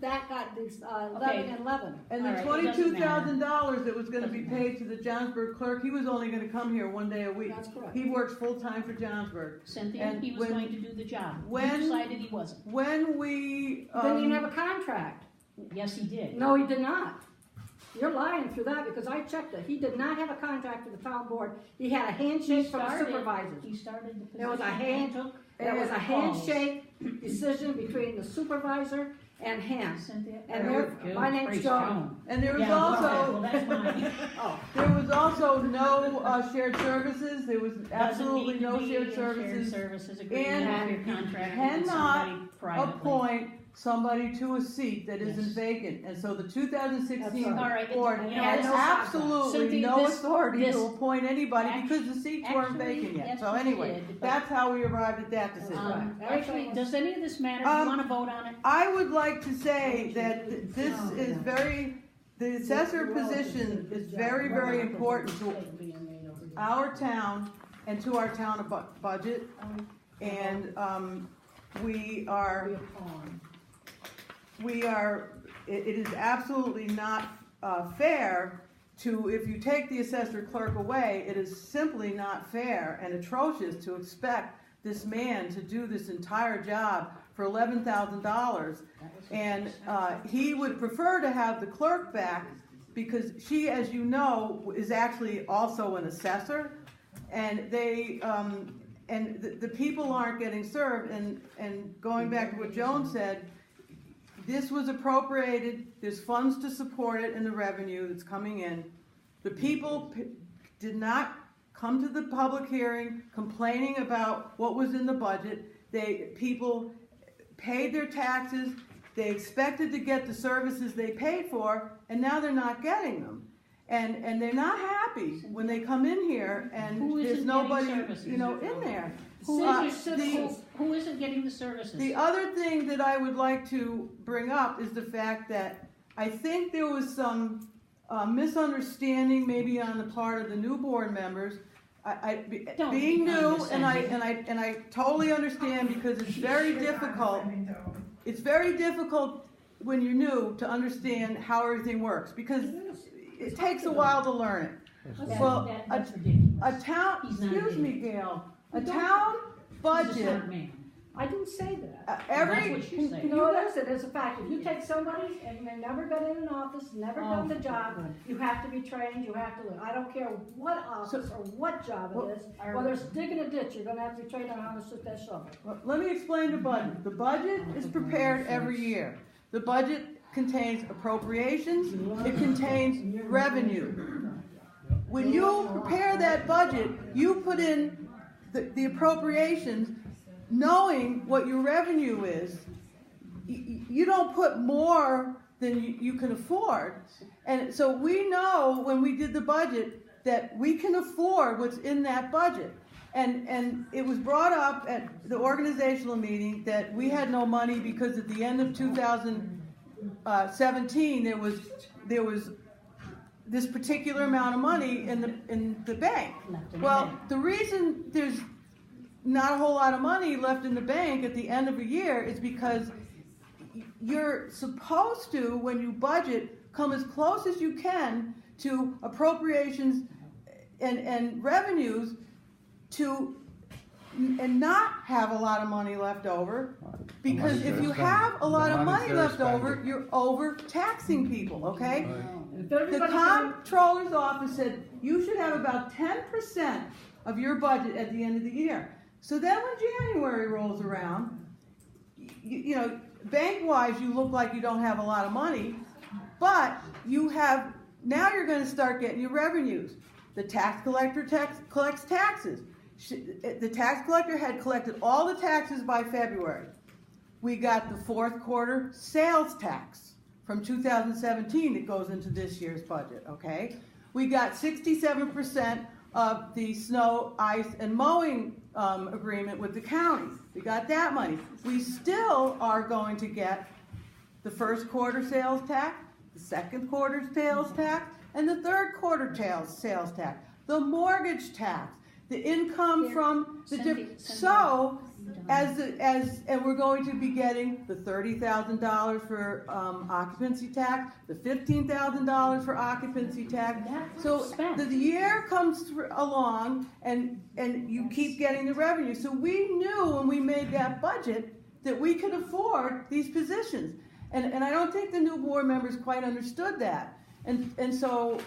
that got these, 11 Okay. and 11. And the All right, it doesn't $22,000 that was gonna be paid to the Johnsburg clerk, he was only gonna come here one day a week. That's correct. He works full-time for Johnsburg. Cynthia, And he was when- going to do the job. You when- decided he wasn't. When we, Didn't even have a contract. Yes, he did. No, he did not. You're lying through that, because I checked it, he did not have a contract with the town board, he had a He handshake from the started, supervisors. he started the position. There was a and There was a calls. handshake decision between the supervisor and him. Cynthia. And my name's Praise Joan. and there was Yeah, all right, well, also, that's mine. Oh, there was also no, shared services, there was absolutely Doesn't no need to shared be a services. services agreement And if you're contracted with cannot somebody privately. Appoint somebody to a seat that isn't Yes. vacant, and so the 2016 That's all right. board You know, had this- absolutely Cynthia, no this- authority this- to appoint anybody Act- because the seats weren't actually, vacant yet. yes, So we anyway, did, but- that's how we arrived at that decision. Actually, does any of this matter? Do you wanna vote on it? I would like to say that this is the assessor position is very important to our town and to our town budget. And, it is absolutely not, fair if you take the assessor clerk away, it is simply not fair and atrocious to expect this man to do this entire job for $11,000. And he would prefer to have the clerk back because she, as you know, is actually also an assessor. And they, and the people aren't getting served. And going back to what Joan said, this was appropriated, there's funds to support it in the revenue that's coming in. The people did not come to the public hearing complaining about what was in the budget. People paid their taxes, they expected to get the services they paid for, and now they're not getting them. And they're not happy when they come in here and there's nobody, in there. Who isn't getting the services? The other thing that I would like to bring up is the fact that I think there was some misunderstanding maybe on the part of the new board members. Being new, and I totally understand because it's very difficult. It's very difficult when you're new to understand how everything works because it takes a while to learn it. Well, a town, excuse me, Gail, a town budget. I didn't say that. Can you listen, it's a fact. If you take somebody and they've never been in an office, never done the job, you have to be trained, you have to, I don't care what office or what job it is, whether it's digging a ditch, you're gonna have to be trained on how to sit that shovel. Well, let me explain the budget. The budget is prepared every year. The budget contains appropriations, it contains revenue. When you prepare that budget, you put in the appropriations knowing what your revenue is. You don't put more than you can afford. And so we know when we did the budget that we can afford what's in that budget. And it was brought up at the organizational meeting that we had no money because at the end of 2017 there was this particular amount of money in the bank. Well, the reason there's not a whole lot of money left in the bank at the end of a year is because you're supposed to, when you budget, come as close as you can to appropriations and revenues and not have a lot of money left over, because if you have a lot of money left over, you're overtaxing people, okay? The comptroller's office said you should have about 10% of your budget at the end of the year. So then when January rolls around, bank-wise you look like you don't have a lot of money, but now you're going to start getting your revenues. The tax collector collects taxes. The tax collector had collected all the taxes by February. We got the fourth quarter sales tax from 2017 that goes into this year's budget, okay? We got 67% of the snow, ice, and mowing agreement with the county. We got that money. We still are going to get the first quarter sales tax, the second quarter sales tax, and the third quarter sales tax, the mortgage tax, the income from the different. So, and we're going to be getting the $30,000 for occupancy tax, the $15,000 for occupancy tax. So the year comes along, and you keep getting the revenue. So we knew when we made that budget that we could afford these positions, and I don't think the new board members quite understood that, and so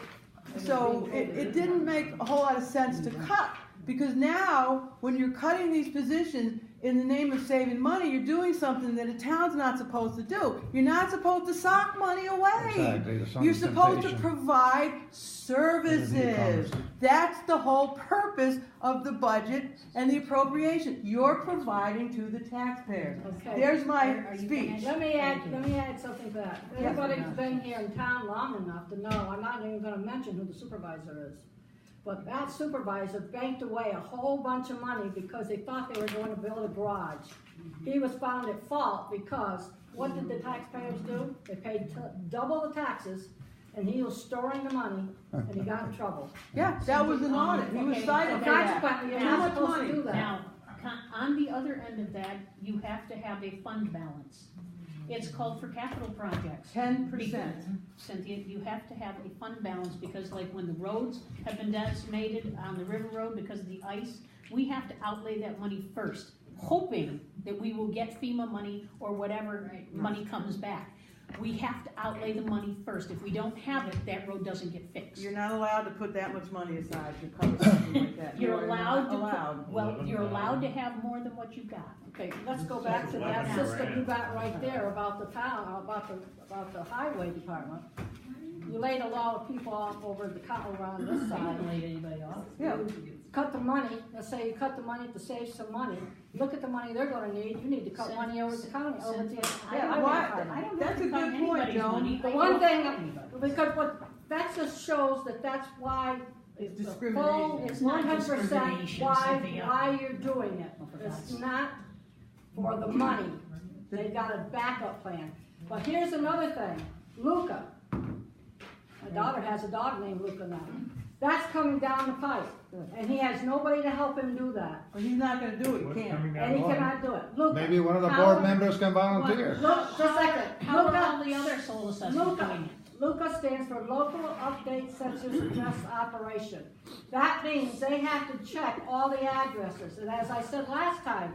it didn't make a whole lot of sense to cut. Because now, when you're cutting these positions in the name of saving money, you're doing something that a town's not supposed to do. You're not supposed to sock money away. Exactly. You're supposed to provide services. That's the whole purpose of the budget and the appropriation. You're providing to the taxpayers. Okay. There's my speech. Let me add something to that. Everybody's been here in town long enough to know, I'm not even going to mention who the supervisor is. But that supervisor banked away a whole bunch of money because they thought they were going to build a garage. He was found at fault because what did the taxpayers do? They paid double the taxes, and he was storing the money, and he got in trouble. Yeah, that was an audit. He was cited for that. Consequently, you're not supposed to do that. Now, on the other end of that, you have to have a fund balance. It's called for capital projects. 10%. Cynthia, you have to have a fund balance, because like when the roads have been decimated on the River Road because of the ice, we have to outlay that money first, hoping that we will get FEMA money or whatever money comes back. We have to outlay the money first. If we don't have it, that road doesn't get fixed. You're not allowed to put that much money aside to cover something like that. You're allowed to, allowed. well, you're allowed to have more than what you've got. Okay, let's go back to that system you got right there about the town, about the highway department. You laid a lot of people off over on this I side. haven't laid anybody off. Yeah. Cut the money, let's say you cut the money to save some money. Look at the money they're gonna need, you need to cut money over the county, over the Yeah, highway why- department. I don't That's have a to cut good point, anybody's Joan. money. The I one don't thing, cut anybody. because that just shows that that's why It's the discrimination. full, It's not 100% discrimination, Cynthia. why you're doing it. Oh, for It's God's sake. not for the money. They got a backup plan. But here's another thing, Luca. My daughter has a dog named Luca now. That's coming down the pipe, and he has nobody to help him do that. But he's not gonna do it, he What's can't. coming down And he the line? cannot do it. Luca. Maybe one of the how- board members can volunteer. Look, just a second. How are all Luca, the other soul assessors Luca, doing it? Luca stands for Local Update Census Address Operation. That means they have to check all the addresses, and as I said last time,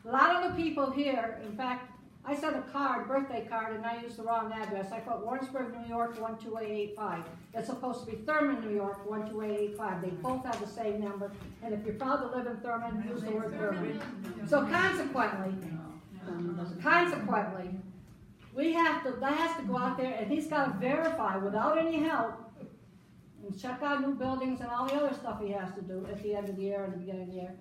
a lot of the people here, in fact, I sent a card, birthday card, and I used the wrong address. I put Warrensburg, New York, 12885. It's supposed to be Thurman, New York, 12885. They both have the same number, and if you're proud to live in Thurman, use the word Thurman. So consequently, they has to go out there, and he's gotta verify without any help, and check out new buildings and all the other stuff he has to do at the end of the year and the beginning of the year.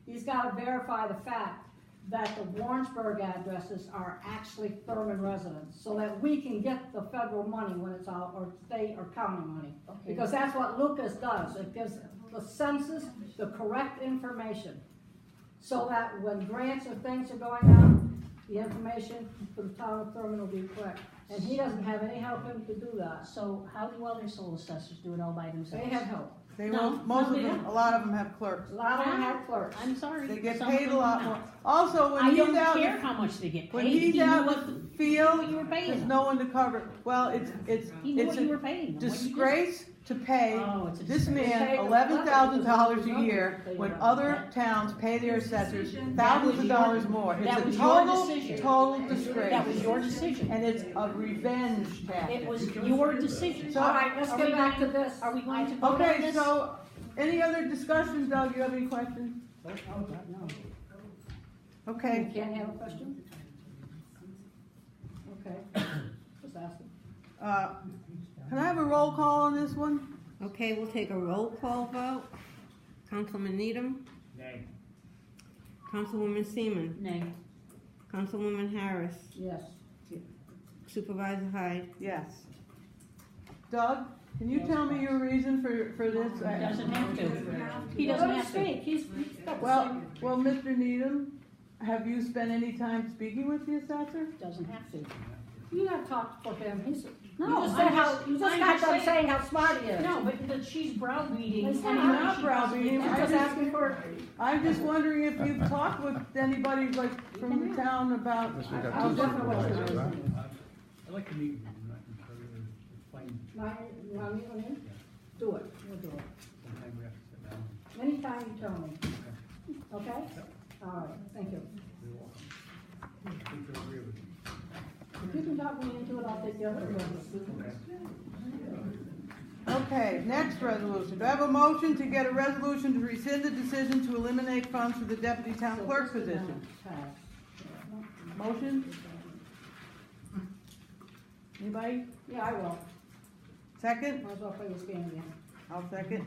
He's gotta verify the fact that the Warrensburg addresses are actually Thurman residents, so that we can get the federal money when it's out, or state or county money. Okay. Because that's what Lucas does, it gives the census the correct information, so that when grants or things are going out, the information for the town of Thurman will be correct. And he doesn't have any help him to do that. So how do other soul assessors do it all by themselves? They have help. They No, won't, most no, of they them, don't. a lot of them have clerks. A lot of them have clerks. I'm sorry. They get some paid of a them lot do more. not. Also, when I he's don't out, care how much they get when paid. he's He knew out what in the- the field, what you were paying there's him. no one to cover. Well, it's He knew what you were a paying him. What did you do? disgrace to pay Oh, it's a this disgrace. man They pay $11,000 a them year nothing. when other towns pay their assessors That thousands was of your- dollars more. that It's a was your total decision. disgrace. That was your decision. And it's a revenge tactic. It was your decision. So- All right, let's Are get we back to going- this. Are we going to vote on Okay, this? so, any other discussions, Doug? You have any questions? Oh, God, no. You Okay, can't have a question? Okay, just asking. can I have a roll call on this one? Okay, we'll take a roll call vote. Councilman Needham? Nay. Councilwoman Seaman? Nay. Councilwoman Harris? Yes. Supervisor Hyde? Yes. Doug, can you tell me your reason for this? He doesn't have to. He doesn't have to. speak, he's got the Well, same. well, Mr. Needham, have you spent any time speaking with the assessor? Doesn't have to. You have talked for him, he's, you No, just said I'm how, just- you just I'm got just done saying- saying how smart he is. No, but she's browbeating. It's anybody not she browbeating. possibly I'm can. just asking for, I'm just wondering if you've talked with anybody like from the town about. Yes, we got I'll two definitely let you supervisors, know. huh? I'd like to meet with you, and I can tell you, explain you want me to name? Do it, we'll do it. sometime we have to sit down. Anytime you tell me, okay? All right, thank you. You're welcome. I think you'll agree with me. If you can talk me into it, I'll take the other one. Okay, next resolution. Do I have a motion to get a resolution to rescind the decision to eliminate funds for the deputy town clerk position? Motion? Anybody? Yeah, I will. Second? Might as well play this game again. I'll second.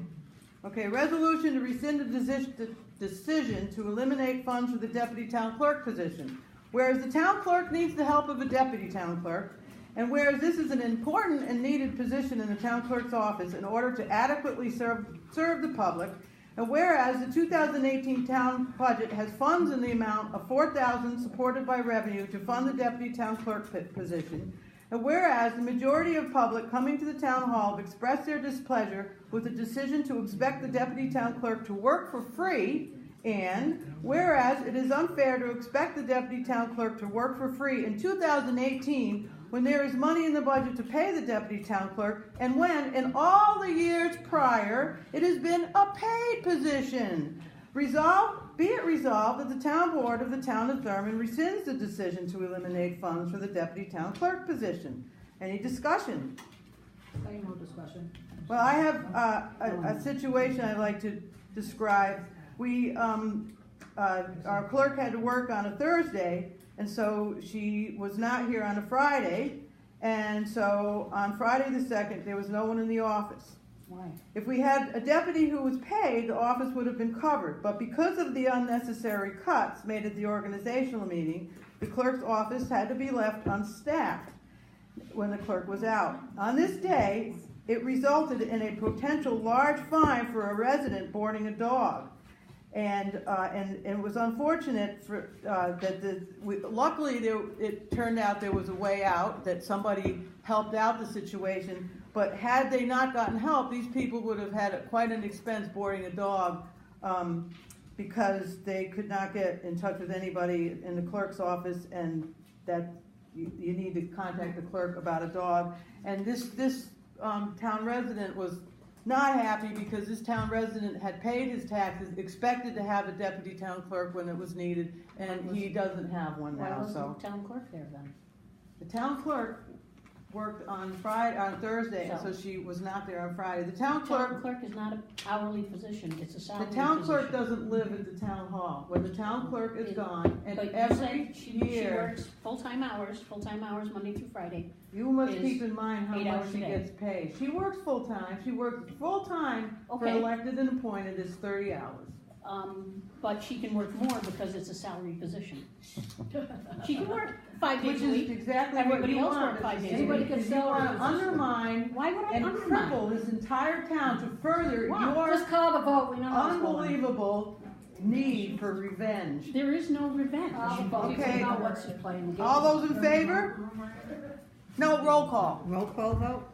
Okay, resolution to rescind the decision to eliminate funds for the deputy town clerk position. Whereas the town clerk needs the help of a deputy town clerk, and whereas this is an important and needed position in the town clerk's office in order to adequately serve the public, and whereas the 2018 town budget has funds in the amount of $4,000 supported by revenue to fund the deputy town clerk position, and whereas the majority of public coming to the town hall have expressed their displeasure with the decision to expect the deputy town clerk to work for free And whereas it is unfair to expect the deputy town clerk to work for free in 2018 when there is money in the budget to pay the deputy town clerk, and when, in all the years prior, it has been a paid position. Be it resolved that the town board of the town of Thurman rescinds the decision to eliminate funds for the deputy town clerk position. Any discussion? No discussion. Well, I have a situation I'd like to describe. Our clerk had to work on a Thursday, and so she was not here on a Friday, and so on Friday the 2nd, there was no one in the office. Why? If we had a deputy who was paid, the office would have been covered, but because of the unnecessary cuts made at the organizational meeting, the clerk's office had to be left unstaffed when the clerk was out. On this day, it resulted in a potential large fine for a resident boarding a dog. And it was unfortunate for, luckily it turned out there was a way out, that somebody helped out the situation, but had they not gotten help, these people would have had quite an expense boarding a dog, because they could not get in touch with anybody in the clerk's office, and that you need to contact the clerk about a dog. And this town resident was not happy because this town resident had paid his taxes, expected to have a deputy town clerk when it was needed, and he doesn't have one Why now, wasn't so. the town clerk there then? The town clerk worked on Thursday, and so she was not there on Friday. The town clerk is not an hourly position, it's a salary The position. town clerk doesn't live at the town hall. When the town clerk is gone, and But you every said she year, works full-time hours Monday through Friday. you must is keep in mind how 8 much hours a she day. gets paid. She works full-time. She works full-time for Okay. elected and appointed is 30 hours. But she can work more because it's a salary position. She can work 5 Which days a is week. exactly what Everybody you else want. work 5 days a Anybody week. can you want to undermine Why would I and undermine? cripple this entire town to further Wow, your just call the vote, we know what's going on. unbelievable need for revenge. There is no revenge. Okay. What's she playing the game? All those in favor? No, roll call. Roll call vote.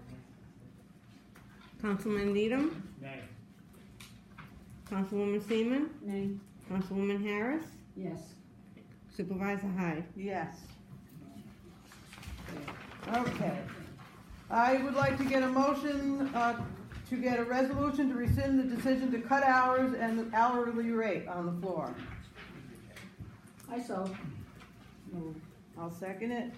Councilman Needham? Nay. Councilwoman Seaman? Nay. Councilwoman Harris? Yes. Supervisor Hyde? Yes. Okay. I would like to get a motion to get a resolution to rescind the decision to cut hours and the hourly rate on the floor. I'll second it.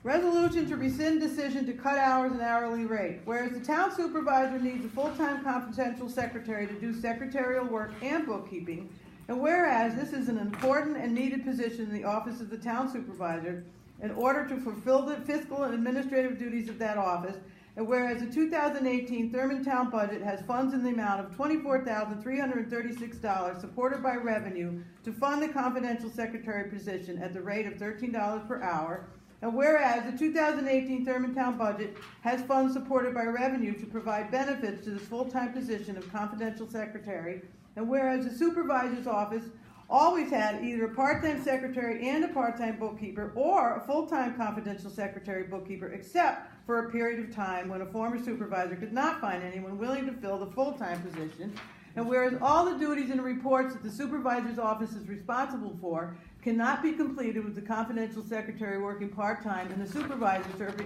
Resolution to rescind decision to cut hours and hourly rate. Whereas the town supervisor needs a full-time confidential secretary to do secretarial work and bookkeeping, and whereas this is an important and needed position in the office of the town supervisor in order to fulfill the fiscal and administrative duties of that office, and whereas the 2018 Thurman Town budget has funds in the amount of $24,336 supported by revenue to fund the confidential secretary position at the rate of $13 per hour, and whereas the 2018 Thurman Town budget has funds supported by revenue to provide benefits to this full-time position of confidential secretary, and whereas the supervisor's office always had either a part-time secretary and a part-time bookkeeper, or a full-time confidential secretary bookkeeper, except for a period of time when a former supervisor could not find anyone willing to fill the full-time position, and whereas all the duties and reports that the supervisor's office is responsible for cannot be completed with the confidential secretary working part-time and the supervisor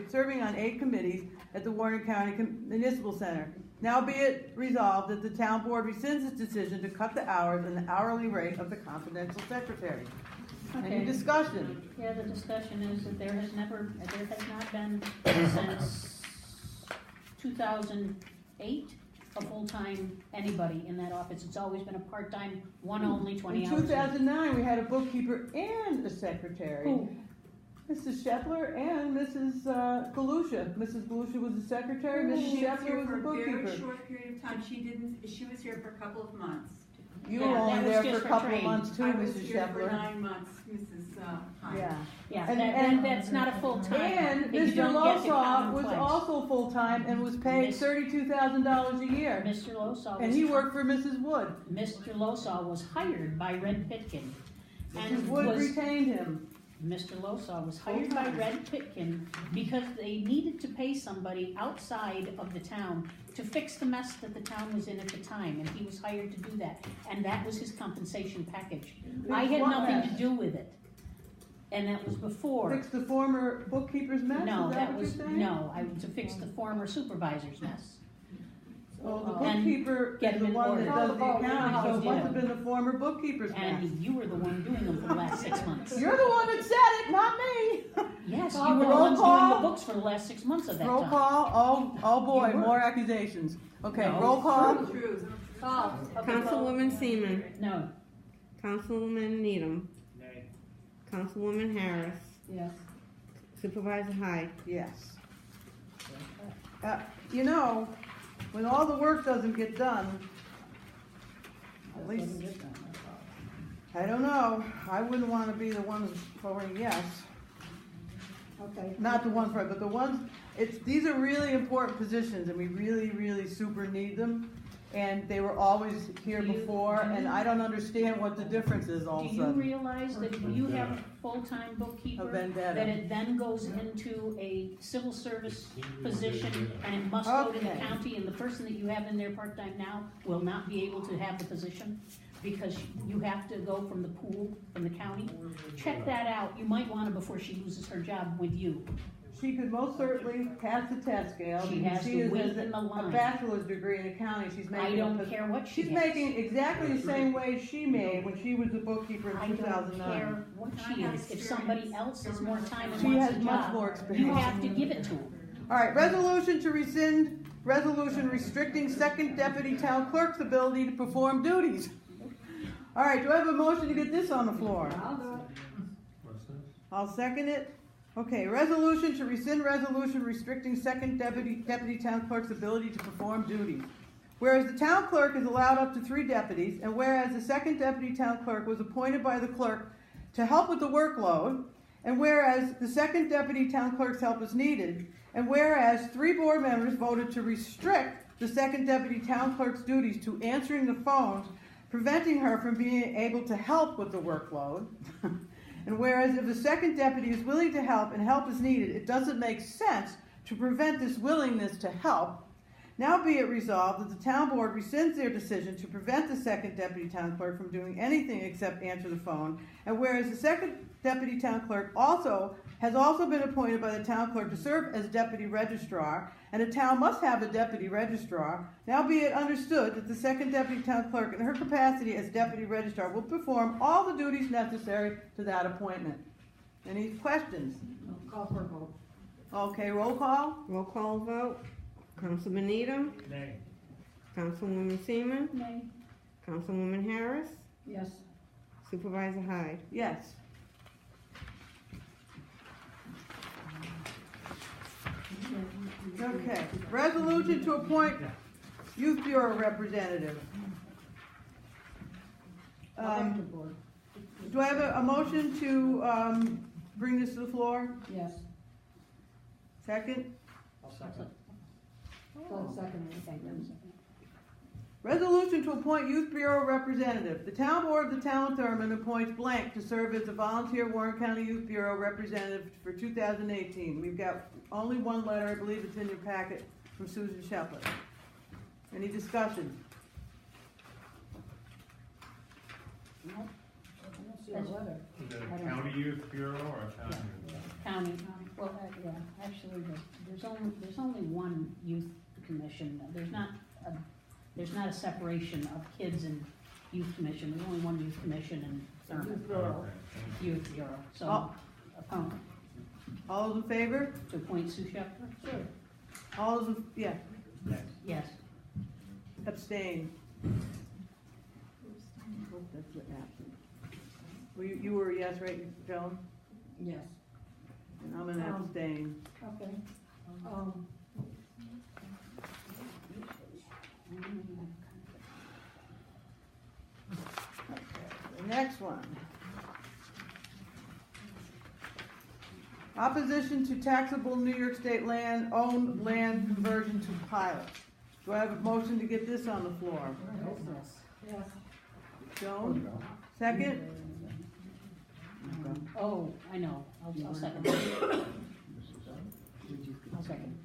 serving on 8 committees at the Warren County Municipal Center. Now be it resolved that the town board rescinds its decision to cut the hours and the hourly rate of the confidential secretary. Any Okay. discussion? Yeah, the discussion is that there has not been since 2008 a full-time anybody in that office. It's always been a part-time, one only, 20 In hours. 2009, we had a bookkeeper and a secretary. Who? Mrs. Shepler and Mrs. Galusha. Mrs. Galusha was the secretary, Mrs. She was Shepler here was for the a very bookkeeper. short period of time. She was here for a couple of months. You Yeah, were that only was there just for a for couple of training. months too, I was Mrs. here for Shepler. 9 months, Mrs. Hyde. Yeah. Yeah, And- that's not a full-time. And You Mr. don't get to count Losaw them was twice. also full-time and was paid Miss- $32,000 a year. Mr. Losaw And was he worked for Mrs. Wood. Mr. Losaw was hired by Red Pitkin. Mrs. Wood was- retained him. Mr. Losaw was hired by Red Pitkin because they needed to pay somebody outside of the town to fix the mess that the town was in at the time, and he was hired to do that, and that was his compensation package. I had what nothing mess? to do with it, and that was before. Fix the former bookkeeper's mess? No, Is that what was, you're saying? no, to fix the former supervisor's mess. Well, the And bookkeeper get is them the in one that order. does the accounting, so it Yeah. must have been the former bookkeeper's mess. And you were the one doing them for the last 6 months. You're the one that said it, not me. Yes, Call you were the roll ones doing the call. books for the last 6 months of that Roll time. call, oh boy, You were. more accusations. Okay, No. roll call. Councilwoman Seaman, No. Councilwoman Needham, Nay. Councilwoman Harris, Yes. Supervisor Hyde. Yes. You know, when all the work doesn't get done, at least, I don't know, I wouldn't wanna be the ones voting yes. Okay. Not the ones, right, but the ones, these are really important positions and we really, really super need them. And they were always here Do you- before, do and you- I don't understand what the difference is all Do of a you sudden. realize that if you have a full-time A bookkeeper, vendetta. that it then goes into a civil service position and it must go to the Okay. county, and the person that you have in there part-time now will not be able to have the position? Because you have to go from the pool, from the county? Check that out, you might wanna before she loses her job with you. She could most certainly pass the test, Gail. She because has to is- wait has in the a line. bachelor's degree in accounting, she's making. I don't care what she She's has. making exactly the same wage she made when she was the bookkeeper I in don't 2009. care what she is, if somebody else has more time and She wants has a much job, more you experience. have to give it to them. All right, resolution to rescind, resolution restricting second deputy town clerk's ability to perform duties. All right, do I have a motion to get this on the floor? What's this? I'll second it. Okay, resolution to rescind resolution restricting second deputy town clerk's ability to perform duties. Whereas the town clerk is allowed up to 3 deputies, and whereas the second deputy town clerk was appointed by the clerk to help with the workload, and whereas the second deputy town clerk's help is needed, and whereas 3 board members voted to restrict the second deputy town clerk's duties to answering the phones, preventing her from being able to help with the workload, and whereas if the second deputy is willing to help and help is needed, it doesn't make sense to prevent this willingness to help. Now be it resolved that the town board rescinds their decision to prevent the second deputy town clerk from doing anything except answer the phone. And whereas the second deputy town clerk has also been appointed by the town clerk to serve as deputy registrar, and a town must have a deputy registrar, now be it understood that the second deputy town clerk in her capacity as deputy registrar will perform all the duties necessary to that appointment. Any questions? Call for a vote. Okay, roll call? Roll call vote. Councilman Needham, Nay. Councilwoman Seaman, Nay. Councilwoman Harris, Yes. Supervisor Hyde. Yes. Okay, resolution to appoint youth bureau representative. Do I have a motion to, bring this to the floor? Yes. Second? I'll second. Go second, thank you. Resolution to appoint youth bureau representative. The town board of the town of Thurmond appoints blank to serve as a volunteer Warren County Youth Bureau representative for 2018. We've got only one letter, I believe it's in your packet, from Susan Shepherd. Any discussion? Nope. I don't see a letter. Is it I a don't- county youth bureau or a county? County, well, yeah, actually, there's only one youth commission, there's not a separation of kids and youth commission, there's only one youth commission in Thurmond, Youth bureau. youth bureau, so, Oh. opponent, All those in favor? to appoint Sue Shepherd? Sure. All those, yeah, Yes. abstain. That's what happened. Well, you were a yes, right, Joan? Yes. And I'm an abstain. Okay. The next one. Opposition to taxable New York State owned land conversion to pilot. Do I have a motion to get this on the floor? Yes. Joan, second? Oh, I know, I'll second. I'll second.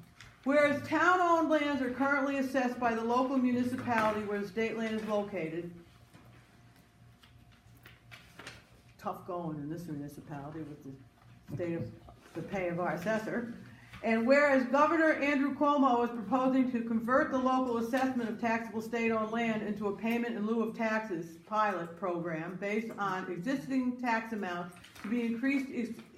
Whereas town-owned lands are currently assessed by the local municipality where the state land is located. Tough going in this municipality with the state of, the pay of our assessor. And whereas Governor Andrew Cuomo is proposing to convert the local assessment of taxable state-owned land into a payment in lieu of taxes pilot program based on existing tax amounts to be increased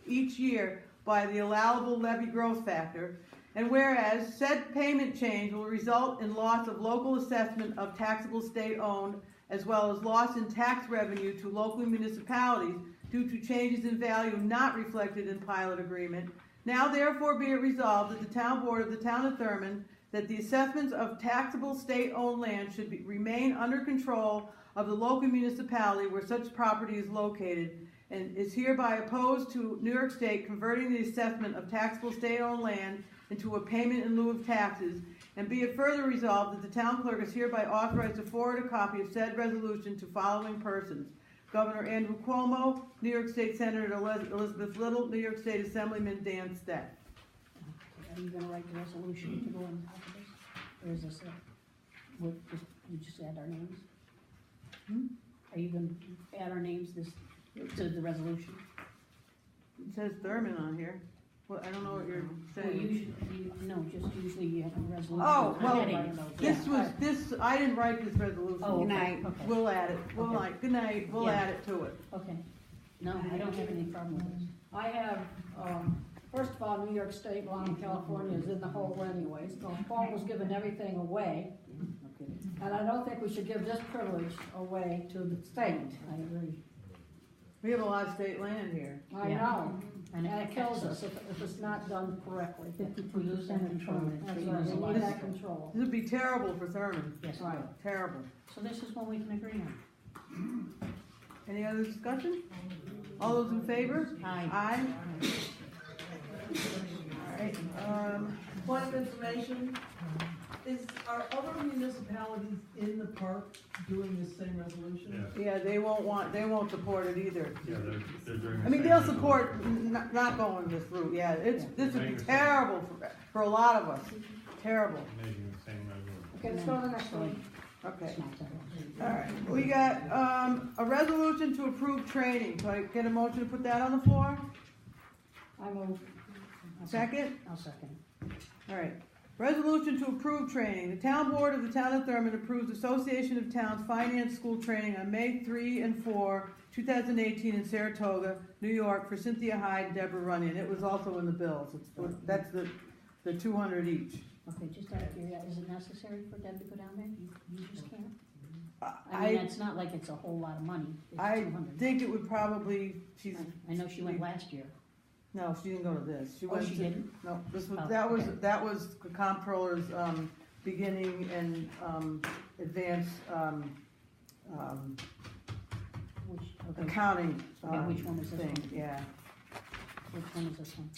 each year by the allowable levy growth factor. And whereas said payment change will result in loss of local assessment of taxable state-owned as well as loss in tax revenue to local municipalities due to changes in value not reflected in pilot agreement. Now therefore be it resolved that the town board of the town of Thurman that the assessments of taxable state-owned land should remain under control of the local municipality where such property is located and is hereby opposed to New York State converting the assessment of taxable state-owned land into a payment in lieu of taxes, and be it further resolved that the town clerk is hereby authorized to forward a copy of said resolution to following persons: Governor Andrew Cuomo, New York State Senator Elizabeth Little, New York State Assemblyman Dan Stett. Are you gonna write the resolution to go on top of this? Or is this it? You just add our names? Are you gonna add our names to the resolution? It says Thurman on here. Well, I don't know what you're Well, saying. usually you have a resolution. Oh, I'm well, adding those. I didn't write this resolution. Oh, Good okay, night. okay. We'll add it, Okay. good night, we'll Yeah. add it to it. Okay. No, I don't have any problem with this. I have, first of all, New York State law in California is in the hole anyways. Cuomo's given everything away, and I don't think we should give this privilege away to the state. I agree. We have a lot of state land here. I Yeah. know, And and it kills us if it's not done correctly. 53% control. That's right, we need that control. This would be terrible for Thurman, Yes, Right. terrible. so this is what we can agree on. Any other discussion? All those in favor? Aye. Aye. All right, Point of information, are other municipalities in the park doing this same resolution? yeah, they won't support it either. Yeah, they're doing the I mean, same they'll resolution. support not going this route, yeah, this would be terrible for a lot of us, terrible. Making the same resolution. Okay, let's go to the next one. Okay, It's not that. all right, we got, a resolution to approve training, so I get a motion to put that on the floor? I move. Second? I'll second. All right. Resolution to approve training. The town board of the town of Thurman approves Association of Towns Finance School training on May 3 and 4, 2018 in Saratoga, New York for Cynthia Hyde and Deborah Runyon. It was also in the bills. That's the 200 each. Okay, just out of curiosity, is it necessary for Deb to go down there? You just can't? I mean, it's not like it's a whole lot of money. It's I 200. think it would probably, I know she went last year. no, she didn't go to this. Oh, she didn't? No, this was, Oh, that was the comptroller's, beginning and, advanced, Which, okay, accounting, Okay, which one is this thing, one? yeah. which one is this one?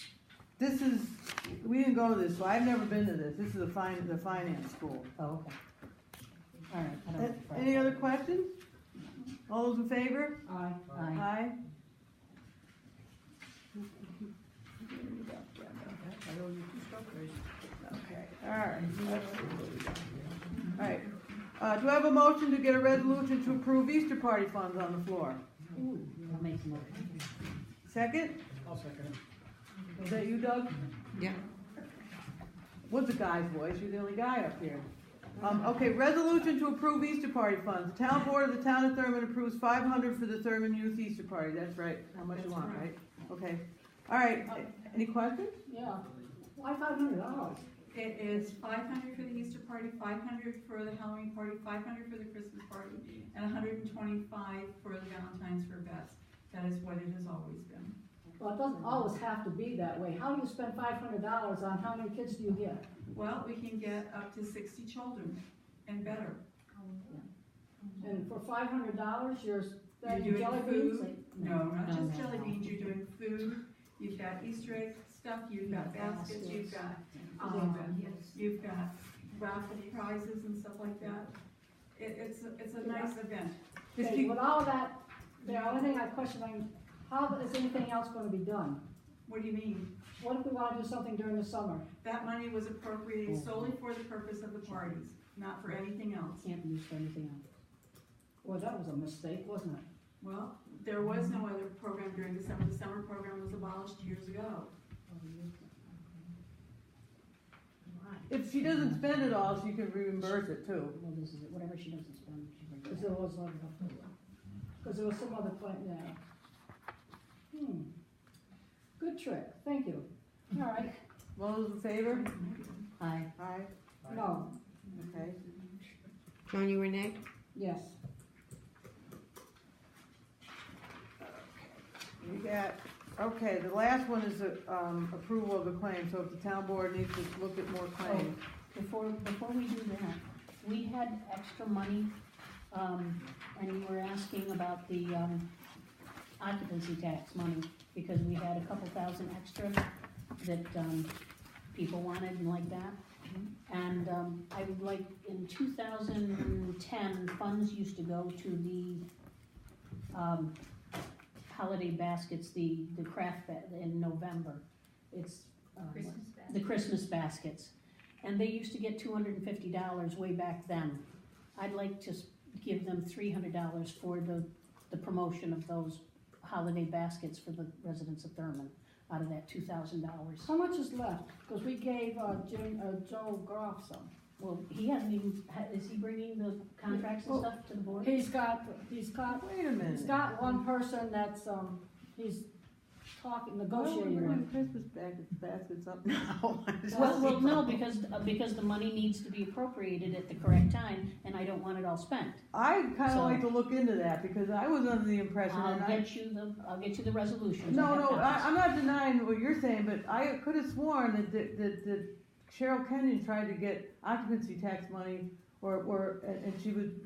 This is, we didn't go to this, so I've never been to this. This is the finance school. Oh, okay. All right, I don't have a problem. Any other questions? All those in favor? Aye. Aye. Aye. Okay, all right. All right, do I have a motion to get a resolution to approve Easter party funds on the floor? I'll make the motion. Second? I'll second it. Is that you, Doug? Yeah. What's a guy's voice? You're the only guy up here. Okay, resolution to approve Easter party funds. The town board of the town of Thurman approves $500 for the Thurman Youth Easter Party. That's right. How much you want, right? Okay. All right. Any questions? Yeah. Why $500? It is $500 for the Easter party, $500 for the Halloween party, $500 for the Christmas party, and $125 for the Valentine's for vets. That is what it has always been. Well, it doesn't always have to be that way. How do you spend $500 on how many kids do you get? Well, we can get up to 60 children and better. And for $500, you're You're spending doing jelly food. beans? No, not No, just no, jelly no. beans, you're doing food, you've got Easter egg stuff, you've got baskets, you've got, you've got raffle prizes and stuff like that. It's a nice event. Okay, with all of that, the only thing I question, How is anything else gonna be done? What do you mean? What if we wanna do something during the summer? That money was appropriated solely for the purpose of the parties, not for anything else. Can't be used for anything else. Well, that was a mistake, wasn't it? Well, there was no other program during the summer. The summer program was abolished years ago. If she doesn't spend it all, she can reimburse it too. Well, this is it, whatever she doesn't spend, she brings Cause it there back. was, cause there was some other plan, yeah. Good trick, thank you. All right, All those in favor? Aye. Aye. no, Okay. John, you renee? yes. You got, okay, the last one is approval of the claim, so if the town board needs to look at more claims. Before we do that, we had extra money, and you were asking about the, occupancy tax money, because we had a couple thousand extra that, people wanted and like that. And, I would like, in 2010, funds used to go to the, holiday baskets, the craft in November. It's, the Christmas baskets. And they used to get $250 way back then. I'd like to give them $300 for the promotion of those holiday baskets for the residents of Thurman, out of that $2,000. How much is left? Cause we gave, Joe Groff some. Well, he hasn't even, is he bringing the contracts and stuff to the board? He's got Wait a minute. He's got one person that's, he's talking, negotiating We're with. Christmas baskets up now. Well, no, because the money needs to be appropriated at the correct time, and I don't want it all spent. I'd kinda So- like to look into that, because I was under the impression, I'll and get you the resolutions. I No, have no, copies. I'm not denying what you're saying, but I could have sworn that Cheryl Kenyon tried to get occupancy tax money, and she would,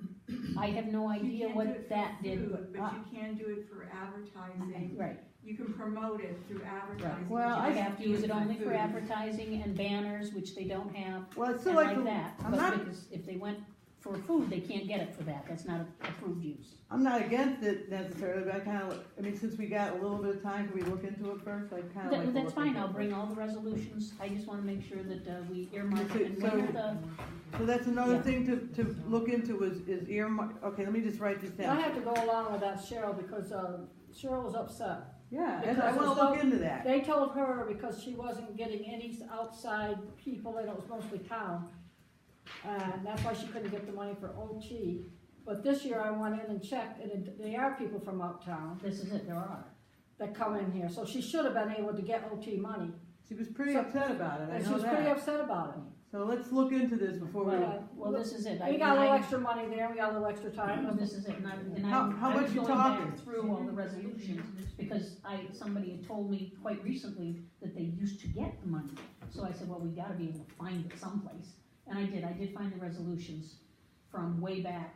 I have no You idea can't do what it for that did. food, But you can do it for advertising. Right, You can promote it through advertising. but Well, you I can't have to use it only for food. advertising and banners, which they don't have, well, it's and still like like, that. I'm But not, because if they went for food, they can't get it for that, that's not approved use. I'm not against it necessarily, but I mean, since we got a little bit of time, can we look into it first? I'd kinda like to That's look fine, into I'll it bring first. all the resolutions, I just wanna make sure that, we earmark So- it, and when are the, So that's another Yeah. thing to look into is earmark, okay, let me just write this I down. have to go along with that Cheryl because, Cheryl was upset. Yeah, Because I wanna there's look no- into that. They told her because she wasn't getting any outside people, and it was mostly town. And that's why she couldn't get the money for OT. But this year I went in and checked, and there are people from uptown this is it, there are. that come in here, so she should have been able to get OT money. She was pretty So- upset about it, I And she know was pretty that. upset about it. So let's look into this before we. Well, this is it. We got a little extra money there, we got a little extra Well, time. this is it, and How I much was you going back talking? through all the resolutions, because somebody had told me quite recently that they used to get the money. So I said, well, we gotta be able to find it someplace, and I did find the resolutions from way back,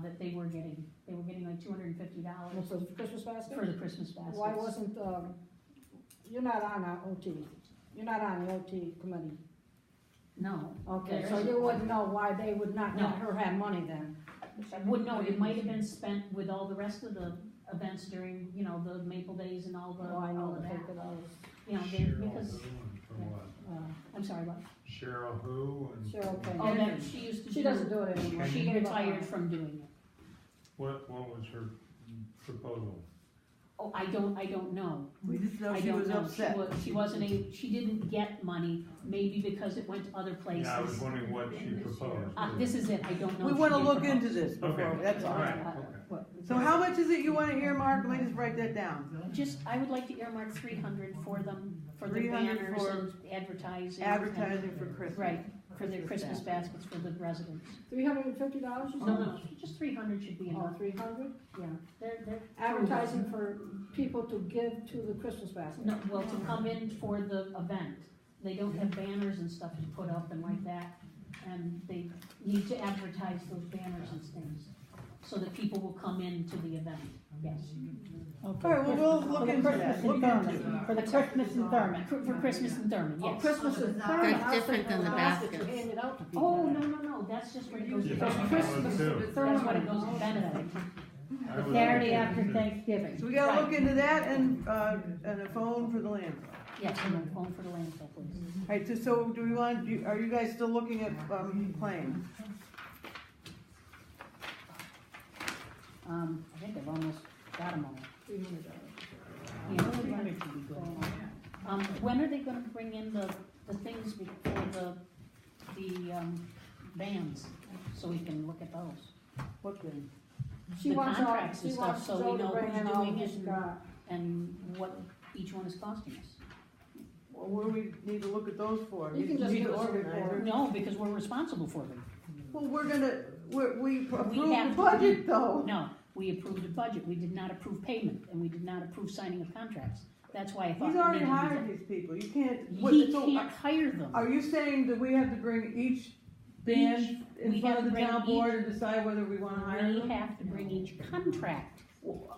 that they were getting like $250 For the Christmas basket? for the Christmas baskets. Why wasn't, you're not on our OT, you're not on the OT committee. No. Okay, there so isn't. you wouldn't know why they would not No. let her have money then? I wouldn't know, it might have been spent with all the rest of the events during, the Maple Days and all the, Oh, I know, all the of that. paper dollars. Cheryl Because, who and for what? I'm sorry, what? Cheryl who and Cheryl Kenyon. Oh, that, she used to do. She doesn't do it anymore. She gave up on retired it. from doing it. what was her proposal? Oh, I don't know. We just know I she don't was know. upset. She didn't get money, maybe because it went to other places. Yeah, I was wondering what she proposed. This is it, I don't know. We if she wanna did look propose. into this before, Okay. that's all. All right, Uh, okay. So how much is it you wanna earmark? Let me just write that down. I would like to earmark 300 for them, for the 300 banners for and advertising. Advertising for Christmas. Right, for their Christmas baskets for the residents. $350 you said? No, just 300 should be Oh, enough. 300? Yeah, they're. Advertising for people to give to the Christmas basket. No, well, to come in for the event, they don't have banners and stuff to put up and like that, and they need to advertise those banners and things, so that people will come in to the event, yes. All right, well, we'll look into that. Look into it. For the Christmas in Thurman. For Christmas in Thurman, Oh, yes. Christmas in Thurman. That's I was different thinking than the baskets baskets. you handed out to people. Oh, no, that's just where it goes to Yeah, benefit. that was too. That's what it goes to benefit. I would- Saturday after Thanksgiving. So we gotta look into that and a phone for the landfill. Yes, and then phone for the landfill, please. Alright, so do we want, are you guys still looking at, claims? I think I've almost got them all. Yeah, 300 should be good. When are they gonna bring in the things before the bands, so we can look at those? What thing? She The wants contracts and she stuff, wants so we Joe to know bring who's in all doing he's it got. and what each one is costing us. Well, what do we need to look at those for? You can just Need give to us a organize report. it. No, because we're responsible for them. Well, we approved have the to- budget though. No, we approved a budget, we did not approve payment, and we did not approve signing of contracts. That's why I thought. He's we already needed to do hired that. these people, you can't. He so, can't hire them. Are you saying that we have to bring each band we in front have of the to town bring board and decide whether we wanna hire We them? have to bring each contract.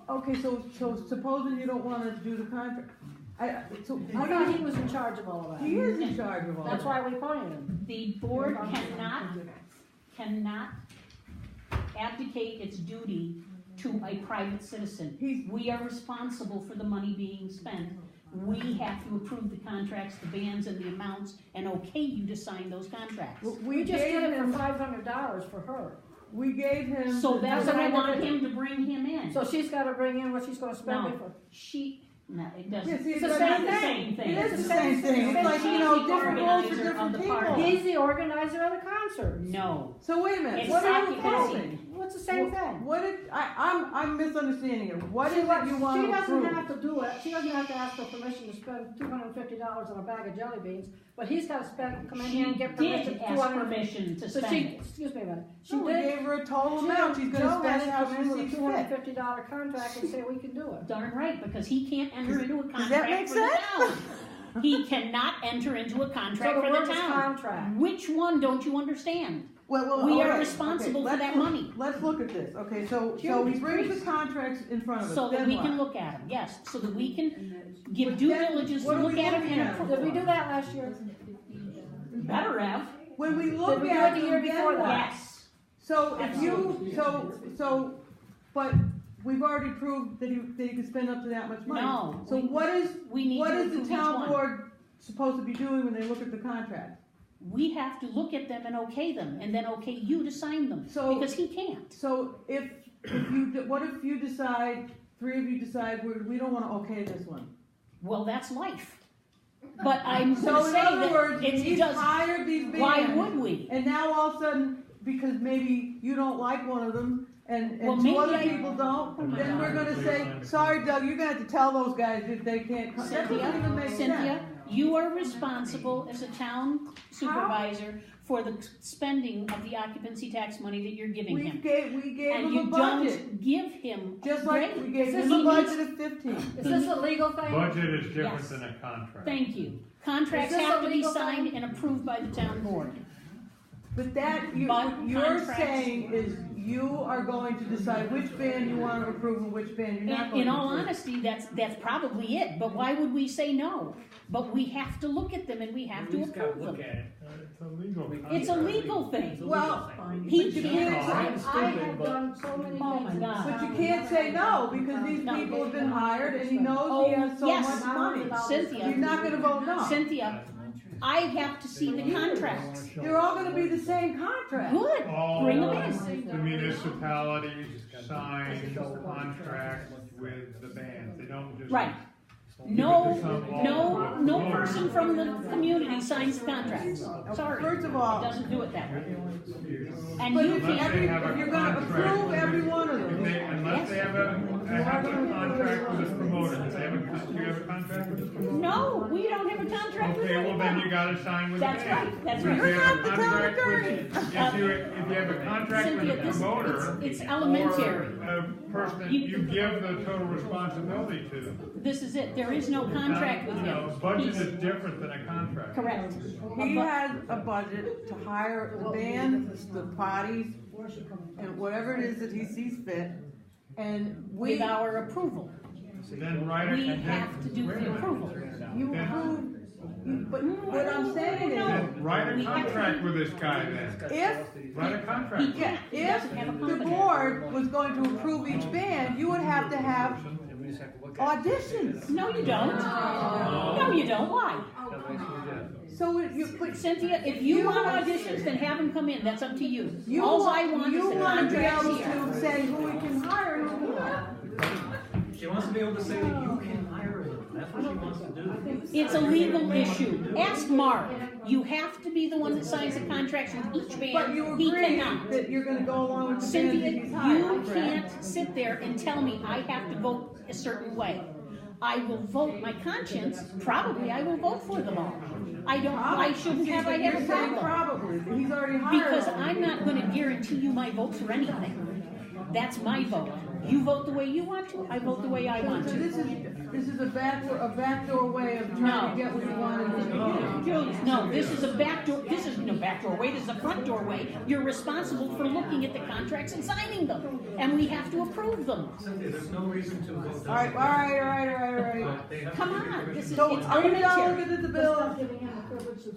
Okay, so supposing you don't wanna do the contract, I thought he was in charge of all of that. he is in charge of all That's that. why we appointed him. The board cannot abdicate its duty to a private citizen. We are responsible for the money being spent. We have to approve the contracts, the bands, and the amounts, and okay you to sign those contracts. We just gave did it him- for $500 for her. We gave him. So that's That's why I what I want did. him to bring him in. So she's gotta bring in what she's gonna spend it for. No, it doesn't. Yeah, see, It's it's not the the same same thing. It is the same thing, it's like, you know, She's the different rules for organizer of different the people. party. He's the organizer of the concert. No. So wait a minute, It's what are you occupancy. proposing? What's the same thing? What is, I'm misunderstanding it, what She is it you want She to doesn't approve? have to do it, she doesn't have to ask for permission to spend $250 on a bag of jelly beans, but he's gotta come in She here and get permission. did ask permission to So spend she, it. excuse me a minute, she No, we did. gave her a total She amount, she's gonna Joe spend has it to how come she in with a sees fit. $250 contract and say we can do it. Darn right, because he can't enter into a Does that contract make for the sense? town. He cannot enter into a So contract the for word the is town. contract. Which one don't you understand? Well, We are okay, responsible okay, for let's that look- money. Let's look at this, okay, so Sure, he brings please. the contracts in front of us, So that then we can what? look at them, yes, so that we can give But due then, diligence to what are look we at them looking and at? approve. Did we do that last year? Better have. When we Did look we do at it the them, year then before what? that? Yes. So if you, Absolutely. but we've already proved that he could spend up to that much money. No, So what is we need to the approve each town one. board supposed to be doing when they look at the contract? We have to look at them and okay them, and then okay you to sign them, So- because he can't. So what if you decide, three of you decide, we don't wanna okay this one? Well, that's life. But I'm So gonna in say other that words, it he's does, hired these bands. why would we? And now all of a sudden, because maybe you don't like one of them, and Well, two maybe other I- people don't, Oh my then we're God. gonna say, sorry Doug, you're gonna have to tell those guys if they can't come. That doesn't even make Cynthia, sense. you are responsible as a town supervisor for the spending of the occupancy tax money that you're giving We him. gave And him a you budget, don't give him. just like we gave Is him this a a budget of 15. Is this a legal thing? Budget is different Yes. than a contract. Thank you. Contracts Is this have a to be legal signed thing? and approved by the town board. But But what you're contracts- saying is you are going to decide which band you wanna approve and which band you're not going In to all approve. honesty, that's probably it, but why would we say no? But we have to look at them and we have to approve them. It's a legal contract. It's a legal thing. Well, He but you can't. can't, I have done so many things. Oh my in God. but you town. can't say no, because these No. people have been hired and he knows he has so Oh, yes. much money. Cynthia. You're not gonna vote no. Cynthia, I have to see the contracts. They're all gonna be the same contract. Good, All bring them in. the municipalities sign contracts with the bands, they don't just. Right. No person from the community signs contracts. Sorry. First of It all, doesn't do it that way. And but you if Unless they have a you're gonna contract approve every one of If them. they, unless they have a contract with a promoter, do you have a contract with a promoter? No, we don't have a contract with Okay, well then anybody. you gotta sign with the That's band. right, that's If right. you You're have not a the town contract with- attorney. If you have a contract with Cynthia, a this- promoter. it's elementary. Or a person that you give the total responsibility to. This is it, there is no contract with You know, him. budget He's- is different than a contract. Correct. He has a budget to hire the band, the parties, and whatever it is that he sees fit, and With our approval. Then write We it. have to do the approval. you approve, but what I'm saying is, No, write a contract with this guy then. Write a contract. with him. If the board was going to approve each band, you would have to have auditions. No, you don't. No, you don't. Why? So you put, Cynthia, if you want auditions, then have them come in. That's up to you. you All I want, want you is the want to be contracts able here. to say who we can hire and who we can't. She wants to be able to say that you can hire them, that's what she wants to do. It's a legal issue. Ask Mark. You have to be the one that signs the contracts with each band. But you He agree cannot. that you're gonna go along with the band Cynthia, that he's hired, you correct? can't sit there and tell me I have to vote a certain way. I will vote my conscience, probably I will vote for them all. I shouldn't have a You're saying problem. probably, but he's already hired. Because all I'm not gonna guarantee you my vote for anything. That's my vote. You vote the way you want to, I vote the way I want So to. this is a backdoor way of trying to get what you wanted to do. No, this is a backdoor, this isn't a backdoor way, this is a front door way. You're responsible for looking at the contracts and signing them, and we have to approve them. Cynthia, there's no reason to vote. All right. Come on, this is, it's So are you done elementary. looking at the bill?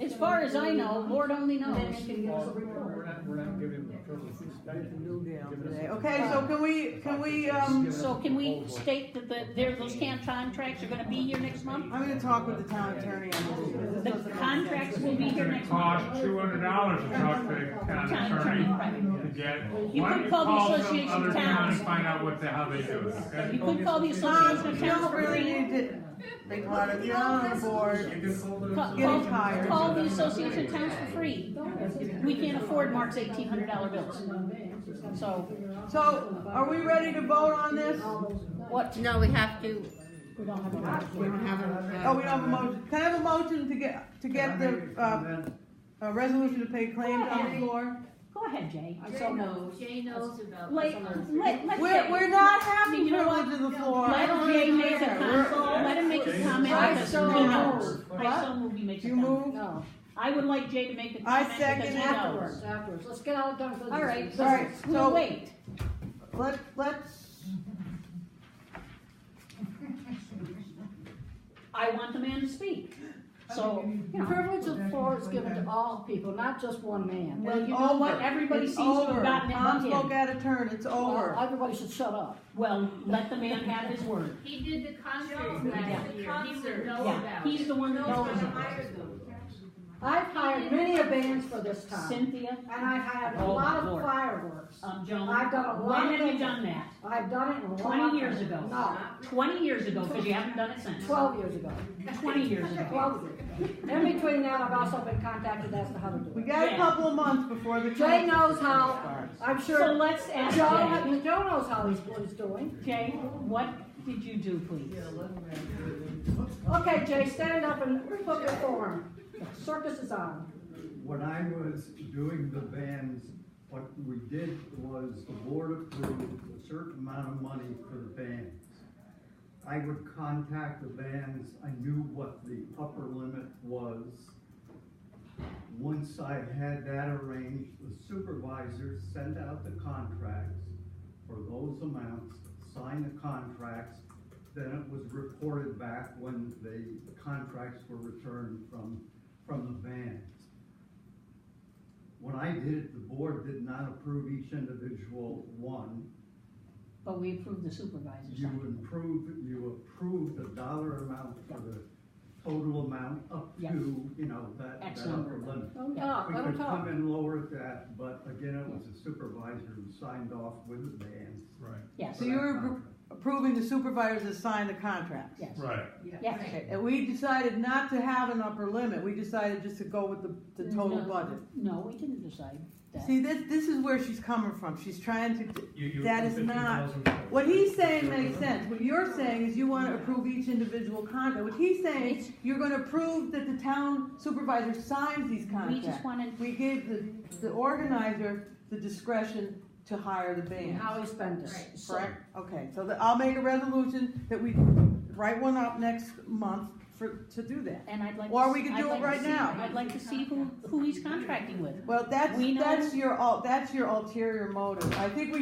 As far as I know, Lord only knows. We're not giving him the privilege to study. Okay, so can we, So can we state that those contracts are gonna be here next month? I'm gonna talk with the town attorney on this. The contracts will be here next Cost month. $200 to talk to the town attorney to get. You Why could don't call the some Association of other town Towns. and find out how they do it, okay? You could call the Association of You Towns don't for really free. need to, big part of, you're on the board. Getting tired. Call the Association of Towns for free. We can't afford Mark's $1,800 bills. So, are we ready to vote on this? What? No, we have to, We don't have a vote. we don't have Oh, we don't have a motion. Can I have a motion to get the, resolution to pay claims on the floor? Go ahead, Jay. Jay knows about. Let We're not having You know what? privilege of the floor. Let Jay make a comment, let him make a comment I because he so knows. move. I so move he makes a You comment. move? No, I would like Jay to make a I comment because second he it. knows. afterwards, let's get all done for this. All right, All right, we'll so- wait. Let's, I want the man to speak. So, you The know, privilege of the floor is given to all people, not just one man. well, you know what? Everybody It's seems to over. have gotten it Tom but spoke him. out of turn, it's over. Everybody should shut up. Well, let the man have his word. He did the concert last year, he would know Yeah, about he's it. the one that knows. I've hired many a bands for this town, Cynthia, and I've had a Oh, lot of Lord. fireworks. Joan, I've done a lot when of have you things. done that? I've done it in a lot. 20 years ago. No, 20 years ago, because you haven't done it since. 12 years ago. 20 years ago. 12 years ago. In between that, I've also been contacted as to how to do We it. got a Yeah. couple of months before the. Jay knows concert how, starts. I'm So sure, let's ask Joe, Jay. Joe knows how he's doing. Jay, what did you do, please? Okay, Jay, stand up and put your form. Circus is on. When I was doing the bands, what we did was the board approved a certain amount of money for the bands. I would contact the bands, I knew what the upper limit was. Once I had that arranged, the supervisors sent out the contracts for those amounts, signed the contracts, then it was reported back when the contracts were returned from the bands. When I did it, the board did not approve each individual one. But we approved the supervisor's You side. approved the dollar amount for the total amount up Yes. to, that X upper number. limit. Don't talk, We let him could talk. come in lower at that, but again, it was the supervisor who signed off with the bands. Right. Yes, So you're approving the supervisors to sign the contracts? yes, Right. yes. Okay, and we decided not to have an upper limit, we decided just to go with the total No. budget. No, we didn't decide that. See, this is where she's coming from, she's trying to, You that is not, what he's saying makes sense, what you're saying is you wanna approve each individual contract, what he's saying is you're gonna approve that the town supervisor signs these We contracts. just wanted, We gave the organizer the discretion to hire the band. How he spent it. Correct? Okay, so I'll make a resolution that we write one up next month to do that. and I'd like. Or to we see- could I'd do it like to right see- now. I'd like to see who he's contracting with. Well, that's We know- that's your ulterior motive. I think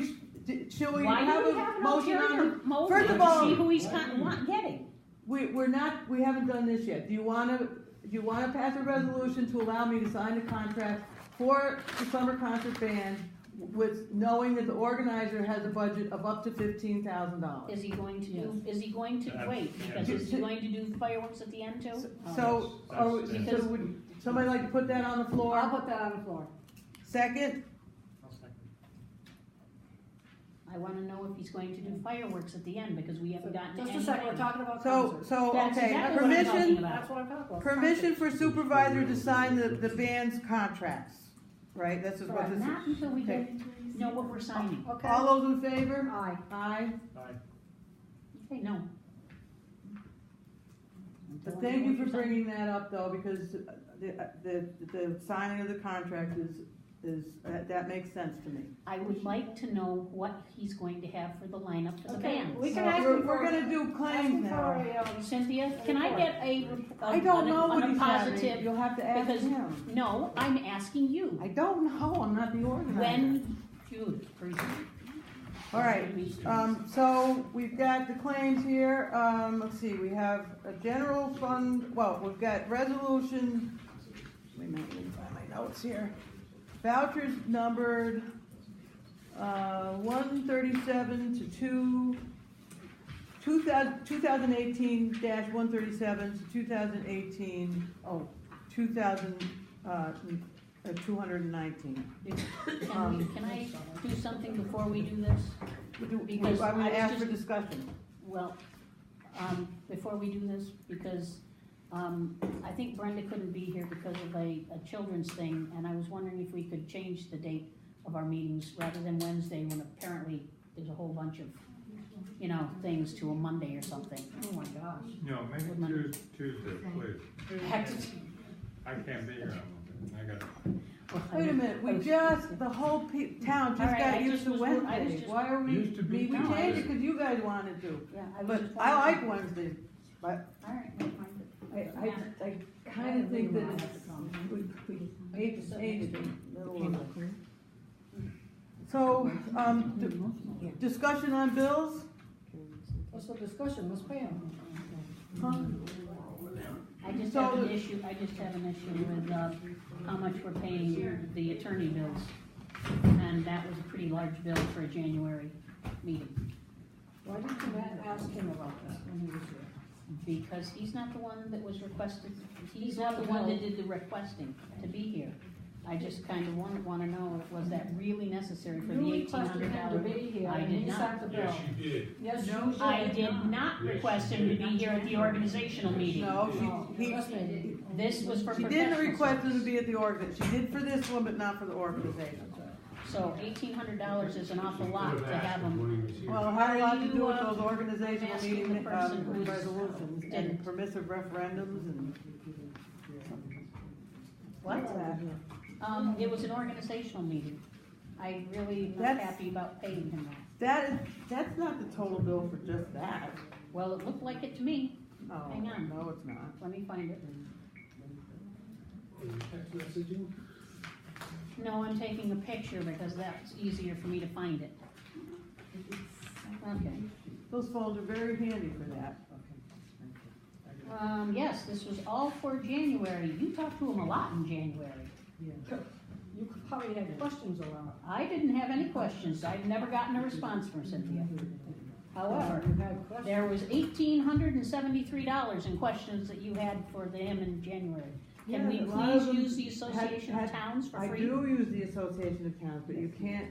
should we Why have do we a have an motion on ulterior it? motive First of to all, see who he's getting? we haven't done this yet. Do you wanna, you wanna pass a resolution to allow me to sign the contract for the summer concert band with knowing that the organizer has a budget of up to $15,000. Is he going to do, is he going to, wait, because is he going to do fireworks at the end too? So, Because- would somebody like to put that on the floor? I'll put that on the floor. Second? I wanna know if he's going to do fireworks at the end, because we haven't gotten Just any. a second, we're talking about So, concerts. That's okay, exactly what I'm talking permission, about. That's what I'm talking about. permission for supervisor to sign the band's contracts, right? That's just what this Not is. until we Okay. know what we're signing. Okay. All those in favor? Aye. Aye. Okay, no. But thank you for bringing that up though, because the signing of the contract that makes sense to me. I would like to know what he's going to have for the lineup for the Okay, bands. we can ask him for. We're gonna do claims now. Cynthia, can I get I don't know what on a he's having. positive? You'll have to ask Because, him. no, I'm asking you. I don't know, I'm not the organizer. When, Jude, please. All right, so we've got the claims here, let's see, we have a general fund, well, we've got resolution, wait a minute, let me find my notes here. Vouchers numbered, 137 to 2018-137 to 2018, 219. Can I do something before we do this? Because I'm gonna I was ask for just- discussion. Well, before we do this, because, I think Brenda couldn't be here because of a children's thing, and I was wondering if we could change the date of our meetings rather than Wednesday, when apparently there's a whole bunch of, things, to a Monday or something. Oh my gosh. No, make it Tuesday, please. I can't be here on Monday. I got. Wait a minute, the whole town just All right, got I used just to was- I was Wednesday. just- Why are we, Used to be we fine. changed it because you guys wanted to. Yeah, I was But just I wondering. like Wednesdays, but All right, never mind. I kind of think that we hate to change the middle of it. So, discussion on bills? What's the discussion, Ms. Pam? I just have an issue with, how much we're paying the attorney bills. And that was a pretty large bill for a January meeting. Why didn't you ask him about that when he was here? Because he's not the one that was requested, he's not the one that did the requesting to be here. I just kind of wanna know, was that really necessary for the You $1,800? requested him to be here, I and did he not. sent the bill. Yes, you did. I did not request him to be here at the organizational meeting. No, Trust me. This was for she professional didn't request him to service. be at the she did for this one, but not for the organization. So $1,800 is an awful lot to have them. Well, it had a lot to do with Are you, those organizational asking meeting, the person who's- resolutions and permissive referendums and. What? It was an organizational meeting. I really was That's- happy about paying him that. That's not the total bill for just that. Well, it looked like it to me. Oh, Hang on. no, it's not. Let me find it. No, I'm taking a picture because that's easier for me to find it. Okay. Those phones are very handy for that. Yes, this was all for January. You talked to him a lot in January. You probably had questions around. I didn't have any questions. I've never gotten a response from Cynthia. However, You had questions. there was $1,873 in questions that you had for them in January. Can we Yeah, a lot of please them use the Association of Towns for I free? do use the Association of Towns, but you can't,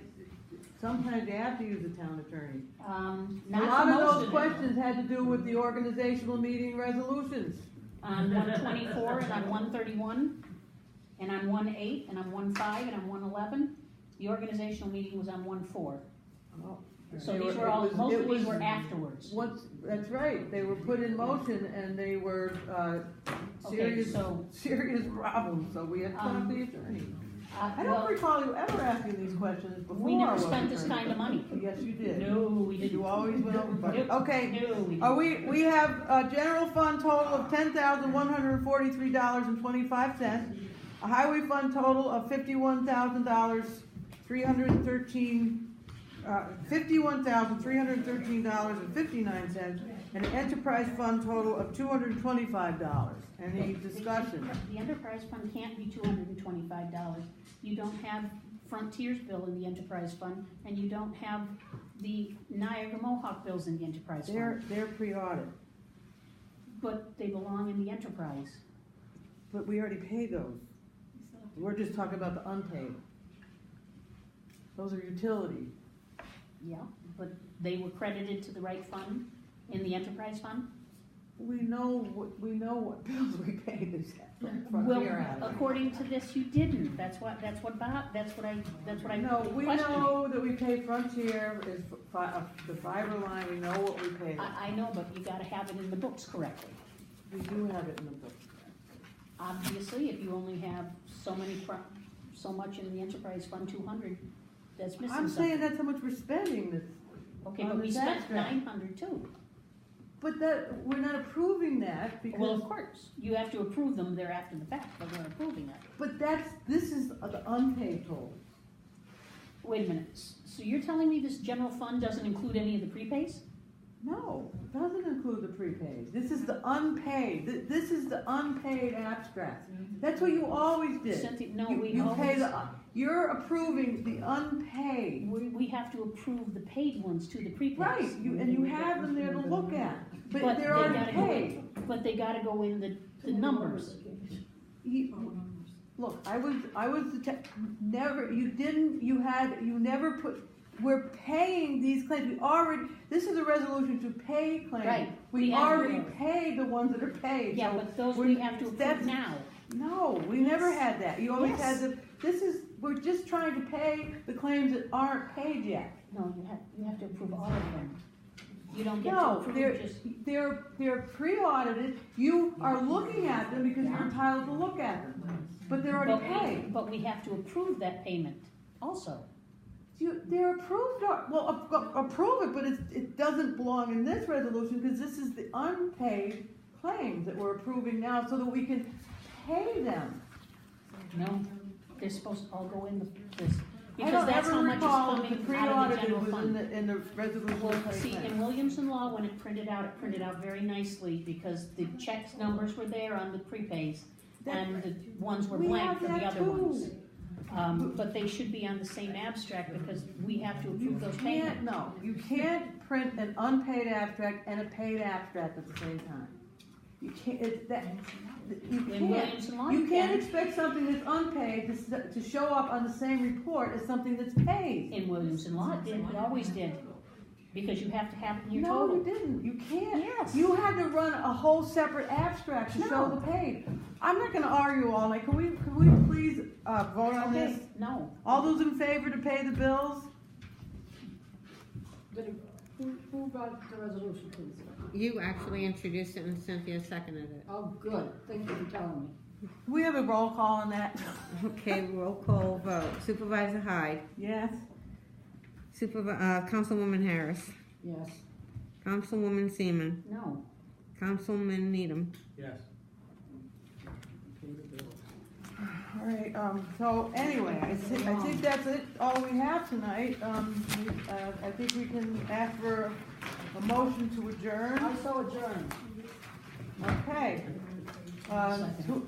sometimes you have to use the town attorney. A Not lot for of most those of them. questions had to do with the organizational meeting resolutions. On 124 and on 131, and on 1.8, and on 1.5, and on 1.11. The organizational meeting was on 1.4. So They these were- were all, it was- most it of these was- were afterwards. That's right, they were put in motion and they were, Okay, so, serious problems, so we had to talk to the attorney. I don't well, recall you ever asking these questions before. we never I was spent this attorney. kind of money. Yes, you did. No, we didn't. You always went over budget. Nope. Okay, No, we are didn't. we have a general fund total of $10,143.25, a highway fund total of $51,313.59, and an enterprise fund total of $225. Any discussion? The enterprise fund can't be $225. You don't have Frontier's bill in the enterprise fund, and you don't have the Niagara Mohawk bills in the enterprise fund. They're pre-audit, But they belong in the enterprise. but we already paid those. We're just talking about the unpaid. Those are utilities. Yeah, but they were credited to the right fund in the enterprise fund? We know what bills we paid this Well, Frontier out of. according to this, you didn't. That's what I. No, we questioned. know that we pay Frontier is the fiber line, we know what we paid. I know, but you gotta have it in the books correctly. We do have it in the book. Obviously, if you only have so much in the enterprise fund, 200, that's missing I'm something. saying that's how much we're spending this. Okay, on but we this spent abstract. 900 too. But we're not approving that Well, of because, course, you have to approve them, they're after the fact, but we're approving it. but this is the unpaid total. Wait a minute, so you're telling me this general fund doesn't include any of the prepays? No, it doesn't include the prepaid. This is the unpaid. This is the unpaid abstract. That's what you always did. Cynthia, no, You- we you pay always- you're approving the unpaid. We have to approve the paid ones to the prepays. Right, and you have them there to look at, but But they're they already gotta go paid. in- But they gotta go in the numbers. Look, I was you never put, we're paying these claims, this is a resolution to pay claims. Right. We We have to- already paid the ones that are paid. Yeah, so but those we're- we have to that's- approve now. No, we never had that, you always had Yes. we're just trying to pay the claims that aren't paid yet. No, you have to approve all of them. You don't get to No, approve just. they're pre-audited, you are looking at them because you're entitled to look at them, but they're already paid. But we have to approve that payment also. They're approved, approve it, but it doesn't belong in this resolution, because this is the unpaid claims that we're approving now, so that we can pay them. No, they're supposed to all go in this, I because don't that's how ever much is recall that the coming out of the pre-audited general was fund. in the resolution. Well, to pay see, claims. in Williamson Law, when it printed out very nicely, because the checks numbers were there on the prepays, and the ones were We blank have for the that other too. ones. But they should be on the same abstract, because we have to approve those payments. No, you can't print an unpaid abstract and a paid abstract at the same time. You can't, In Williamson Law, you you can't can. expect something that's unpaid to show up on the same report as something that's paid. In Williamson Law, it did, it always did, because you have to have it in your No, total. you didn't, you can't. Yes. You had to run a whole separate abstract to show No. the paid. I'm not gonna argue all night, can we please, vote on this? Okay, no. All those in favor to pay the bills? Who brought the resolution, please? You actually introduced it and Cynthia seconded it. Oh, good, thank you for telling me. Do we have a roll call on that? Okay, roll call vote. Supervisor Hyde. Yes? Councilwoman Harris. Yes. Councilwoman Seaman. No. Councilman Needham. Yes. All right, so anyway, I think that's it, all we have tonight. I think we can ask for a motion to adjourn. I so adjourn. Okay.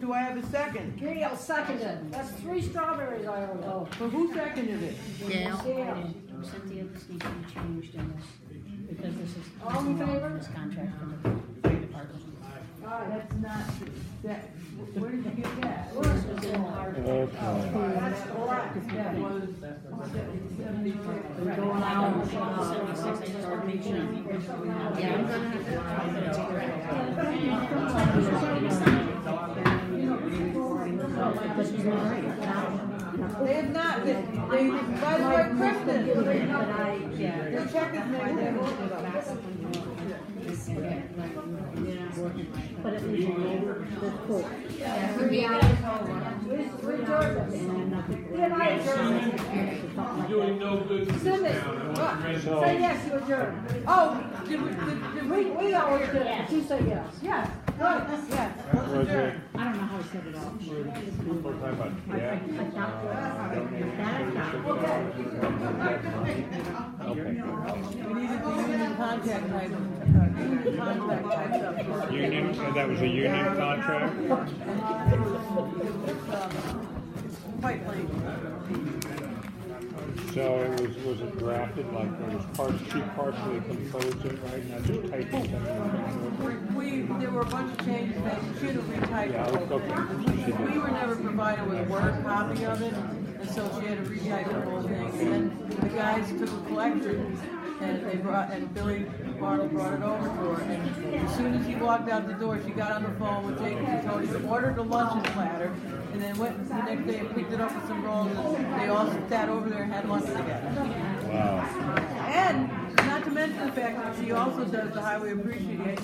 Do I have a second? Gail seconded. That's 3 strawberries I owe. Oh, so who seconded it? Gail. Gail. Cynthia, this needs to be changed in this, because this is. All in favor? This contract from the fire department. That's not, where did you get that? This was in the article. That's correct. That was 76. Going out. 76, I just want to make sure. Yeah, I'm gonna have They have not, by the way, Kristen, the check is made. But at least the quote. You're doing no good to this town. I want you to Say yes, you adjourn. Oh, We always did, but you say yes. yes, good, yes, let's adjourn. I don't know how to set it up. Okay. Okay. We needed the union contact type, union contract type stuff. Union, so that was a union contract? Pipeline. So it was it drafted like it was she partially composed it, right? Not just typing something. There were a bunch of changes that she should have retyped. Yeah, okay. We were never provided with a Word copy of it, and so she had to retype the whole thing. And then the guys took a collection, and Billy Bartle brought it over to her. And as soon as he walked out the door, she got on the phone with Jake and told him to order the luncheon platter, and then went the next day and picked it up with some rolls, and they all sat over there and had lunch together. Wow. And not to mention the fact that she also does the highway appreciation